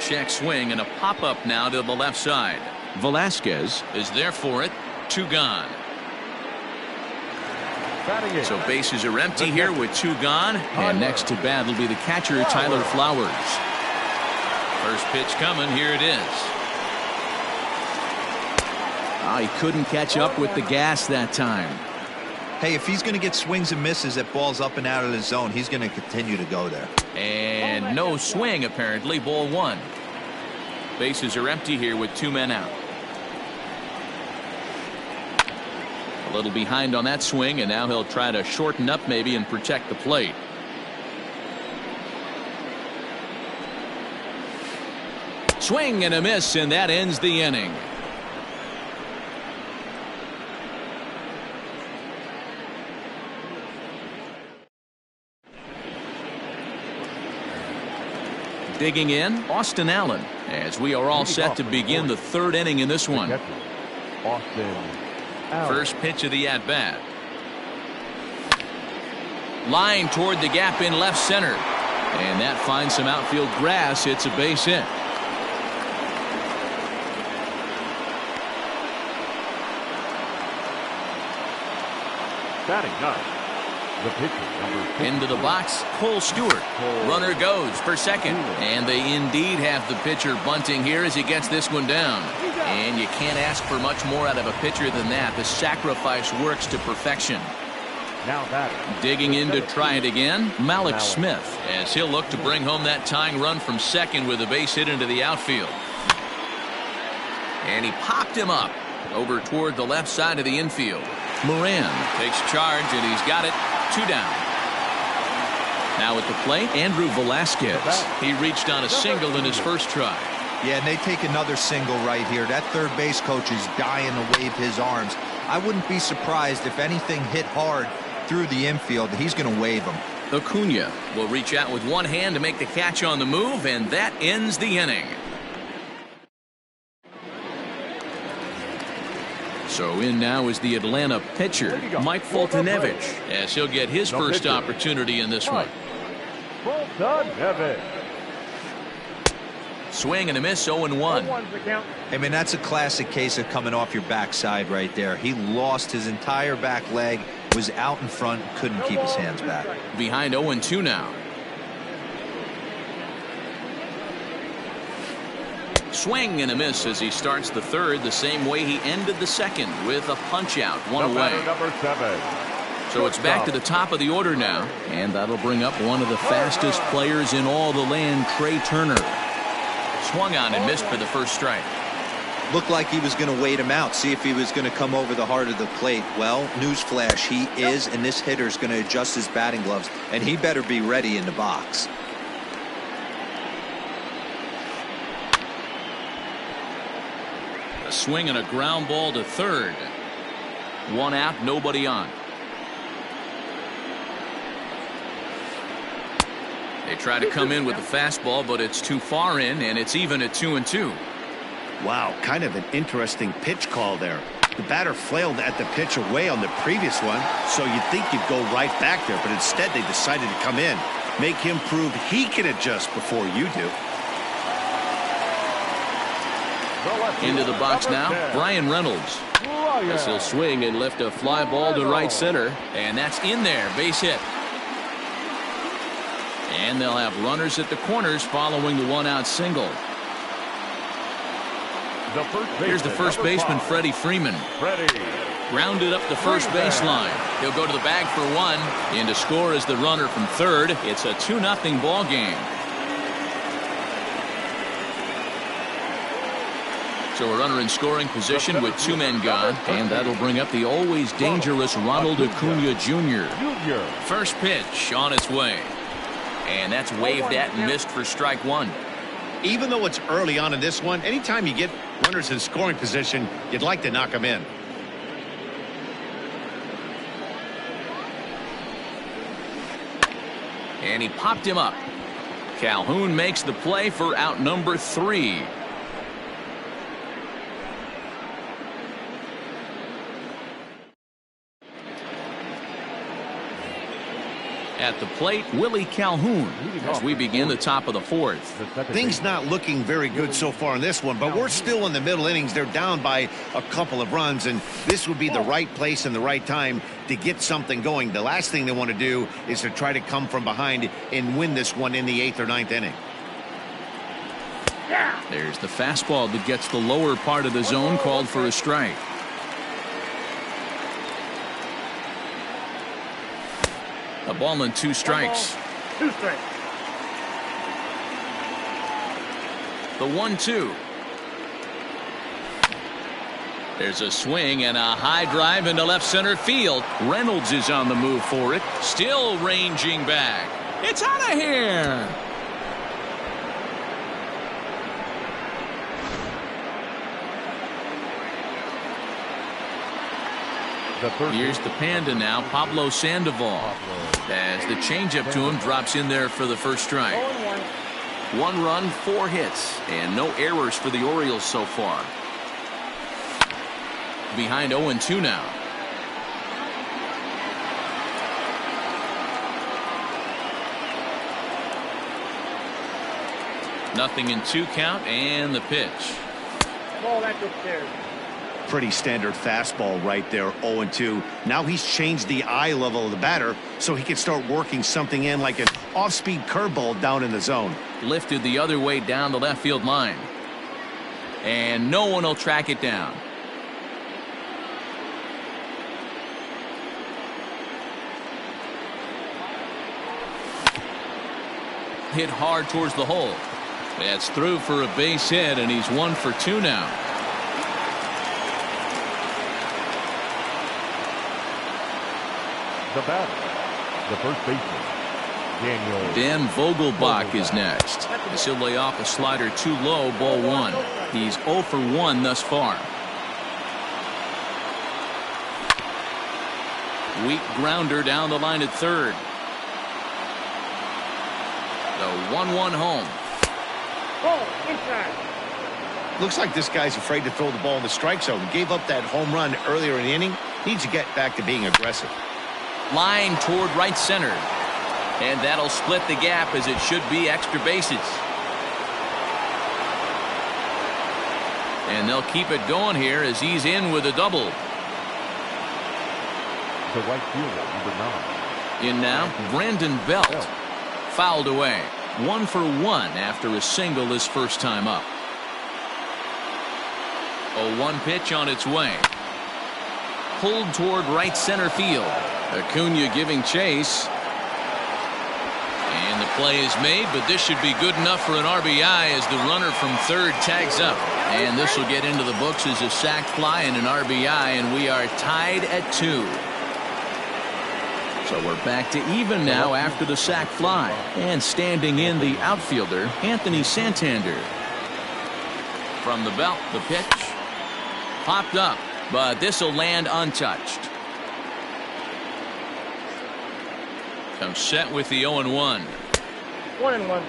Check swing and a pop-up now to the left side. Velasquez is there for it. 2 gone. So bases are empty here with 2 gone. And next to bat will be the catcher, Tyler Flowers. First pitch coming. Here it is. Oh, he couldn't catch up with the gas that time. Hey, if he's going to get swings and misses at balls up and out of the zone, he's going to continue to go there. And no swing, apparently. Ball 1. Bases are empty here with 2 men out. A little behind on that swing, and now he'll try to shorten up maybe and protect the plate. Swing and a miss, and that ends the inning. Digging in, Austin Allen, as we are all set to begin the third inning in this one. Austin Allen. First pitch of the at-bat. Line toward the gap in left center. And that finds some outfield grass. It's a base hit. Batting ninth, the pitcher, number 50. Into the box, Cole Stewart. Runner goes for second. And they indeed have the pitcher bunting here as he gets this one down. And you can't ask for much more out of a pitcher than that. The sacrifice works to perfection. Now batting. Digging in to try it again, Malik Smith, as he'll look to bring home that tying run from second with a base hit into the outfield. And he popped him up over toward the left side of the infield. Moran takes charge, and he's got it. 2 down. Now at the plate, Andrew Velasquez. He reached on a single in his first try. Yeah, and they take another single right here. That third base coach is dying to wave his arms. I wouldn't be surprised if anything hit hard through the infield. He's going to wave them. Acuna will reach out with one hand to make the catch on the move, and that ends the inning. So in now is the Atlanta pitcher, Mike Foltynewicz, as he'll get his first opportunity in this one. Foltynewicz. Swing and a miss, 0-1. I mean, that's a classic case of coming off your backside right there. He lost his entire back leg, was out in front, couldn't keep his hands back. Behind 0-2 now. Swing and a miss as he starts the third the same way he ended the second, with a punch out, one away. Number 7. So it's back to the top of the order now, and that'll bring up one of the fastest players in all the land, Trey Turner. Swung on and missed for the first strike. Looked like he was going to wait him out, see if he was going to come over the heart of the plate. Well, newsflash, he is, and this hitter's going to adjust his batting gloves, and he better be ready in the box. A swing and a ground ball to third. 1 out, nobody on. They try to come in with the fastball, but it's too far in, and it's even at 2-2. Wow, kind of an interesting pitch call there. The batter flailed at the pitch away on the previous one, so you'd think you'd go right back there, but instead they decided to come in, make him prove he can adjust before you do. Into the box now, Brian Reynolds. As he'll swing and lift a fly ball to right center. And that's in there, base hit. And they'll have runners at the corners following the 1-out single. Here's the first baseman, Freddie Freeman. Grounded up the first baseline. He'll go to the bag for 1. In to score is the runner from third. It's a 2-0 ball game. So a runner in scoring position with 2 men gone, and that'll bring up the always dangerous Ronald Acuna Jr. First pitch on its way. And that's waved at and missed for strike 1. Even though it's early on in this one, anytime you get runners in scoring position, you'd like to knock them in. And he popped him up. Calhoun makes the play for out number 3. At the plate, Willie Calhoun, as we begin the top of the 4th. Things not looking very good so far in this one, but we're still in the middle innings. They're down by a couple of runs, and this would be the right place and the right time to get something going. The last thing they want to do is to try to come from behind and win this one in the 8th or 9th inning. There's the fastball that gets the lower part of the zone, called for a strike. A ball and 2 strikes. 2 strikes. The 1-2. There's a swing and a high drive into left center field. Reynolds is on the move for it. Still ranging back. It's out of here. Here's the Panda now, Pablo Sandoval. As the changeup to him drops in there for the first strike. 1 run, 4 hits, and no errors for the Orioles so far. Behind 0-2 now. Nothing in 2 count, and the pitch. Ball that's upstairs. Pretty standard fastball right there, 0-2. Now he's changed the eye level of the batter so he can start working something in like an off-speed curveball down in the zone. Lifted the other way down the left field line. And no one will track it down. Hit hard towards the hole. That's through for a base hit, and he's 1 for 2 now. The batter, the first baseman, Dan Vogelbach is next. As he'll lay off a slider too low, ball 1. He's 0 for 1 thus far. Weak grounder down the line at third. The 1-1 home. Ball inside. Looks like this guy's afraid to throw the ball in the strike zone. Gave up that home run earlier in the inning. Needs to get back to being aggressive. Line toward right center. And that'll split the gap as it should be extra bases. And they'll keep it going here as he's in with a double. the right fielder, number 9. In now, Brandon Belt. Fouled away. 1 for 1 after a single his first time up. A 1 pitch on its way. Pulled toward right center field. Acuna giving chase. And the play is made, but this should be good enough for an RBI as the runner from third tags up. And this will get into the books as a sac fly and an RBI, and we are tied at 2. So we're back to even now after the sac fly. And standing in the outfielder, Anthony Santander. From the belt, the pitch. Popped up, but this will land untouched. Comes set with the 0-1. 1-1.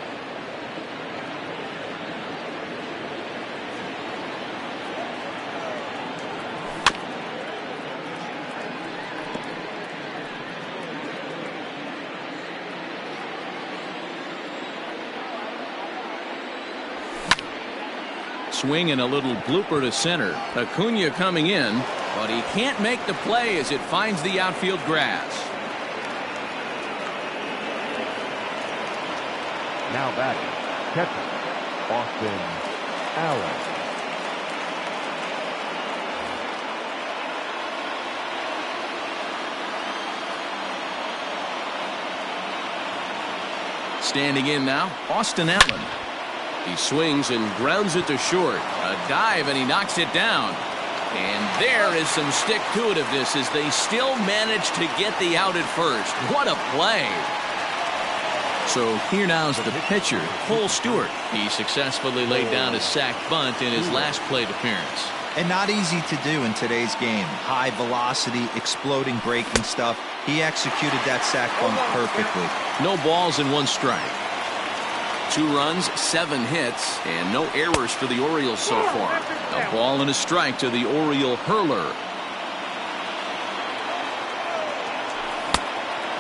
Swing and a little blooper to center. Acuna coming in, but he can't make the play as it finds the outfield grass. Now batting, catcher, Austin Allen. Standing in now, Austin Allen. He swings and grounds it to short. A dive, and he knocks it down. And there is some stick-to-itiveness as they still manage to get the out at first. What a play. So here now is the pitcher, Cole Stewart. He successfully laid down a sac bunt in his last plate appearance. And not easy to do in today's game. High velocity, exploding breaking stuff. He executed that sac bunt perfectly. No balls and 1 strike. 2 runs, 7 hits, and no errors for the Orioles so far. A ball and a strike to the Oriole hurler.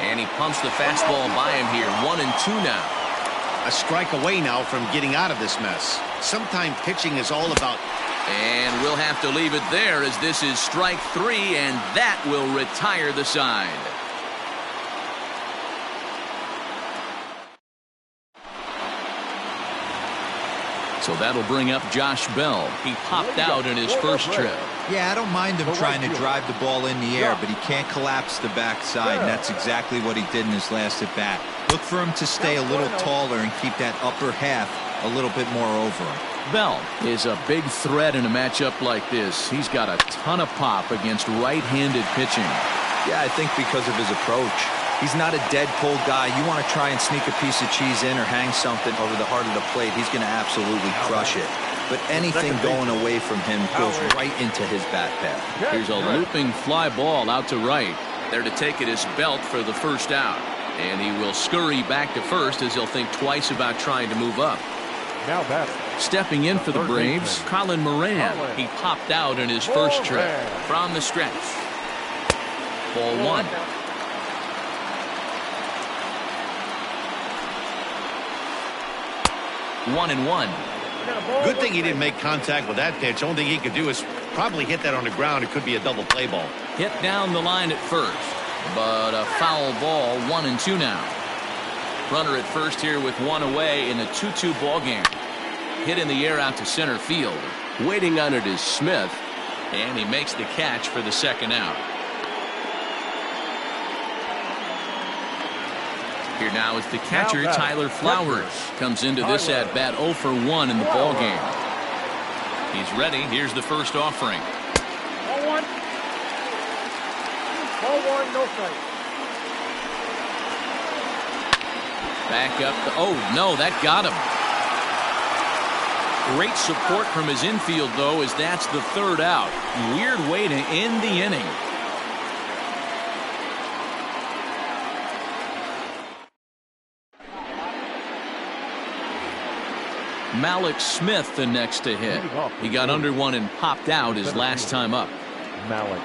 And he pumps the fastball by him here. 1-2 now. A strike away now from getting out of this mess. Sometimes pitching is all about. And we'll have to leave it there as this is strike 3, and that will retire the side. So that'll bring up Josh Bell. He popped out in his first trip. Yeah, I don't mind him trying to drive the ball in the air, but he can't collapse the backside, and that's exactly what he did in his last at bat. Look for him to stay a little taller and keep that upper half a little bit more over him. Bell is a big threat in a matchup like this. He's got a ton of pop against right-handed pitching. Yeah, I think because of his approach. He's not a dead pull guy. You want to try and sneak a piece of cheese in or hang something over the heart of the plate. He's going to absolutely crush it. but anything going away from him goes right into his bat pad. Here's a looping fly ball out to right. There to take it is Belt for the first out. And he will scurry back to first as he'll think twice about trying to move up. Now back. Stepping in for the Braves, Colin Moran. He popped out in his first trip. From the stretch. Ball one. 1-1. Good thing he didn't make contact with that pitch. Only thing he could do is probably hit that on the ground. It could be a double play ball. Hit down the line at first, but a foul ball. 1-2 now. Runner at first here with one away in a 2-2 ball game. Hit in the air out to center field. Waiting on it is Smith. And he makes the catch for the second out. Here now is the catcher, Tyler Flowers. Comes into this at bat 0 for 1 in the ball game. He's ready. Here's the first offering. Ball one. Ball one, no strike. Back up. Oh, no, that got him. Great support from his infield, though, as that's the third out. Weird way to end the inning. Malik Smith the next to hit. He got under one and popped out his last time up. Malik.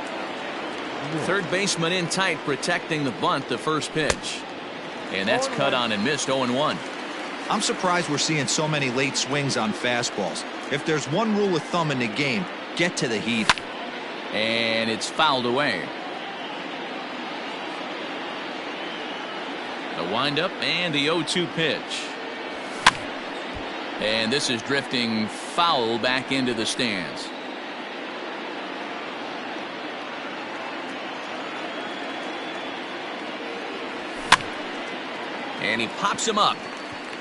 Third baseman in tight, protecting the bunt, the first pitch. And that's cut on and missed. 0-1. I'm surprised we're seeing so many late swings on fastballs. If there's one rule of thumb in the game, get to the heat. And it's fouled away. The windup and the 0-2 pitch. And this is drifting foul back into the stands. And he pops him up,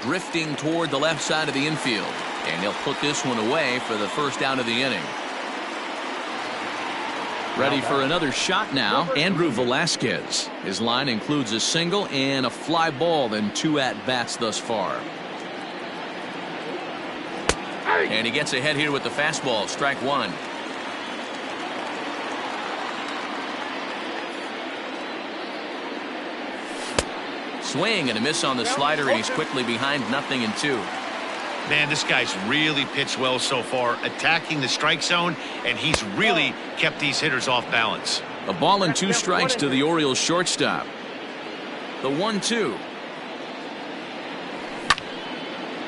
drifting toward the left side of the infield. And he'll put this one away for the first out of the inning. Ready for another shot now, Andrew Velasquez. His line includes a single and a fly ball in 2 at-bats thus far. And he gets ahead here with the fastball. Strike one. Swing and a miss on the slider, and he's quickly behind 0-2. Man, this guy's really pitched well so far, attacking the strike zone, and he's really kept these hitters off balance. A ball and 2 strikes to the Orioles shortstop. The 1-2.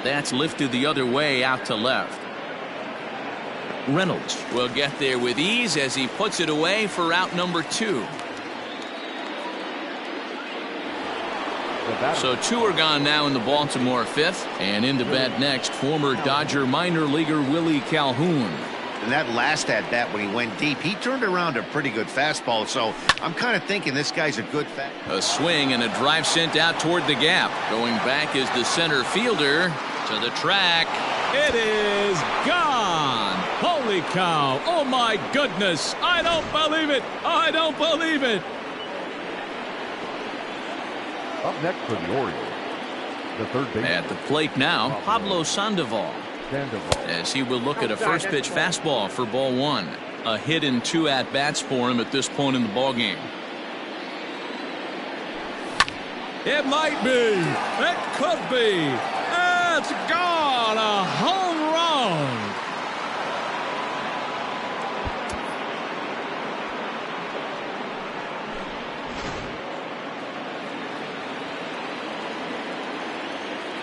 That's lifted the other way out to left. Reynolds will get there with ease as he puts it away for out number 2. So 2 are gone now in the Baltimore 5th, and into bat next, former Dodger minor leaguer Willie Calhoun. And that last at bat when he went deep, he turned around a pretty good fastball, so I'm kind of thinking this guy's a good A swing and a drive sent out toward the gap. Going back is the center fielder to the track. It is gone. Holy cow. Oh, my goodness. I don't believe it. I don't believe it. Up next for the Orioles, the third baseman. At the plate now, Pablo Sandoval. As he will look at a first pitch fastball for ball 1. A hit in 2 at-bats for him at this point in the ball game. It might be. It could be. It's gone. A home run.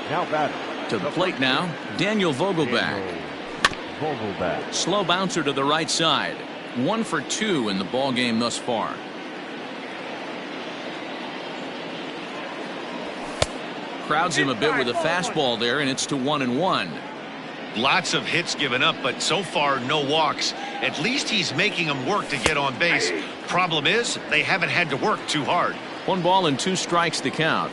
Now batting. To the plate now, Daniel Vogelback. Slow bouncer to the right side. 1 for 2 in the ball game thus far. Crowds him a bit with a fastball there, and it's to 1-1. Lots of hits given up, but so far no walks. At least he's making them work to get on base. Problem is, they haven't had to work too hard. 1 ball and 2 strikes to count.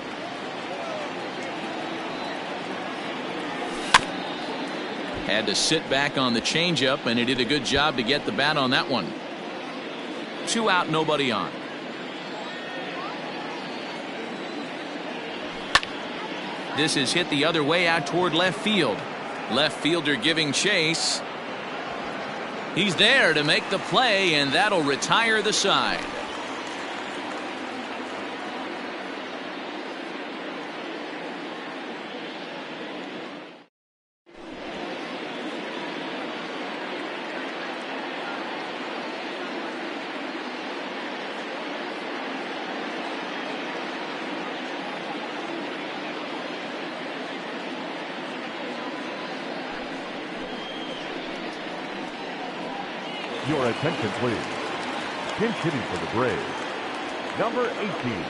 Had to sit back on the changeup, and he did a good job to get the bat on that one. 2 out, nobody on. This is hit the other way out toward left field. Left fielder giving chase. He's there to make the play, and that'll retire the side. Your attention, please. Pinch hitting for the Braves. Number 18,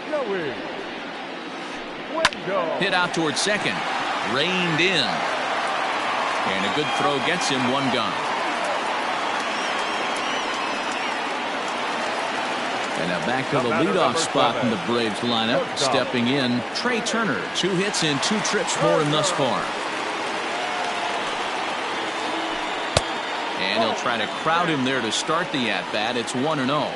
Joey Wendell. Hit out towards second. Reined in. And a good throw gets him one gone. And now back to the leadoff spot in the Braves lineup. Stepping in, Trey Turner. 2 hits and 2 trips for him thus far. And he'll try to crowd him there to start the at-bat. It's 1-0.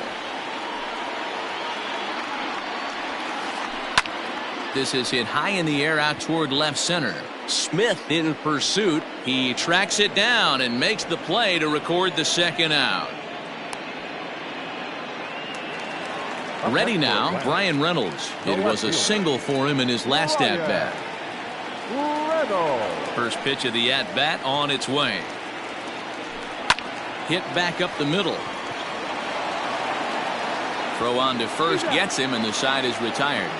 This is hit high in the air out toward left center. Smith in pursuit. He tracks it down and makes the play to record the second out. Ready now, Brian Reynolds. It was a single for him in his last at-bat. First pitch of the at-bat on its way. Hit back up the middle. Throw on to first gets him, and the side is retired.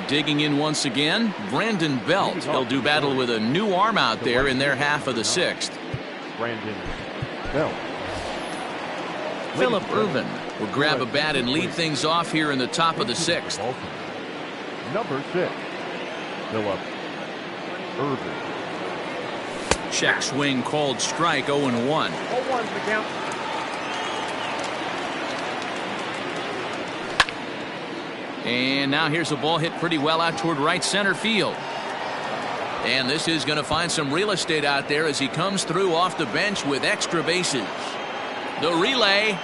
Digging in once again, Brandon Belt. He'll do battle with a new arm out there in their half of the 6th. Brandon Belt. Phillip Ervin will grab a bat and lead things off here in the top of the 6th. Number 6, Phillip Ervin. Check swing called strike, 0-1. 0-1's the count. And now here's a ball hit pretty well out toward right center field. And this is going to find some real estate out there as he comes through off the bench with extra bases. The relay.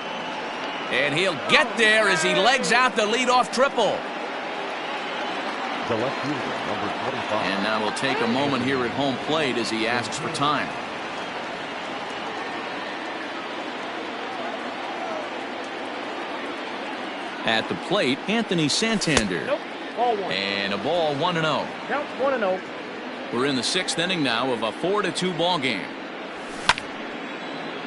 And he'll get there as he legs out the leadoff triple. The left fielder, number 25. And now we'll take a moment here at home plate as he asks for time. At the plate, Anthony Santander. Nope. Ball 1. And a ball 1-0. Counts 1-0. We're in the 6th inning now of a 4-2 ball game.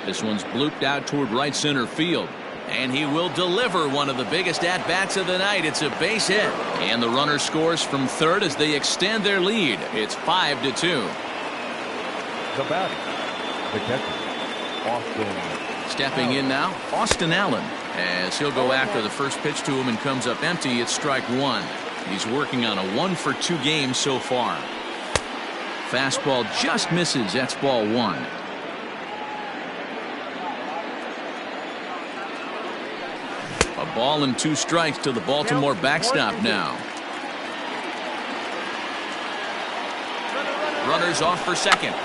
This one's blooped out toward right center field. And he will deliver one of the biggest at-bats of the night. It's a base hit. And the runner scores from third as they extend their lead. It's 5-2. The batter, the catcher, Austin. Stepping in now, Austin Allen. As he'll go after the first pitch to him and comes up empty. It's strike 1. He's working on a 1-for-2 game so far. Fastball just misses. That's ball 1. A ball and 2 strikes to the Baltimore backstop now. Runners off for second.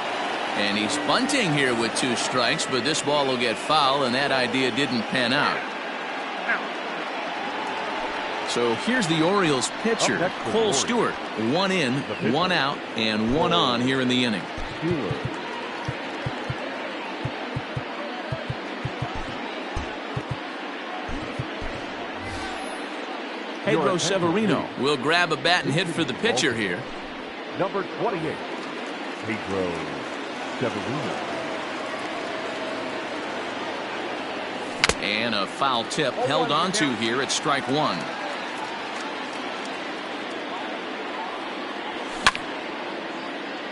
And he's bunting here with 2 strikes, but this ball will get foul, and that idea didn't pan out. So here's the Orioles pitcher, Cole Stewart. 1 in, 1 out, and 1 on here in the inning. Pedro Severino will grab a bat and hit for the pitcher here. Number 28, Pedro Severino. And a foul tip held onto here at strike 1.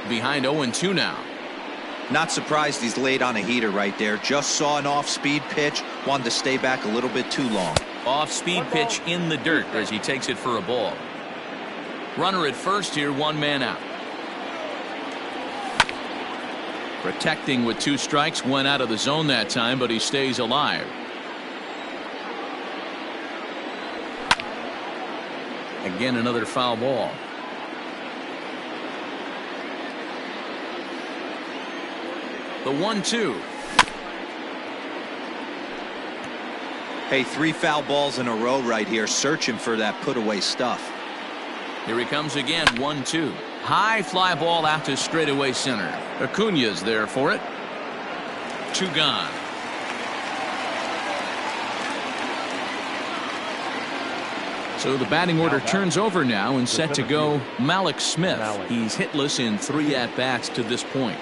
Behind 0-2 now. Not surprised he's laid on a heater right there. Just saw an off-speed pitch. Wanted to stay back a little bit too long. Off-speed pitch in the dirt as he takes it for a ball. Runner at first here, 1 man out. Protecting with 2 strikes, went out of the zone that time, but he stays alive. Again, another foul ball. The 1-2. Hey, 3 foul balls in a row right here, searching for that put-away stuff. Here he comes again, 1-2. High fly ball out to straightaway center. Acuna's there for it. 2 gone. So the batting order turns over now and set to go Malik Smith. He's hitless in 3 at-bats to this point.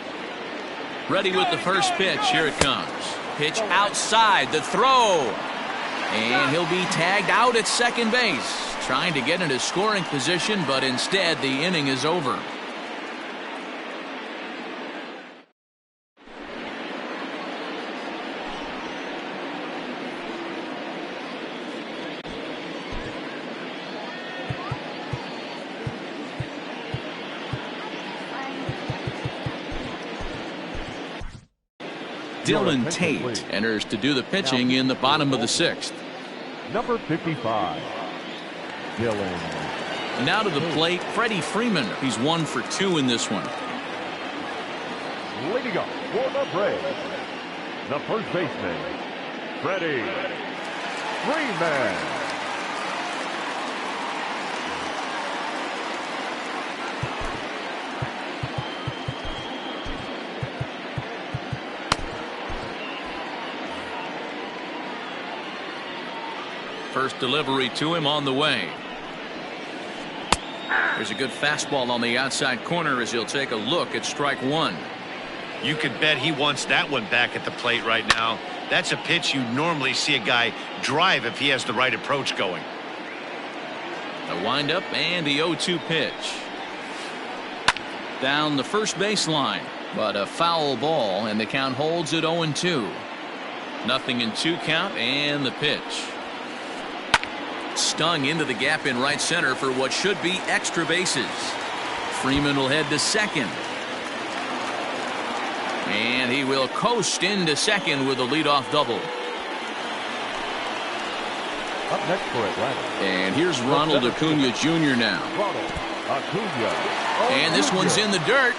Ready with the first pitch. Here it comes. Pitch outside. The throw. And he'll be tagged out at second base. Trying to get into scoring position, but instead the inning is over. Dylan Tate enters to do the pitching in the bottom of the 6th. Number 55, Dylan. And now to the plate, Freddie Freeman. He's 1 for 2 in this one. Leading up for the Braves, the first baseman, Freddie Freeman. First delivery to him on the way. There's a good fastball on the outside corner as he'll take a look at strike 1. You could bet he wants that one back at the plate right now. That's a pitch you normally see a guy drive if he has the right approach going. The windup and the 0-2 pitch. Down the first baseline, but a foul ball, and the count holds at 0-2. 0-2 count, and the pitch. Stung into the gap in right center for what should be extra bases. Freeman will head to second. And he will coast into second with a leadoff double. Up next for Atlanta. And here's Ronald Acuna Jr. now. Ronald Acuna. And this one's in the dirt.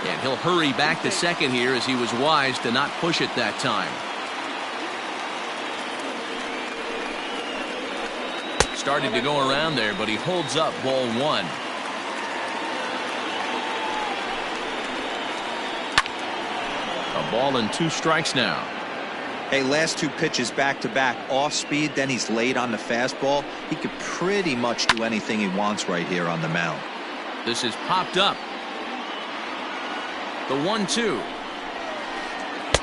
And he'll hurry back to second here as he was wise to not push it that time. Started to go around there, but he holds up ball 1. A ball and 2 strikes now. Hey, last 2 pitches back-to-back off speed, then he's late on the fastball. He could pretty much do anything he wants right here on the mound. This is popped up. The 1-2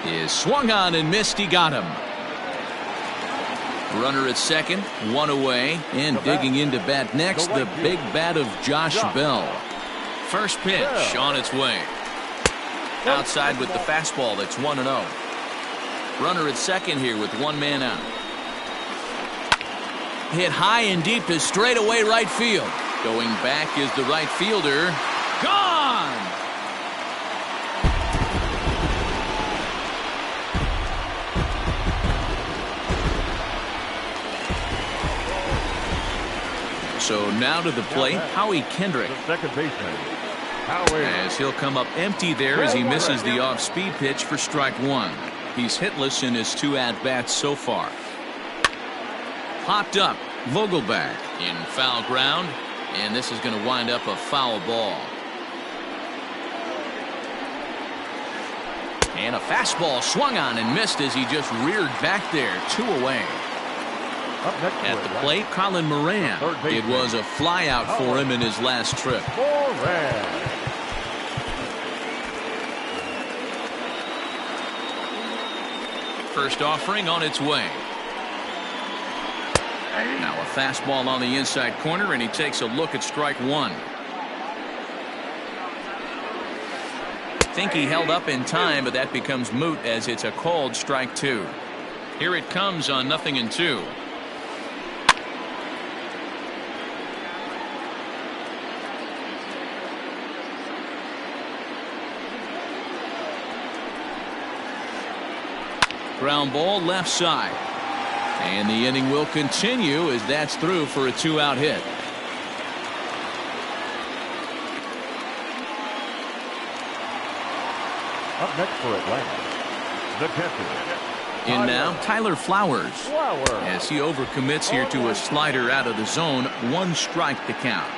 is swung on and missed. He got him. Runner at second, 1 away, and digging into bat next, the big bat of Josh Bell. First pitch on its way. Outside with the fastball. That's 1-0. Runner at second here with 1 man out. Hit high and deep to straightaway right field. Going back is the right fielder. Gone! So now to the plate, Howie Kendrick. The second baseman, Howie. As he'll come up empty there as he misses the off-speed pitch for strike 1. He's hitless in his 2 at-bats so far. Popped up, Vogelback in foul ground, and this is going to wind up a foul ball. And a fastball swung on and missed as he just reared back there, 2 away. At the plate, Colin Moran. It was a flyout for him in his last trip. First offering on its way. Now a fastball on the inside corner, and he takes a look at strike 1. Think he held up in time, but that becomes moot as it's a called strike 2. Here it comes on 0-2. Ground ball left side. And the inning will continue as that's through for a 2-out hit. Up next for Atlanta, the catcher. In now, Tyler Flowers. As he overcommits here to a slider out of the zone, 1 strike to count.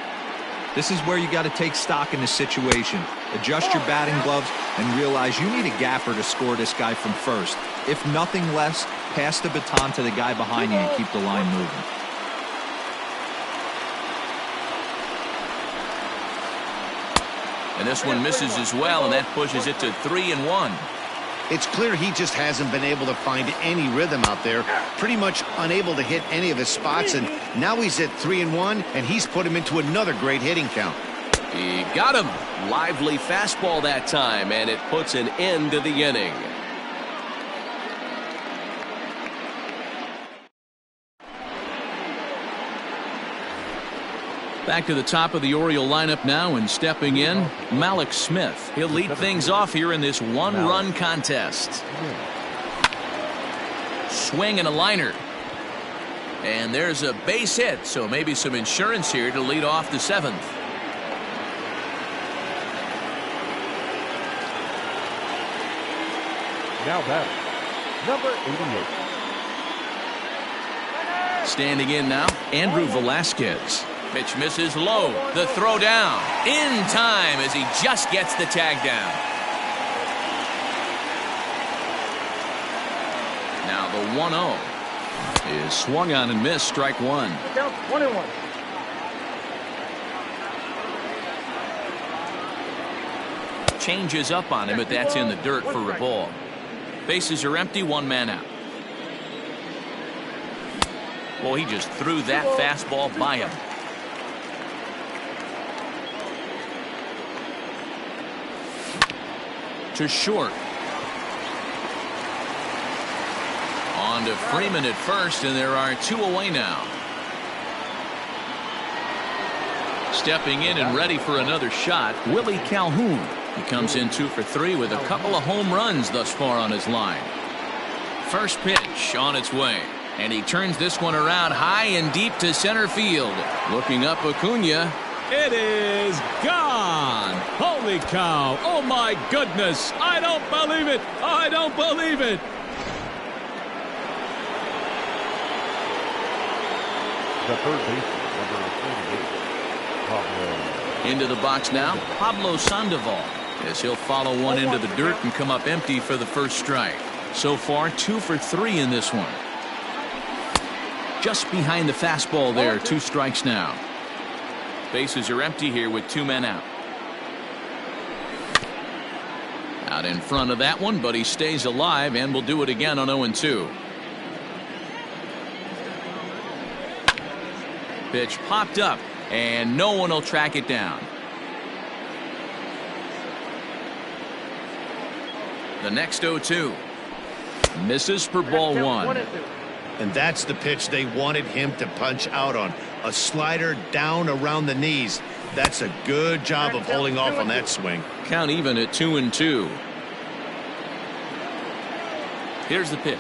This is where you got to take stock in the situation. Adjust your batting gloves and realize you need a gapper to score this guy from first. If nothing less, pass the baton to the guy behind you and keep the line moving. And this one misses as well, and that pushes it to 3-1. It's clear he just hasn't been able to find any rhythm out there. Pretty much unable to hit any of his spots, and now he's at 3-1, and he's put him into another great hitting count. He got him. Lively fastball that time, and it puts an end to the inning. Back to the top of the Oriole lineup now, and stepping in, Malik Smith. He'll lead things off here in this 1-run contest. Swing and a liner. And there's a base hit, so maybe some insurance here to lead off the 7th. Now batting, number 88. Standing in now, Andrew Velasquez. Pitch misses low. The throw down. In time as he just gets the tag down. Now the 1-0 is swung on and missed. Strike 1. Count 1-1. Changes up on him, but that's in the dirt for a ball. Bases are empty, 1 man out. Well, he just threw that fastball by him. To short. On to Freeman at first, and there are 2 away now. Stepping in and ready for another shot, Willie Calhoun. He comes in 2 for 3 with a couple of home runs thus far on his line. First pitch on its way, and he turns this one around high and deep to center field. Looking up, Acuna. It is gone. Holy cow. Oh, my goodness. I don't believe it. I don't believe it. The third baseman, number 48, Pablo. Into the box now, Pablo Sandoval, as he'll follow one into the dirt and come up empty for the first strike. So far, 2 for 3 in this one. Just behind the fastball there, 2 strikes now. Bases are empty here with 2 men out. Out in front of that one, but he stays alive and will do it again on 0-2. Pitch popped up, and no one will track it down. The next 0-2. Misses for ball 1. And that's the pitch they wanted him to punch out on. A slider down around the knees. That's a good job of holding off on that swing. Count even at 2-2. Here's the pitch.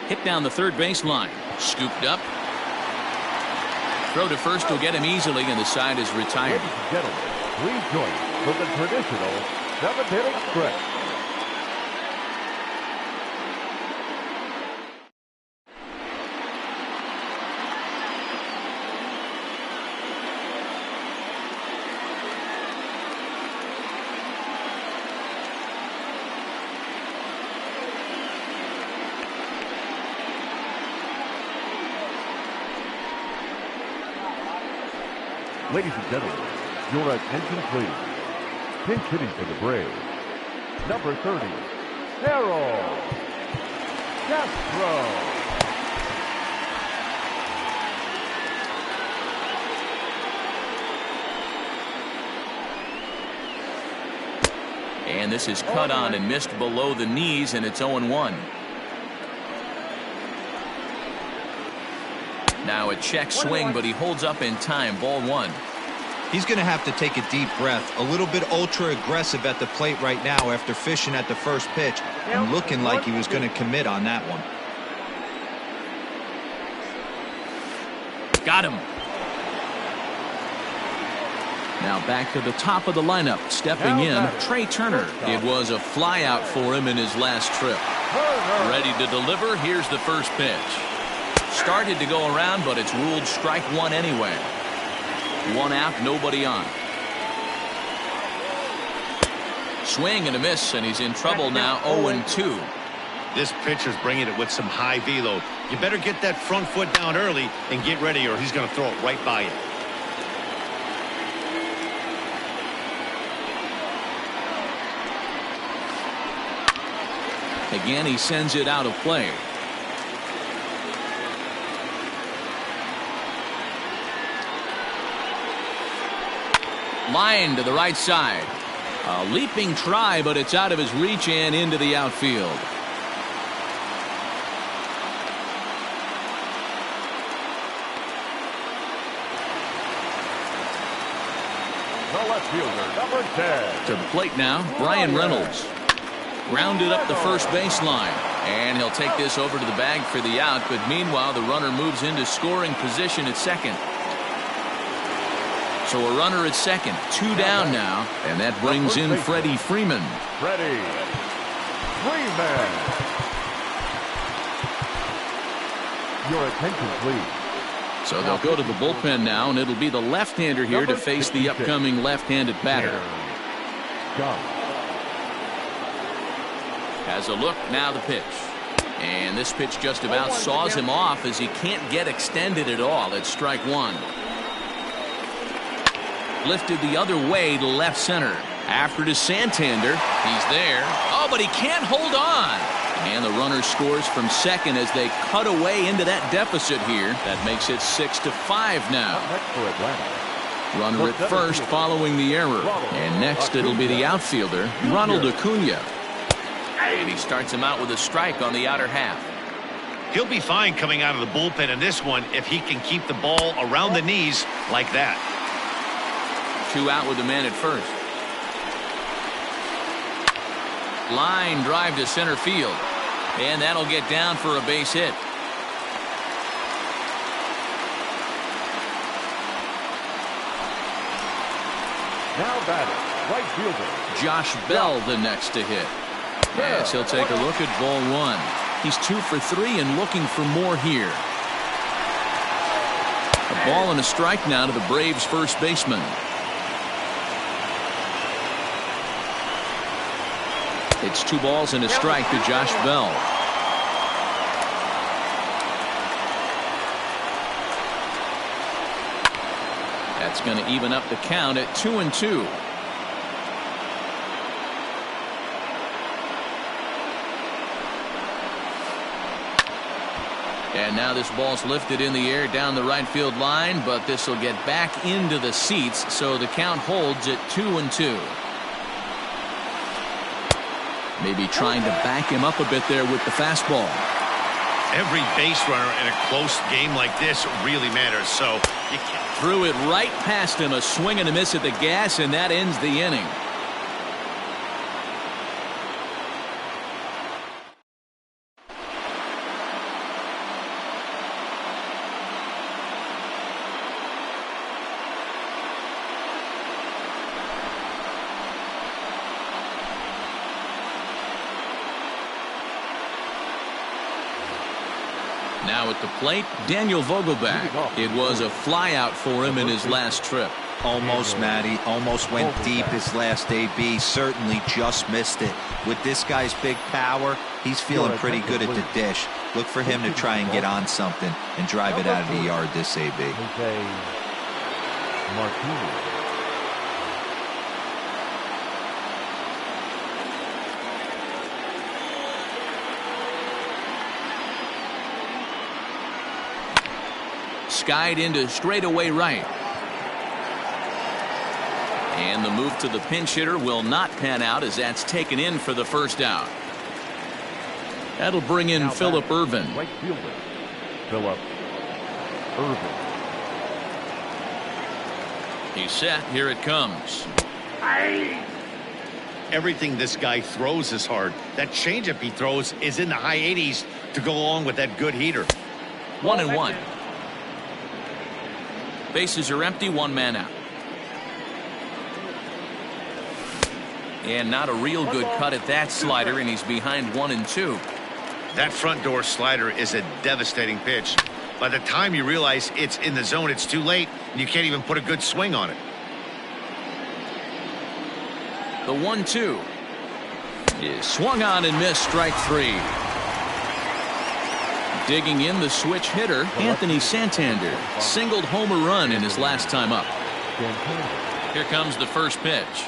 Hit down the third baseline. Scooped up. Throw to first will get him easily, and the side is retired. Ladies and gentlemen, please join us for the traditional 7th-inning stretch. Ladies and gentlemen, your attention please. Pinch hitting for the Braves, number 30, Harold Castro. And this is cut on and missed below the knees, and it's 0-1. Now a check swing, but he holds up in time. Ball 1. He's going to have to take a deep breath. A little bit ultra aggressive at the plate right now after fishing at the first pitch and looking like he was going to commit on that one. Got him. Now back to the top of the lineup. Stepping in, Trey Turner. It was a flyout for him in his last trip. Ready to deliver. Here's the first pitch. Started to go around, but it's ruled strike one anyway. One out, nobody on. Swing and a miss, and he's in trouble now. 0-2. This pitcher's bringing it with some high velo. You better get that front foot down early and get ready, or he's going to throw it right by you. Again, he sends it out of play. Line to the right side. A leaping try, but it's out of his reach and into the outfield. The left fielder, number 10. To the plate now, Brian Reynolds. Grounded up the first baseline. And he'll take this over to the bag for the out, but meanwhile the runner moves into scoring position at second. So a runner at second, 2 down now, and that brings in Freddie Freeman. Freddie Freeman. Your attention, please. So they'll go to the bullpen now, and it'll be the left-hander here to face the upcoming left-handed batter. Has a look, now the pitch. And this pitch just about saws him off as he can't get extended at all. It's strike one. Lifted the other way to left center. After to Santander. He's there. Oh, but he can't hold on. And the runner scores from second as they cut away into that deficit here. That makes it 6-5 now. Runner at first following the error. And next it'll be the outfielder, Ronald Acuna. And he starts him out with a strike on the outer half. He'll be fine coming out of the bullpen in this one if he can keep the ball around the knees like that. 2 out with the man at first. Line drive to center field. And that'll get down for a base hit. Now batting, right fielder Josh Bell the next to hit. Yes, he'll take a look at ball one. He's 2 for 3 and looking for more here. A ball and a strike now to the Braves first baseman. It's 2 balls and a strike to Josh Bell. That's going to even up the count at 2-2. And now this ball's lifted in the air down the right field line, but this will get back into the seats, so the count holds at 2-2. Maybe trying to back him up a bit there with the fastball. Every base runner in a close game like this really matters, so you can't. Threw it right past him, a swing and a miss at the gas, and that ends the inning. Now at the plate, Daniel Vogelbach. It was a flyout for him in his last trip. Almost, Matty. Almost went deep his last AB. Certainly just missed it. With this guy's big power, he's feeling pretty good at the dish. Look for him to try and get on something and drive it out of the yard this AB. Skied into straightaway right. And the move to the pinch hitter will not pan out as that's taken in for the first out. That'll bring in Phillip Ervin. Right fielder, Phillip Ervin. He's set. Here it comes. Everything this guy throws is hard. That changeup he throws is in the high 80s to go along with that good heater. 1-1. Bases are empty, one man out. And not a real good cut at that slider, and he's behind 1-2. That front door slider is a devastating pitch. By the time you realize it's in the zone, it's too late, and you can't even put a good swing on it. The 1-2 is swung on and missed, strike 3. Digging in, the switch hitter, Anthony Santander. Singled homer run in his last time up. Here comes the first pitch.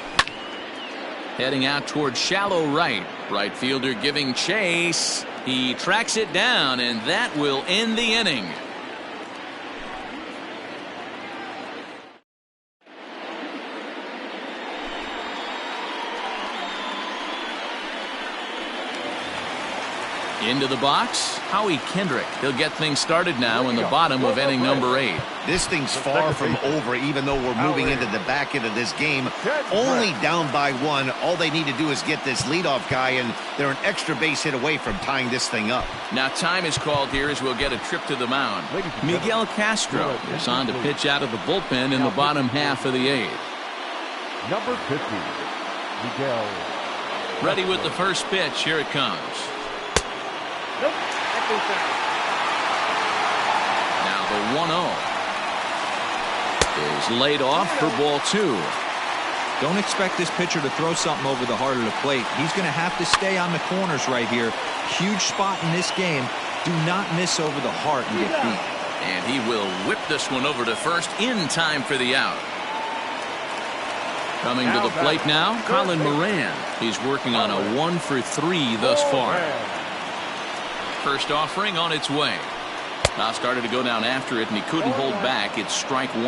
Heading out towards shallow right. Right fielder giving chase. He tracks it down, and that will end the inning. Into the box, Howie Kendrick. He'll get things started now in the bottom of inning number 8. This thing's far from over, even though we're moving into the back end of this game. Only down by 1. All they need to do is get this leadoff guy, and they're an extra base hit away from tying this thing up. Now time is called here as we'll get a trip to the mound. Miguel Castro is on to pitch out of the bullpen in the bottom half of the 8th. Number 50, Miguel. Ready with the first pitch. Here it comes. Nope. That goes down. Now the 1-0 is laid off for ball 2. Don't expect this pitcher to throw something over the heart of the plate. He's going to have to stay on the corners right here. Huge spot in this game. Do not miss over the heart and get beat. And he will whip this one over to first in time for the out. Coming to the plate now, Colin Moran. He's working on a 1-for-3 thus far. First offering on its way. Now started to go down after it, and he couldn't hold back. It's strike 1.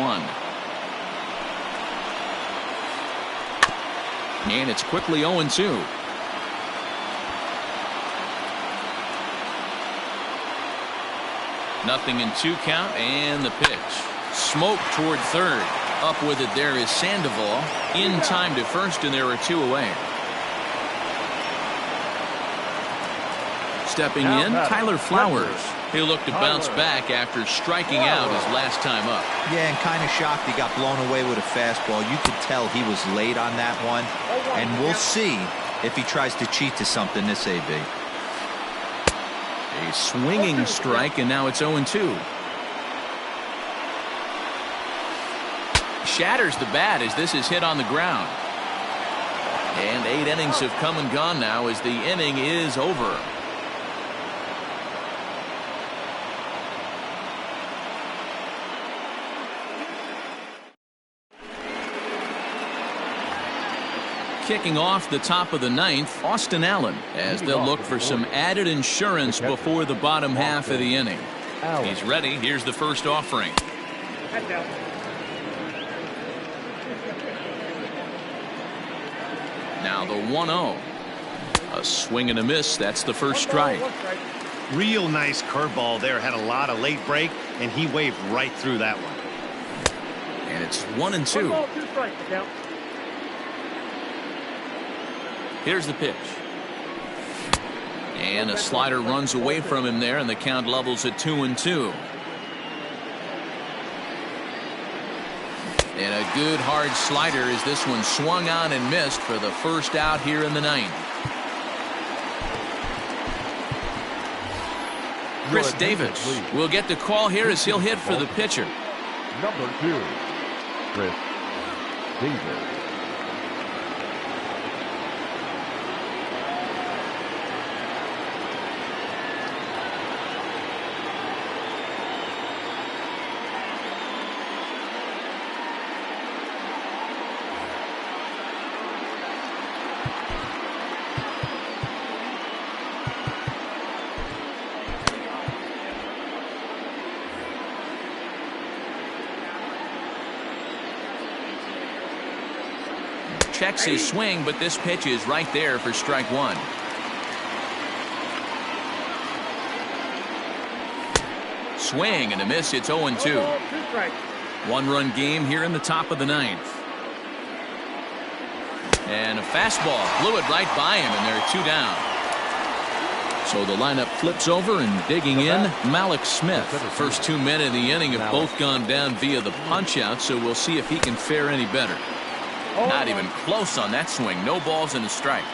And it's quickly 0-2. Nothing in 2 count, and the pitch. Smoke toward third. Up with it there is Sandoval. In time to first, and there are 2 away. Stepping in, Tyler Flowers. He'll look to bounce back after striking out his last time up. Yeah, and kind of shocked he got blown away with a fastball. You could tell he was late on that one. And we'll see if he tries to cheat to something this AB. A swinging strike, and now it's 0-2. Shatters the bat as this is hit on the ground. And 8 innings have come and gone now as the inning is over. Kicking off the top of the 9th, Austin Allen, as they'll look for some added insurance before the bottom half of the inning. He's ready. Here's the first offering. Head down. Now the 1-0. A swing and a miss. That's the first strike. Real nice curveball there. Had a lot of late break, and he waved right through that one. And it's 1-2. 1 ball, 2 strikes to count. Here's the pitch. And a slider runs away from him there, and the count levels at 2-2. And a good hard slider as this one swung on and missed for the first out here in the 9th. Chris Davis will get the call here as he'll hit for the pitcher. Number 2, Chris Davis. Checks his swing, but this pitch is right there for strike 1. Swing and a miss. It's 0-2. 2 strikes. 1-run game here in the top of the 9th. And a fastball blew it right by him, and there are 2 down. So the lineup flips over, and digging in, Malik Smith. First 2 men in the inning have both gone down via the punch-out, so we'll see if he can fare any better. Not even close on that swing. No balls and a strike.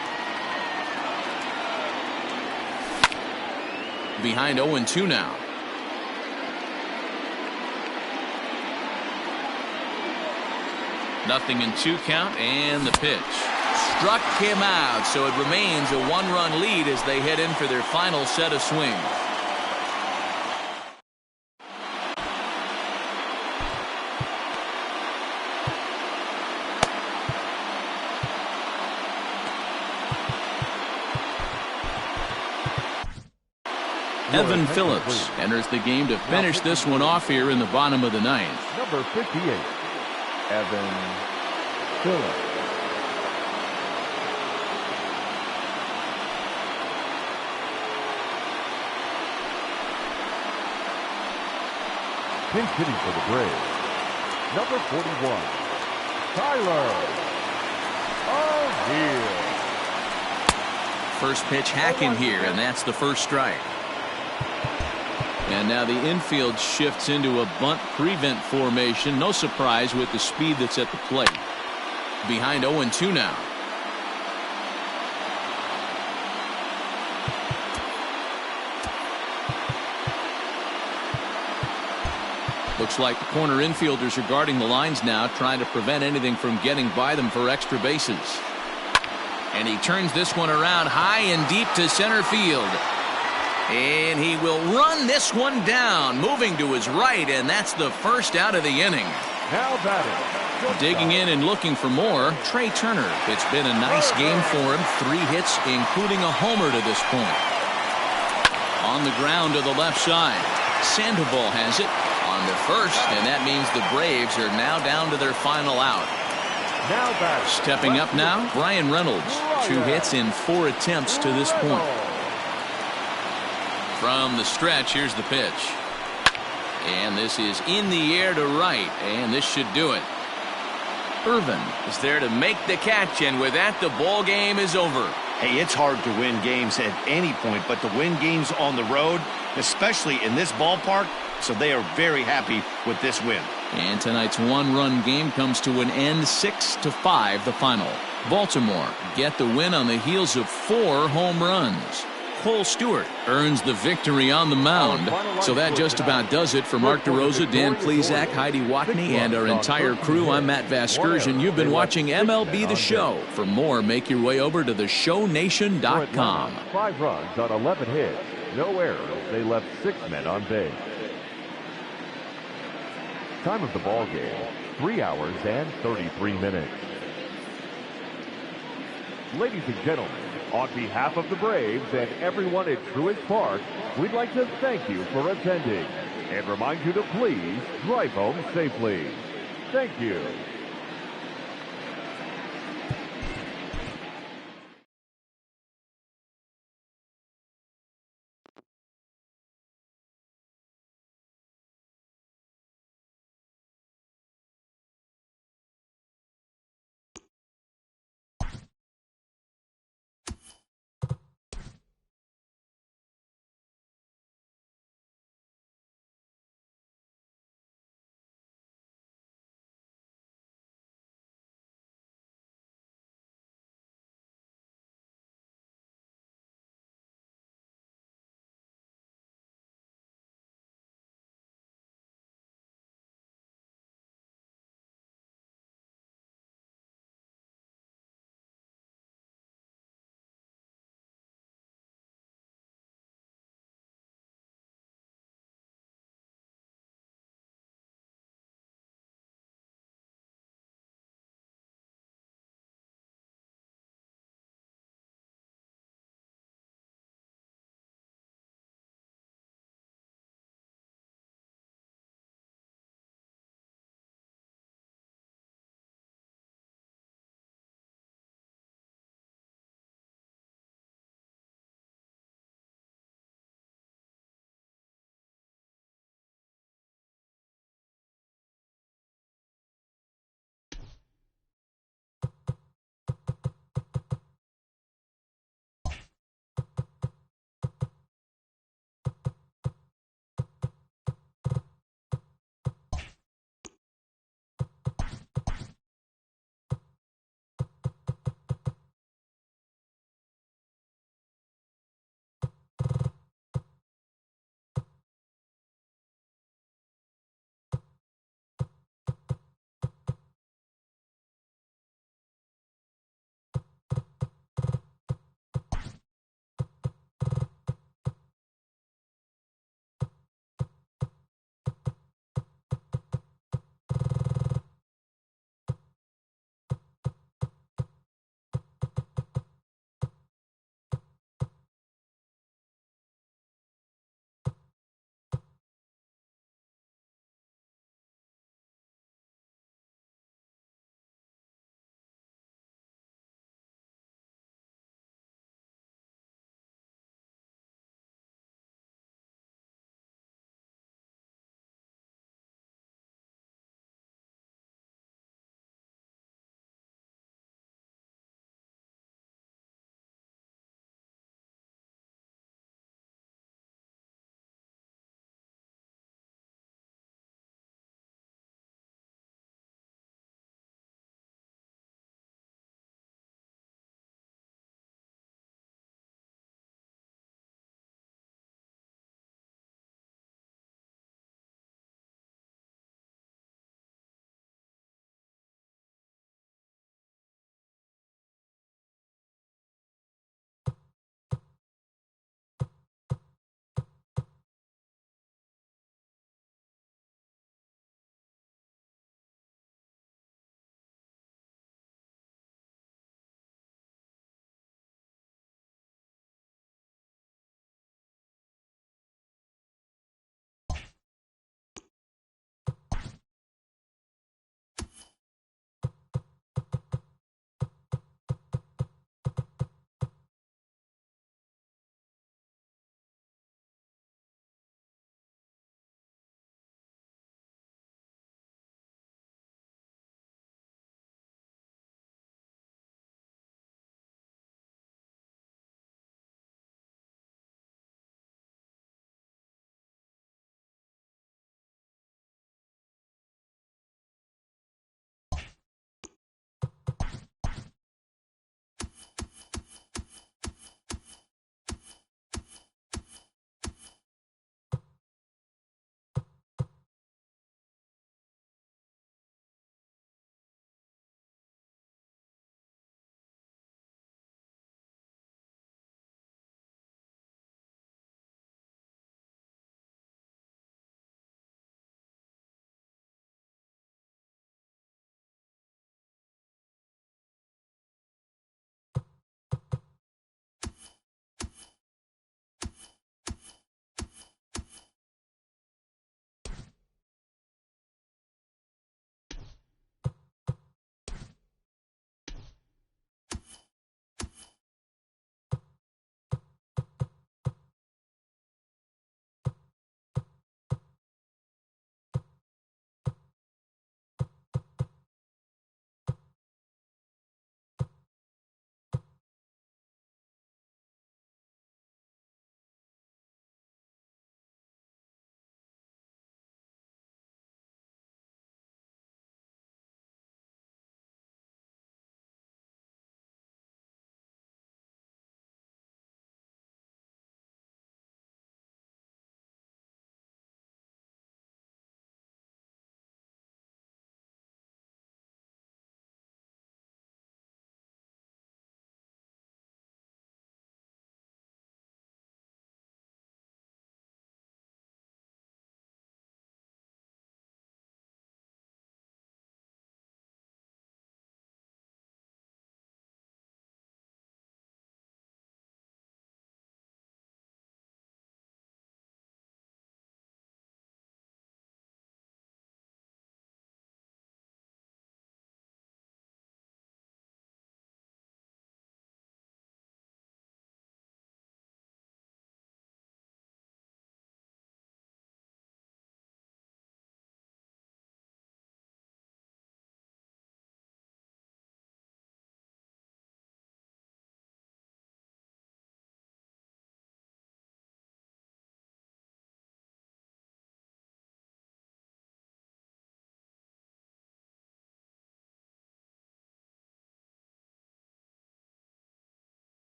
Behind 0-2 now. Nothing in 2 count, and the pitch. Struck him out, so it remains a 1-run lead as they head in for their final set of swings. Evan Phillips enters the game to finish this one off here in the bottom of the 9th. Number 58, Evan Phillips. Pinch hitting for the Braves, number 41, Tyler O'Neill. First pitch hacking here, and that's the first strike. And now the infield shifts into a bunt prevent formation. No surprise with the speed that's at the plate. Behind 0-2 now. Looks like the corner infielders are guarding the lines now, trying to prevent anything from getting by them for extra bases. And he turns this one around high and deep to center field. And he will run this one down, moving to his right, and that's the first out of the inning. Now batting. Digging in and looking for more, Trey Turner. It's been a nice game for him. 3 hits, including a homer to this point. On the ground to the left side. Sandoval has it on the first, and that means the Braves are now down to their final out. Now batting. Stepping up now, Brian Reynolds. 2 hits in 4 attempts to this point. From the stretch, here's the pitch. And this is in the air to right, and this should do it. Irvin is there to make the catch, and with that, the ball game is over. Hey, it's hard to win games at any point, but to win games on the road, especially in this ballpark, so they are very happy with this win. And tonight's 1-run game comes to an end, 6-5 the final. Baltimore get the win on the heels of 4 home runs. Cole Stewart earns the victory on the mound. So that just about does it for Mark DeRosa, Dan Plesac, Heidi Watney, and our entire crew. I'm Matt Vasgersian. You've been watching MLB The Show. For more, make your way over to theshownation.com. 5 runs on 11 hits. No errors. They left 6 men on base. Time of the ball game, 3 hours and 33 minutes. Ladies and gentlemen, on behalf of the Braves and everyone at Truist Park, we'd like to thank you for attending and remind you to please drive home safely. Thank you.